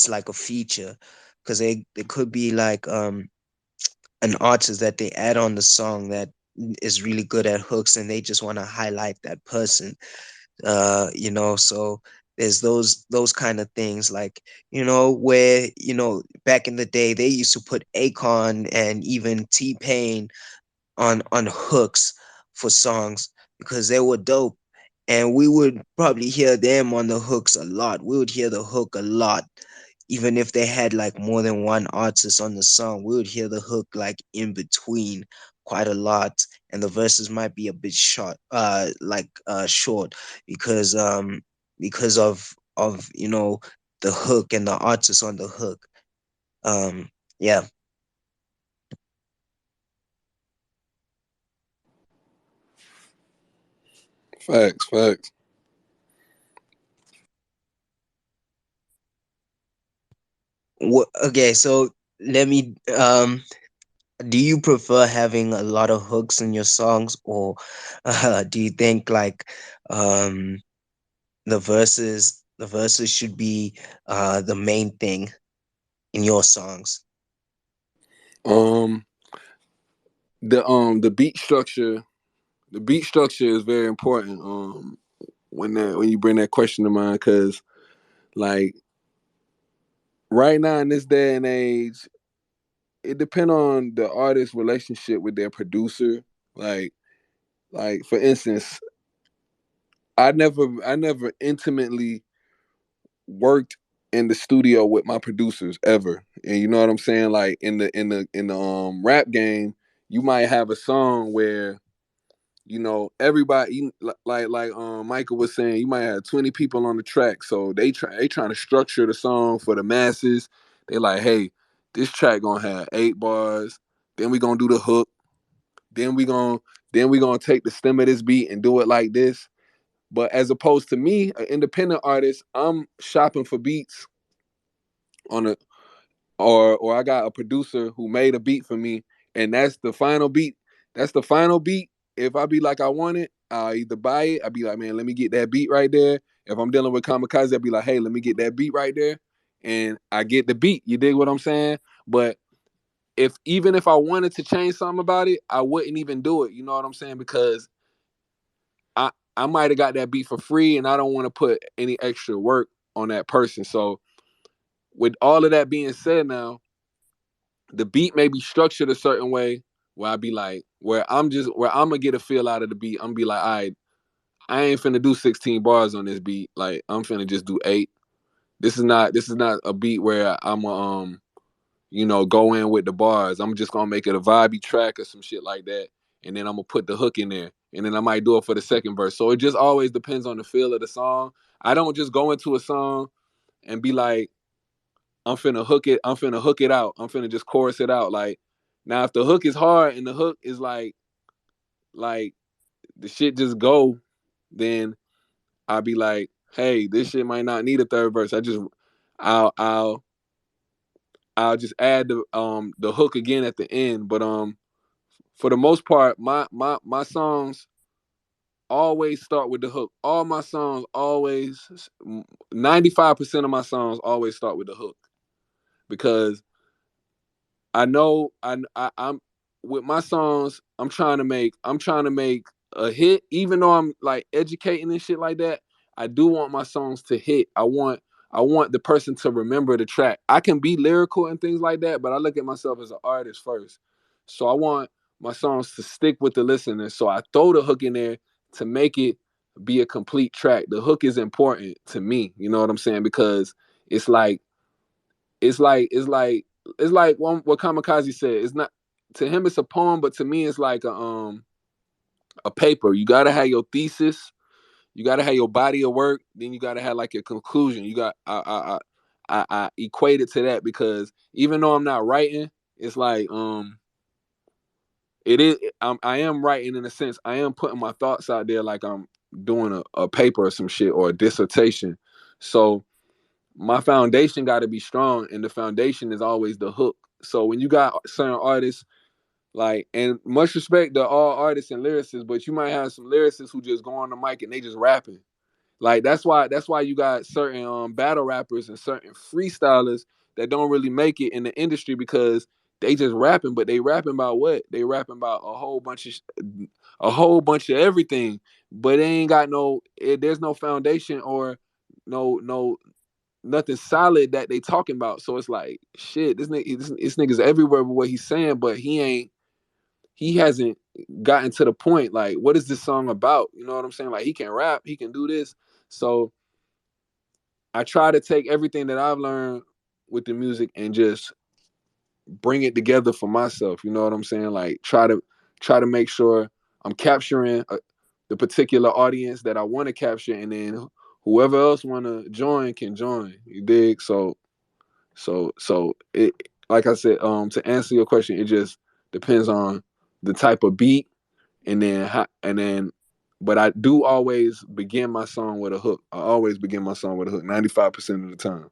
like a feature, because they could be like an artist that they add on the song that is really good at hooks, and they just want to highlight that person. So there's those kind of things, like where back in the day they used to put Akon and even T-Pain on hooks for songs because they were dope, and we would probably hear them on the hooks a lot. We would hear the hook a lot, even if they had like more than one artist on the song. We would hear the hook like in between quite a lot, and the verses might be a bit short, short, because of the hook and the artist on the hook. um yeah. Facts, facts. Okay, so let me do you prefer having a lot of hooks in your songs, or do you think like um the verses should be the main thing in your songs? Um, the beat structure is very important. When you bring that question to mind, because like right now in this day and age, it depends on the artist's relationship with their producer. Like for instance, I never intimately worked in the studio with my producers ever. And you know what I'm saying? Like in the rap game, you might have a song where everybody, Michael was saying, you might have 20 people on the track, so they trying to structure the song for the masses. They like, hey, this track gonna have 8 bars, then we gonna do the hook, then we gonna take the stem of this beat and do it like this. But as opposed to me, an independent artist, I'm shopping for beats on a or I got a producer who made a beat for me, and that's the final beat. That's the final beat. If I be like I want it, I'll either buy it. I'll be like, man, let me get that beat right there. If I'm dealing with Kamikaze, I'll be like, hey, let me get that beat right there, and I get the beat. You dig what I'm saying? But if even if I wanted to change something about it, I wouldn't even do it. You know what I'm saying? Because I might have got that beat for free, and I don't want to put any extra work on that person. So with all of that being said, now the beat may be structured a certain way where I be like, where I'm gonna get a feel out of the beat. I'm gonna be like, all right, I ain't finna do 16 bars on this beat. Like I'm finna just do 8. This is not a beat where I'm go in with the bars. I'm just gonna make it a vibey track or some shit like that, and then I'm gonna put the hook in there, and then I might do it for the second verse. So it just always depends on the feel of the song. I don't just go into a song and be like, I'm finna hook it. I'm finna hook it out. I'm finna just chorus it out. Like now, if the hook is hard and the hook is like the shit just go, then I'll be like, hey, this shit might not need a third verse. I'll I'll I'll just add the hook again at the end. But for the most part, my songs always start with the hook. All my songs always 95% of my songs always start with the hook because I know I'm with my songs. I'm trying to make a hit, even though I'm like educating and shit like that. I do want my songs to hit. I want the person to remember the track. I can be lyrical and things like that, but I look at myself as an artist first. So I want my songs to stick with the listener. So I throw the hook in there to make it be a complete track. The hook is important to me. You know what I'm saying? Because it's like it's like it's like it's like what Kamikaze said. It's not to him it's a poem, but to me it's like a paper. You gotta have your thesis, you gotta have your body of work, then you gotta have like your conclusion. You got I equate it to that because even though I'm not writing, it's like it is I am writing in a sense. I am putting my thoughts out there like I'm doing a paper or some shit or a dissertation. So my foundation got to be strong, and the foundation is always the hook. So when you got certain artists, like, and much respect to all artists and lyricists, but you might have some lyricists who just go on the mic and they just rapping. Like that's why you got certain battle rappers and certain freestylers that don't really make it in the industry because they just rapping, but they rapping about what? They rapping about a whole bunch of everything, but they ain't got there's no foundation or no nothing solid that they talking about. So it's like shit. This nigga's everywhere with what he's saying, but he hasn't gotten to the point. Like, what is this song about? You know what I'm saying? Like, he can rap, he can do this. So I try to take everything that I've learned with the music and just bring it together for myself. You know what I'm saying? Like, try to make sure I'm capturing the particular audience that I want to capture, and then whoever else want to join can join. You dig? So it, like I said, to answer your question, it just depends on the type of beat, but I do always begin my song with a hook. I always begin my song with a hook, 95% of the time.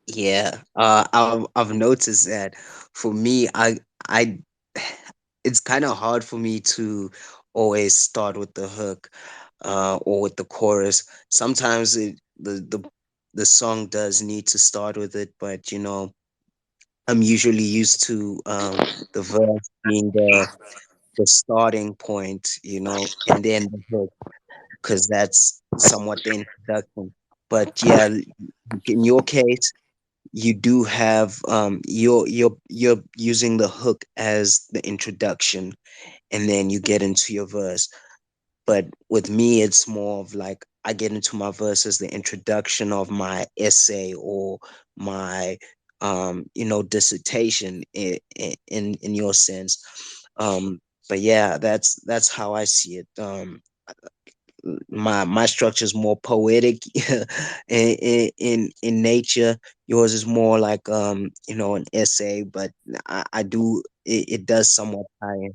Yeah, I've noticed that. For me, I it's kind of hard for me to always start with the hook, or with the chorus. Sometimes the song does need to start with it, but I'm usually used to the verse being the starting point, and then the hook, because that's somewhat the introduction. But yeah, in your case, you do have you're using the hook as the introduction, and then you get into your verse. But with me, it's more of like I get into my verse as the introduction of my essay or my dissertation, in your sense. But yeah, that's how I see it. My structure is more poetic in nature. Yours is more like an essay, but I do it does somewhat tie in.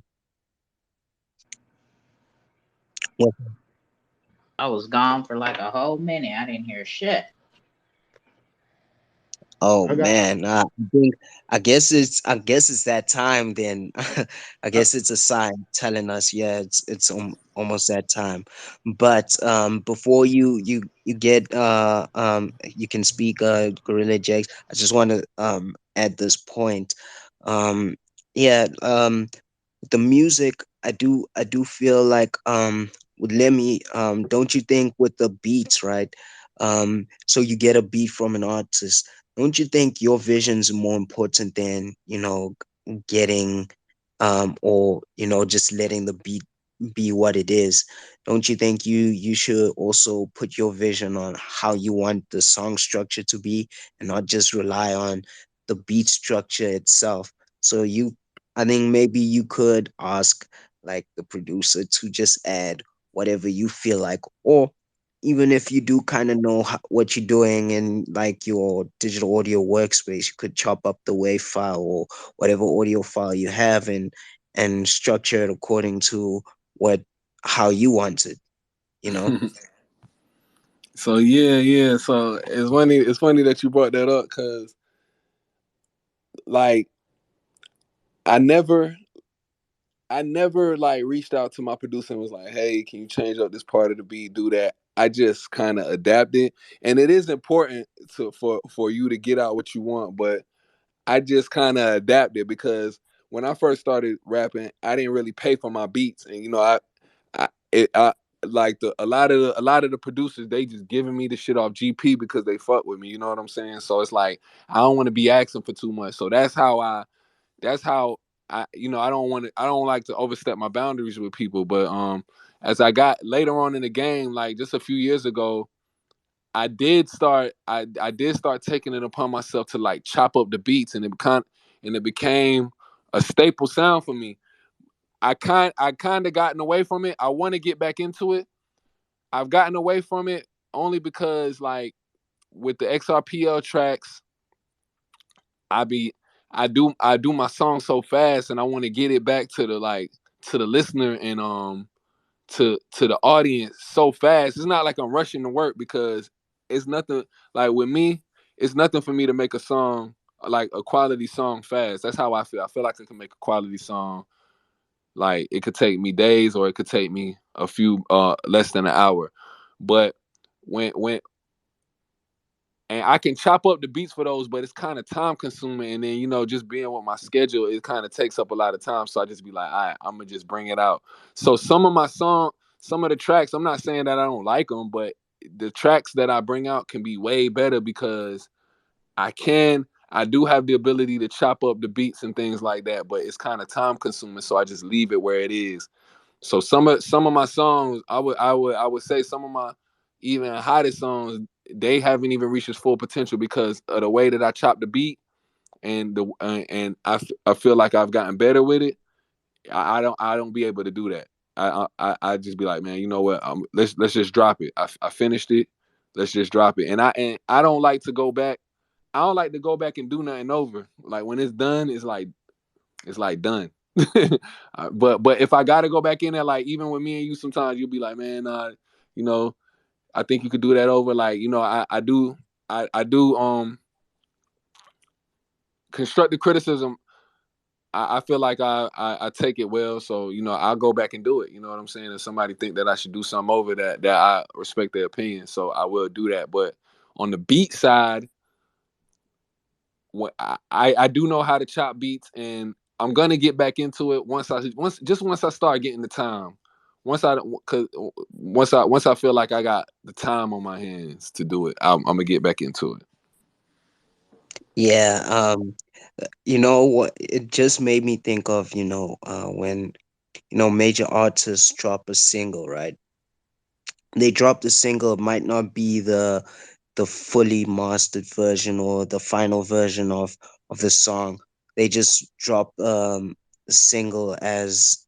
I was gone for like a whole minute. I didn't hear shit. Oh I got man, I think I guess it's that time then. I I, guess it's a sign telling us, yeah, it's almost that time. But before you get you can speak, Gorilla Jakes. I just want to add this point. Um yeah, the music, I do feel like with Lemmy, don't you think with the beats, right? So you get a beat from an artist. Don't you think your vision's more important than, getting or just letting the beat be what it is? Don't you think you should also put your vision on how you want the song structure to be, and not just rely on the beat structure itself? So I think maybe you could ask like the producer to just add whatever you feel like, or even if you do kind of know what you're doing in like your digital audio workspace, you could chop up the WAV file or whatever audio file you have, and structure it according to what how you want it, you know? So yeah, yeah. So it's funny. It's funny that you brought that up because like I never, I never like reached out to my producer and was like, "Hey, can you change up this part of the beat? Do that." I just kind of adapted, and it is important for you to get out what you want, but I just kind of adapted because when I first started rapping, I didn't really pay for my beats, and I like a lot of the producers, they just giving me the shit off GP because they fuck with me. You know what I'm saying? So it's like I don't want to be asking for too much. So that's how I I don't like to overstep my boundaries with people. But as I got later on in the game, like just a few years ago, I did start taking it upon myself to like chop up the beats, and it became a staple sound for me. I kind of gotten away from it. I want to get back into it. I've gotten away from it only because like with the XRPL tracks, I be I do my song so fast, and I want to get it back to the to the listener, and to the audience so fast. It's not like I'm rushing to work because it's nothing like with me. It's nothing for me to make a song like a quality song fast. That's how I feel. I feel like I can make a quality song. Like it could take me days, or it could take me a few less than an hour. But when and I can chop up the beats for those, but it's kind of time consuming. And then just being with my schedule, it kind of takes up a lot of time. So I just be like, all right, I'm gonna just bring it out. So some of the tracks, I'm not saying that I don't like them, but the tracks that I bring out can be way better because I do have the ability to chop up the beats and things like that, but it's kind of time consuming. So I just leave it where it is. So some of my songs, I would say some of my even hottest songs, they haven't even reached its full potential because of the way that I chop the beat, and I feel like I've gotten better with it. I don't be able to do that. I just be like, man, you know what? Let's just drop it. I finished it. Let's just drop it. And I don't like to go back. I don't like to go back and do nothing over. Like when it's done, it's like done. But if I gotta go back in there, like even with me and you, sometimes you'll be like, man, you know, I think you could do that over. Like, I do constructive criticism. I feel like I take it well, so I'll go back and do it. You know what I'm saying? If somebody think that I should do something over that I respect their opinion, so I will do that. But on the beat side, what I do know how to chop beats, and I'm gonna get back into it once I start getting the time. Cause once I feel like I got the time on my hands to do it, I'm gonna get back into it. Yeah, you know what? It just made me think of, when major artists drop a single, right? They drop the single, it might not be the fully mastered version or the final version of the song. They just drop the single as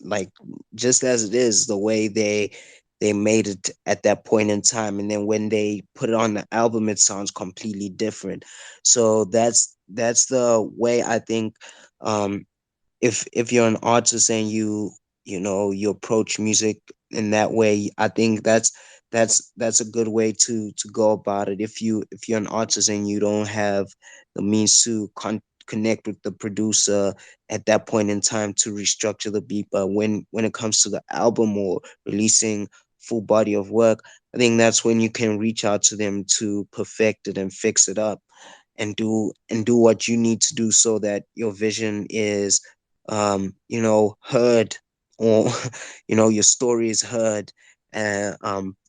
like just as it is, the way they made it at that point in time, and then when they put it on the album, it sounds completely different. So that's the way I think. um if you're an artist and you approach music in that way. I think that's a good way to go about it. If you're an artist and you don't have the means to connect with the producer at that point in time to restructure the beat, but when it comes to the album or releasing full body of work, I think that's when you can reach out to them to perfect it and fix it up and do what you need to do so that your vision is heard, or your story is heard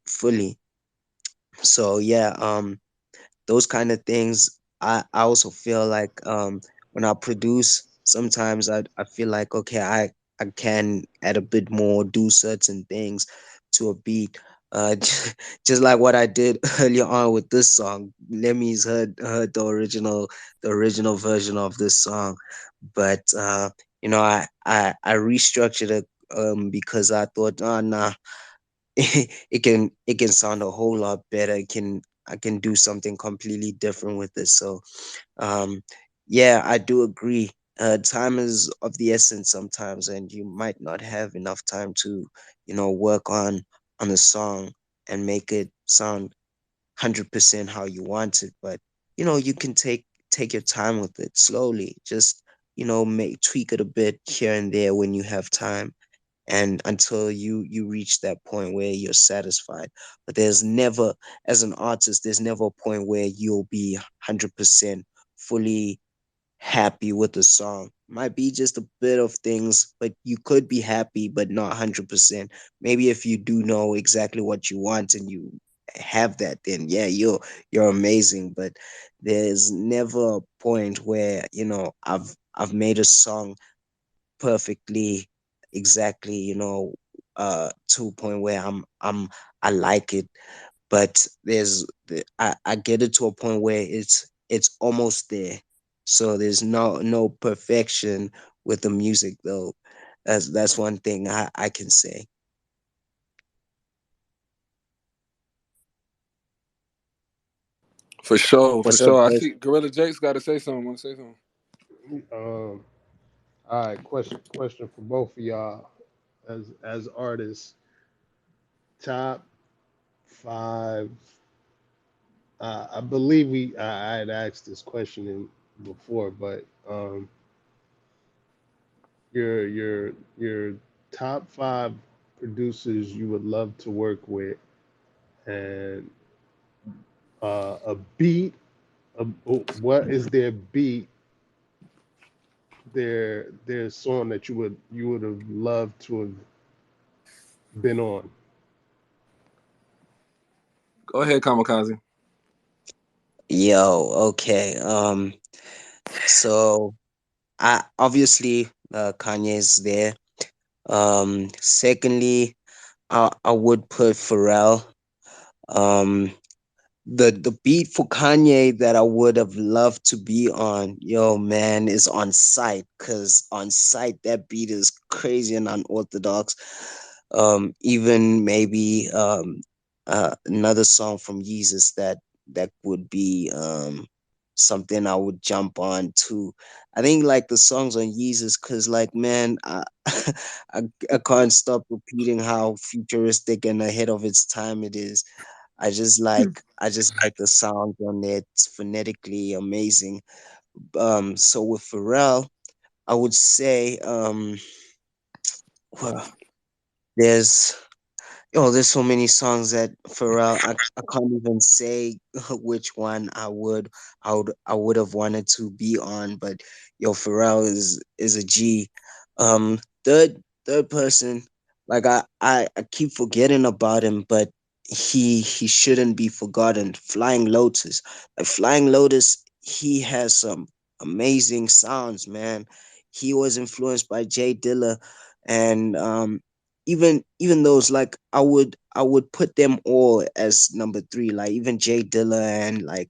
fully. So yeah, those kind of things. I also feel like when I produce, sometimes I feel like, okay, I can add a bit more, do certain things to a beat. Just like what I did earlier on with this song. Lemmy's heard the original version of this song, but I restructured it because I thought, oh nah, it can sound a whole lot better. I can do something completely different with it. So um yeah, I do agree. Time is of the essence sometimes, and you might not have enough time to work on a song and make it sound 100% how you want it. But you can take your time with it slowly. Just make tweak it a bit here and there when you have time, and until you reach that point where you're satisfied. But there's never, as an artist, there's never a point where you'll be 100% fully happy with the song. Might be just a bit of things, but you could be happy but not 100%. Maybe if you do know exactly what you want and you have that, then yeah, you're amazing. But there's never a point where I've made a song perfectly, exactly, to a point where I like it. But I get it to a point where it's almost there. So there's no perfection with the music though. That's one thing I can say. For sure, for What's up, sure. I guys? see Gorilla Jake's got to say something. Want to say something? All right, question for both of y'all as artists. Top five. I believe I had asked this question before, but your top five producers you would love to work with, and a beat. What is their beat? Their song that you would have loved to have been on. Go ahead, Kamikaze. Yo, okay. So I obviously Kanye's there. Secondly, I would put Pharrell. Um, the beat for Kanye that I would have loved to be on, yo man, is on site. Cause on site that beat is crazy and unorthodox. Even maybe another song from Jesus that would be something I would jump on too. I think like the songs on Jesus, cause like man, I I can't stop repeating how futuristic and ahead of its time it is. I just like the sound on it. It's phonetically amazing. So with Pharrell, I would say well, there's there's so many songs that Pharrell, I can't even say which one I would have wanted to be on, but Pharrell is a G. Um third person, like I keep forgetting about him, but he shouldn't be forgotten. Flying Lotus. Like Flying Lotus, he has some amazing sounds, man. He was influenced by Jay Dilla, and even those, like I would put them all as number three, like even Jay Dilla and like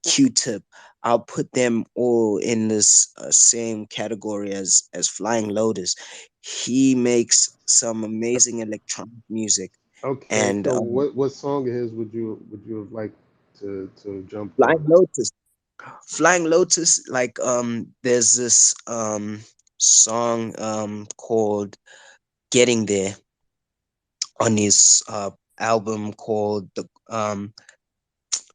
Q-Tip. I'll put them all in this same category as Flying Lotus. He makes some amazing electronic music, Okay, and so what song of his would you have liked to jump Flying on? Lotus. Flying Lotus, like there's this song called Getting There. on his album called the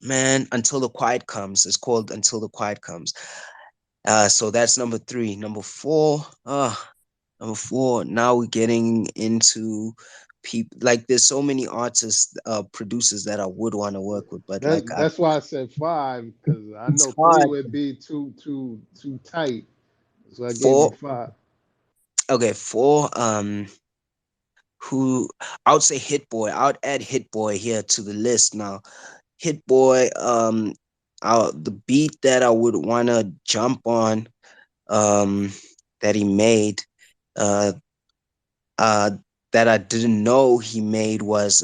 man Until the Quiet Comes. It's called Until the Quiet Comes. So that's number three. Number four. Now we're getting into people like there's so many artists, producers that I would want to work with, but like That's why I said five because I it's know three hard. would be too tight. So I gave you Four. five. Okay, four. Who I would say Hit Boy. I would add Hit Boy here to the list now. Hit Boy. The beat that I would want to jump on, um, that he made, uh, uh, that I didn't know he made was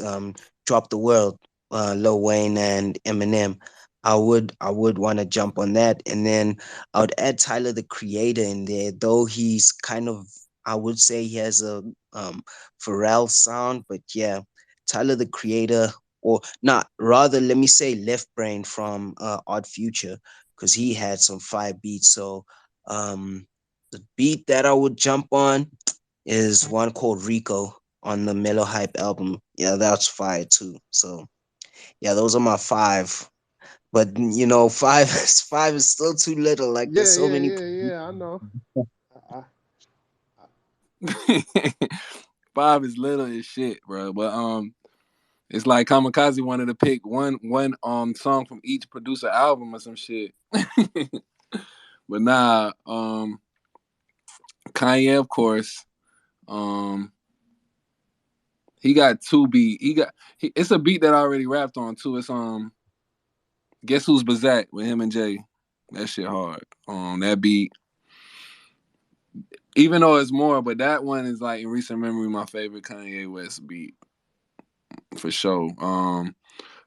Drop the World, Lil Wayne and Eminem. I would want to jump on that, and then I would add Tyler the Creator in there, though he's kind of, I would say he has a Pharrell sound, but yeah, Tyler the Creator, or not, rather let me say Left Brain from Odd Future, because he had some fire beats. So the beat that I would jump on is one called Rico on the Mellow Hype album. Yeah, that's fire too. So yeah, those are my five. But five five is still too little. Like there's Yeah, so yeah, many. yeah, yeah. I know. I, Five is little as shit, bro. But it's like Kamikaze wanted to pick one song from each producer album or some shit. But nah, Kanye, of course. He got two beat. It's a beat that I already rapped on too. It's Guess Who's Bazak with him and Jay. That shit hard. That beat. Even though it's more, but that one is like in recent memory my favorite Kanye West beat for sure.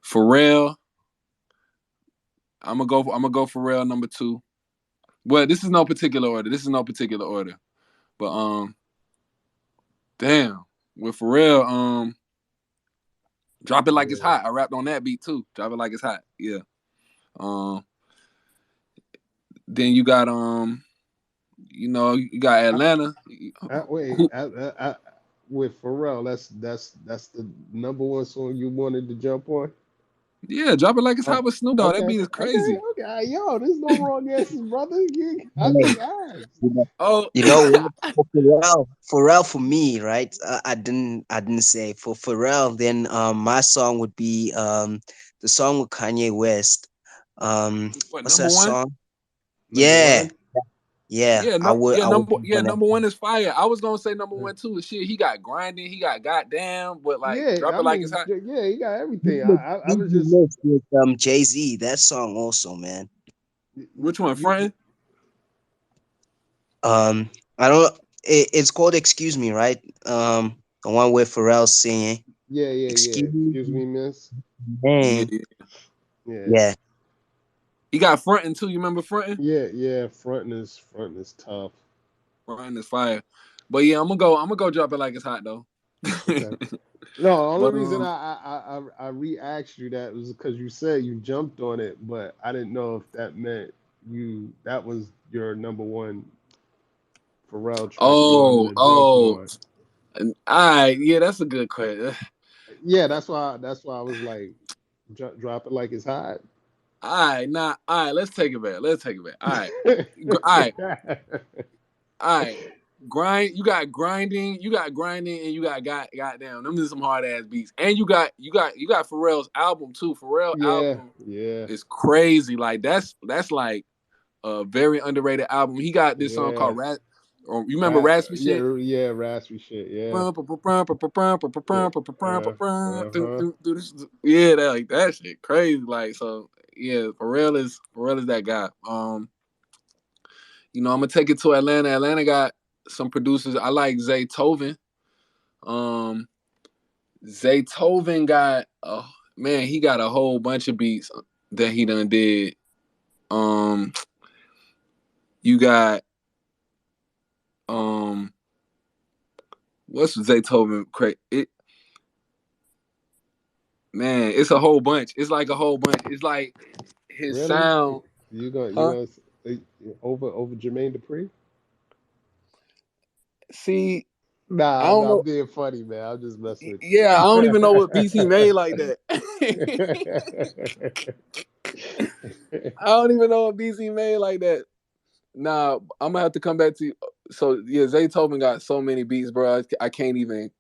Pharrell. I'm gonna go Pharrell number two. Well, this is no particular order. But damn, with Pharrell, Drop It Like It's yeah. Hot. I rapped on that beat too. Drop It Like It's Hot. Yeah. Um, then you got you got I, Atlanta. wait. Who? With Pharrell, that's the number one song you wanted to jump on. Yeah, Drop It Like It's Oh, Hot with Snoop Dogg. That okay, beat is okay, crazy. okay. Yo, there's no wrong answers, brother. I Hey, just asked. you know, Oh, you know what? For Pharrell for me, right? I didn't say for Pharrell. Then my song would be the song with Kanye West. what What's number that one? song? Number Yeah, one. yeah. I would jump on that. Number one is fire. I was gonna say number one too. Shit, he got grinding, he got goddamn, but like Yeah, Drop I It Like It's mean, Hot. yeah, he got everything. Look, I was just with Jay Z. That song also, man. Which one, you, frontin'? Um, I don't. It's called Excuse Me, right? The one where Pharrell's singing yeah, yeah, yeah. Excuse Excuse Me, me, miss. Yeah, man. Yeah, Yeah, he got frontin' too. You remember frontin'? yeah, yeah. Fronting is tough. Frontin' is fire. But yeah, I'm gonna go Drop It Like It's Hot though. Okay. No, the only But reason I re-asked you that was because you said you jumped on it, but I didn't know if that meant that was your number one Pharrell track you wanted oh, to jump oh, on. all right, yeah, that's a good question. Yeah, that's why I was like, drop it like it's hot. All right, nah, all right, let's take it back. All right, all right, all right. You got grinding, and you got goddamn. Them is some hard ass beats, and you got Pharrell's album too. Pharrell Yeah, album yeah, is crazy. Like that's like a very underrated album. He got this song yeah. called Rat. Or you remember Raspy Shit? Yeah, yeah, raspy shit. Yeah, Yeah, yeah. Uh-huh. that like that shit crazy. Like so, yeah. Pharrell is that guy. I'm gonna take it to Atlanta. Atlanta got some producers. I like Zaytoven. Um, Zaytoven got man. He got a whole bunch of beats that he done did. Um, you got um, what's Zaytoven? Man, it's a whole bunch. It's like a whole bunch. It's like his Really? sound, You huh? gonna over Jermaine Dupri? See, I Nah, don't nah, I'm know. being funny, man. I'm just messing with Yeah, I don't even know what beats he made like that. you. I don't even know what beats he made like that. Nah, I'm gonna have to come back to you. So yeah, Zaytoven got so many beats, bro. I can't even.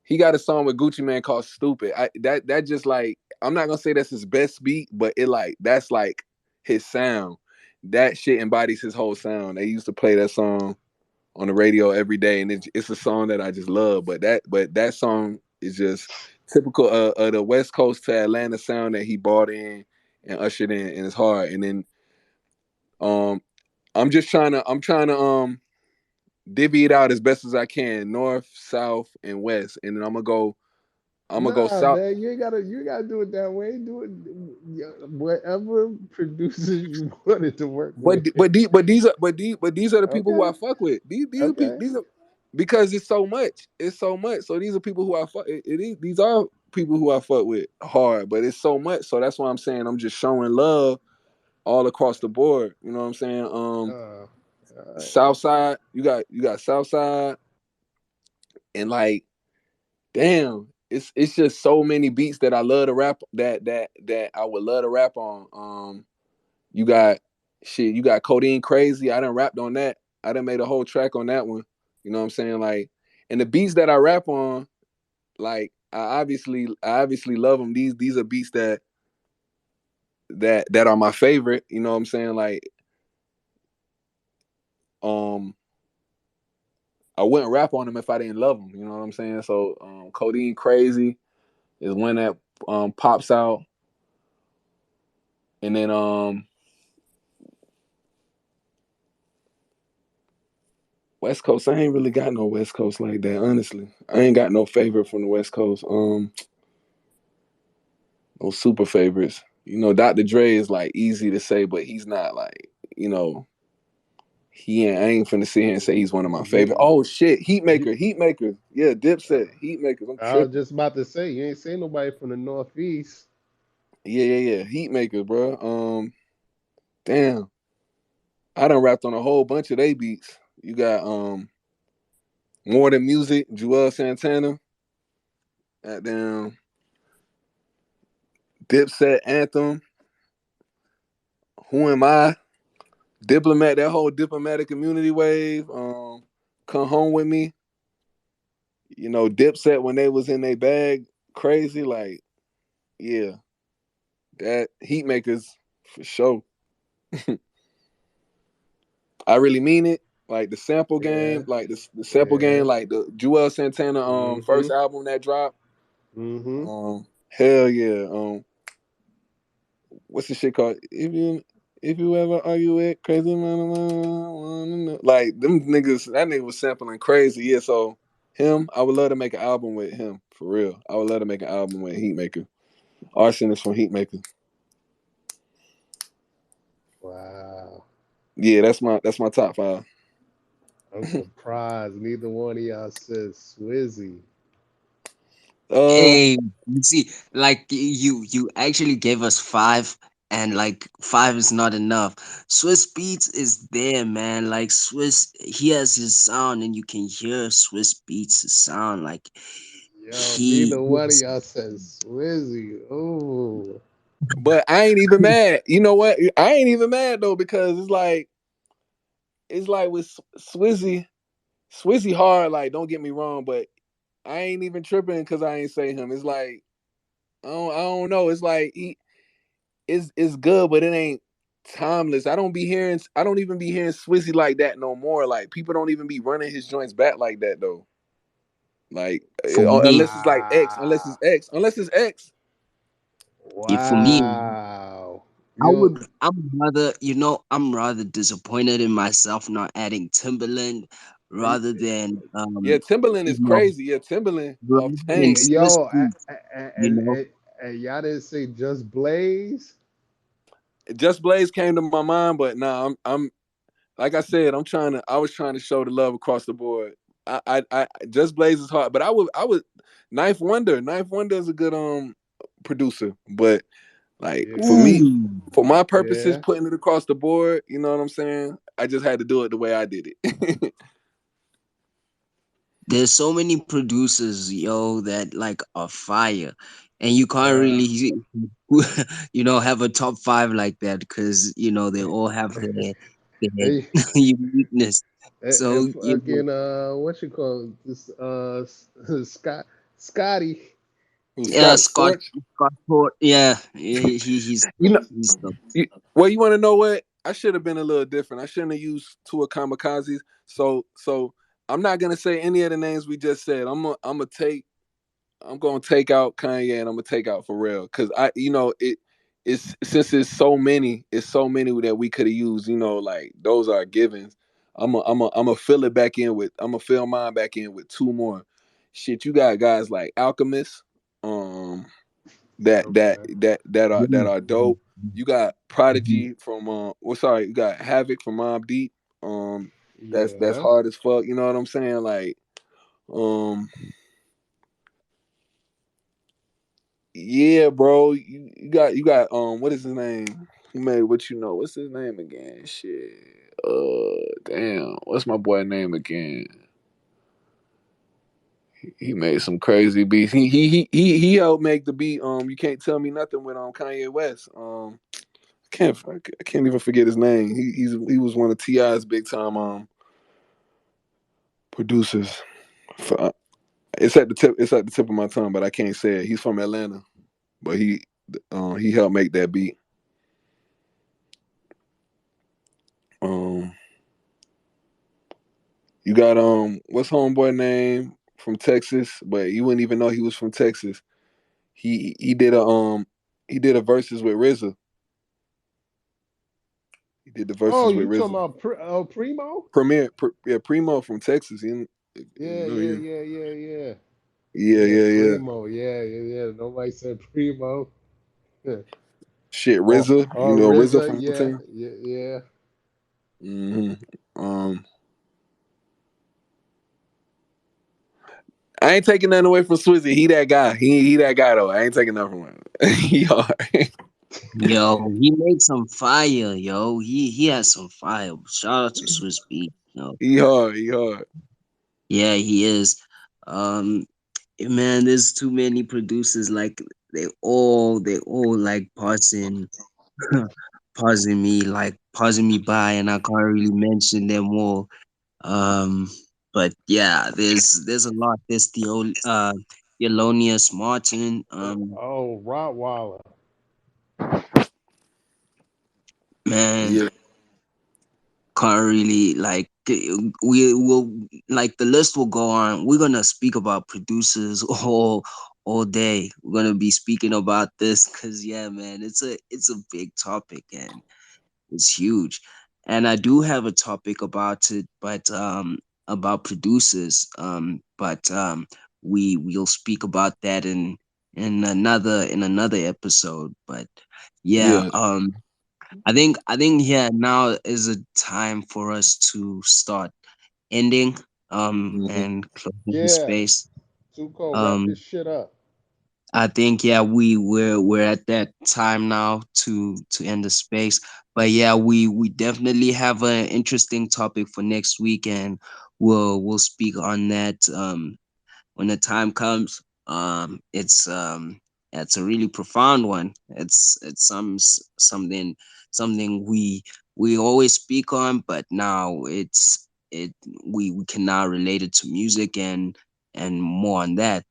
He got a song with Gucci Man called "Stupid." That just like I'm not gonna say that's his best beat, but it like that's like his sound. That shit embodies his whole sound. They used to play that song on the radio every day, and it's a song that I just love. But that song is just typical of the West Coast to Atlanta sound that he brought in and ushered in, and it's hard. And then um, I'm trying to divvy it out as best as I can, north, south, and west, and then I'm gonna go Nah, south. man, you ain't gotta do it that way. Do it yeah, whatever producers you wanted to work with. But these are the people who Okay, I fuck with. These are people. okay. These are because it's so much. It's so much. So these are people who I fuck. These are people who I fuck with hard. But it's so much. So that's why I'm saying I'm just showing love all across the board. You know what I'm saying? All right. South side. You got South side and like damn. It's just so many beats that I love to rap that I would love to rap on. You got shit. You got Codeine Crazy. I done rapped on that. I done made a whole track on that one. You know what I'm saying? Like, and the beats that I rap on, like, I obviously love them. These are beats that are my favorite. You know what I'm saying? Like, um, I wouldn't rap on them if I didn't love them. You know what I'm saying? So, Codeine Crazy is one that pops out, and then West Coast. I ain't really got no West Coast like that. Honestly, I ain't got no favorite from the West Coast. No super favorites. Dr. Dre is like easy to say, but he's not like, you know, he ain't I ain't finna sit here and say he's one of my favorite. You, Oh shit, you, Heatmaker. Yeah, uh, Dipset, Heatmakers. I'm I was tripping. just about to say you ain't saying nobody from the Northeast. Yeah. Heatmaker, bro. Damn. I done rapped on a whole bunch of they beats. You got More Than Music, Joel Santana, goddamn Dipset Anthem, Who Am I? Diplomat, that whole diplomatic community wave. Come Home With Me. Dipset when they was in their bag, crazy. Like, yeah, that Heatmakers for sure. I really mean it. Like the sample Yeah, game, like the sample game, yeah. like the Joel Santana Mm-hmm. first album that dropped. Mm-hmm. Hell yeah. What's the shit called? If you ever argue with crazy man, wanna know. Like them niggas, that nigga was sampling crazy. Yeah, so him, I would love to make an album with him for real. I would love to make an album with Heatmaker. Arson is from Heatmaker. Wow. Yeah, that's my top five. I'm surprised neither one of y'all said Swizzy. uh, Hey, you see, like you actually gave us five, and like five is not enough. Swiss Beats is there, man. Like Swiss, he has his sound, and you can hear Swiss Beats' sound. Like Yo, he neither one of y'all said Swizzy. Oh. but I ain't even mad. You know what? I ain't even mad though because it's like with Swizzy hard. Like, don't get me wrong, but I ain't even tripping because I ain't say him. It's like I don't know. It's like it's good, but it ain't timeless. I don't even be hearing Swizzy like that no more. Like people don't even be running his joints back like that though. Like for me, unless it's like X, Wow. unless it's X. for me, Wow. I Yo, would. I'm rather disappointed in myself not adding Timberland rather than Yeah, Timberland you is know, crazy. Yeah, Timberland rather off than tank. Swiss yo, Beats. You know, and y'all didn't say Just Blaze? Just Blaze came to my mind, but nah, I'm like I said, I was trying to show the love across the board. I Just Blaze is hard, but I would Ninth Wonder is a good producer, but like for Yeah, me, ooh, for my purposes, yeah. putting it across the board, you know what I'm saying? I just had to do it the way I did it. there's so many producers, yo, that like are fire, and you can't Uh, really, have a top five like that because they all have their hey, uniqueness. and So fucking what you call it? This Scott Scotty. Who, yeah, Scott Scott Storch? Scott Port, yeah, he's You know, he's the well, you want to know what? I should have been a little different. I shouldn't have used two of Kamikazes. So I'm not gonna say any of the names we just said. I'm gonna take out Kanye and I'm gonna take out Pharrell because it's since it's so many that we could have used. Like those are givens. I'm a fill it back in with. I'm gonna fill mine back in with two more. Shit, you got guys like Alchemist, um, Okay. that are dope. You got Mhm. Prodigy from well, sorry, you got Havoc from Mob Deep. That's Yeah. hard as fuck. You know what I'm saying? Like, um, yeah, bro. You got what is his name? He made what you know. What's his name again? Shit. Damn. What's my boy name again? He made some crazy beats. He helped make the beat. You can't tell me nothing with Kanye West. I can't even forget his name. He was one of Ti's big time producers. For, it's at the tip of my tongue, but I can't say it. He's from Atlanta, but he helped make that beat. Um, you got what's homeboy name from Texas, but you wouldn't even know he was from Texas. He did a verses with RZA. He did the Oh, verses with you talking RZA. about Primo? Yeah, Primo from Texas. Yeah, No, yeah, yeah, yeah, yeah, yeah. yeah, Yeah, yeah, yeah. Primo. Yeah, yeah, yeah. Nobody said Primo. Shit, or RZA. You or know RZA RZA. from Wu Yeah, Tang. yeah, yeah. Hmm. Um, I ain't taking nothing away from Swizzy. He that guy. He that guy though. I ain't taking nothing from him. He hard. yo. He made some fire, yo. He has some fire. Shout out to Swiss Beat, yo. He hard. He hard. Yeah, he is. Um, man, there's too many producers. Like they all like pausing me by, and I can't really mention them all. But yeah, there's a lot. There's Thelonious Martin. Oh, Rottweiler. Man, Yeah. can't really like we will like the list will go on. We're gonna speak about producers all day. We're gonna be speaking about this because yeah, man, it's a big topic and it's huge. And I do have a topic about it, but about producers. But we'll speak about that in another episode. But yeah, Yeah. I think yeah now is a time for us to start ending Hmm. and closing the Yeah. space. Too cold. Wrap this Um shit up. I think yeah we're at that time now to end the space. But yeah, we definitely have an interesting topic for next week and we'll speak on that when the time comes. It's a really profound one. It's something we always speak on, but now we can now relate it to music and more on that.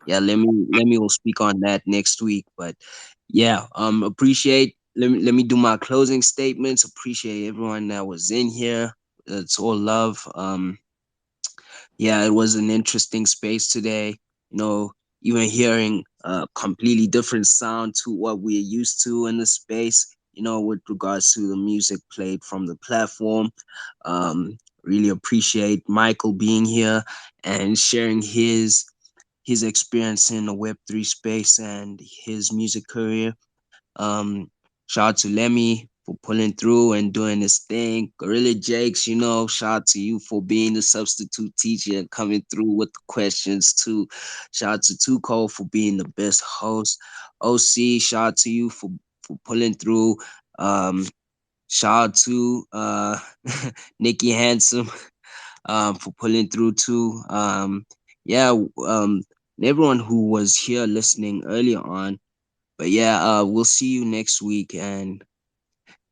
Yeah, let me will speak on that next week. But yeah, appreciate. Let me do my closing statements. Appreciate everyone that was in here. It's all love. Yeah, it was an interesting space today. You know, even hearing a completely different sound to what we're used to in the space, with regards to the music played from the platform. Really appreciate Michael being here and sharing his experience in the Web3 space and his music career. Um, Shout out to Lemmy for pulling through and doing his thing. Gorilla Jakes, shout out to you for being the substitute teacher and coming through with the questions too. Shout out to Tuco for being the best host. OC, shout out to you for pulling through. Um, Shout out to Nikki Handsome. for pulling through too. Yeah, and everyone who was here listening earlier on. But yeah, we'll see you next week, and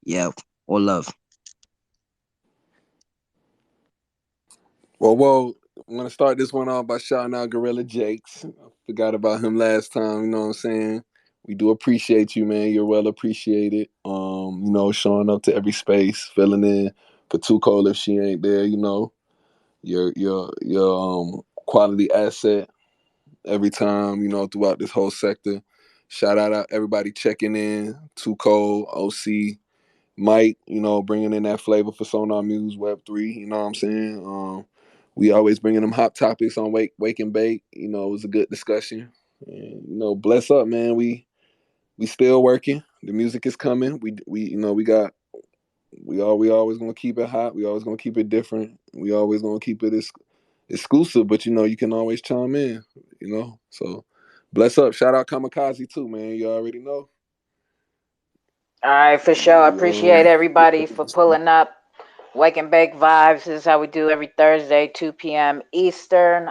yeah, all love. Well, I'm gonna start this one off by shouting out Gorilla Jakes. I forgot about him last time. You know what I'm saying? We do appreciate you, man. You're well appreciated. Showing up to every space, filling in for Too Cold if she ain't there. Your quality asset every time. Throughout this whole sector. Shout out everybody checking in. Too Cold, OC, Mike, bringing in that flavor for Sonar Muse Web3, you know what I'm saying? We always bringing them hot topics on Wake and Bake. It was a good discussion. And, bless up, man. We still working. The music is coming. We always gonna keep it hot. We always gonna keep it different. We always gonna keep it exclusive. But you can always chime in. So bless up. Shout out Kamikaze too, man. You already know. All right, for sure. I appreciate everybody for pulling up. Wake and Bake Vibes is how we do every Thursday, 2 p.m. Eastern.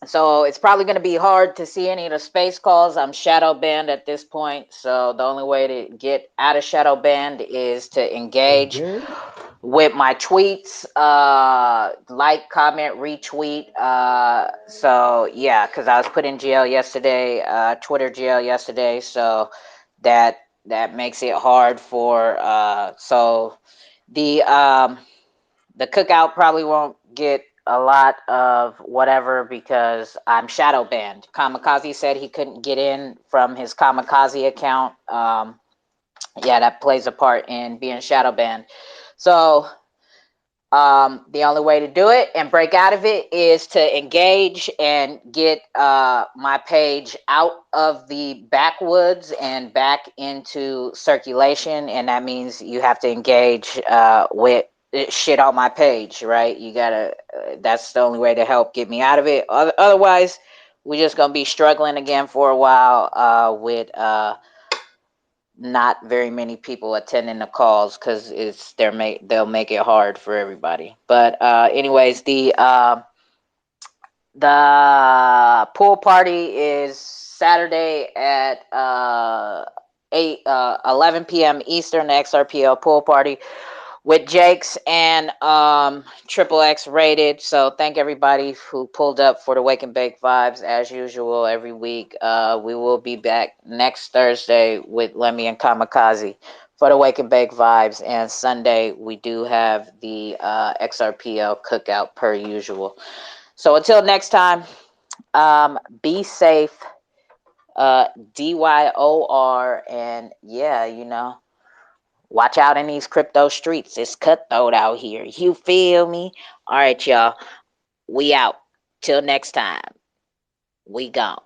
So it's probably going to be hard to see any of the space calls. I'm shadow banned at this point. So the only way to get out of shadow banned is to engage Again? with my tweets, like, comment, retweet. So yeah, because I was put in jail yesterday, Twitter jail yesterday. So that makes it hard for so the cookout probably won't get a lot of whatever because I'm shadow banned. Kamikaze said he couldn't get in from his Kamikaze account. Yeah, that plays a part in being shadow banned. So the only way to do it and break out of it is to engage and get my page out of the backwoods and back into circulation. And that means you have to engage with shit on my page, right? You gotta, that's the only way to help get me out of it. Otherwise, we're just gonna be struggling again for a while with not very many people attending the calls because they'll make it hard for everybody. But anyways, the pool party is Saturday at 11 p.m. Eastern. The Xrpl pool party with Jakes and Triple X rated. So thank everybody who pulled up for the Wake and Bake Vibes as usual every week. We will be back next Thursday with Lemmy and Kamikaze for the Wake and Bake Vibes. And Sunday we do have the XRPL cookout per usual. So until next time, be safe. DYOR, and yeah, watch out in these crypto streets. It's cutthroat out here. You feel me? All right, y'all. We out. Till next time. We gone.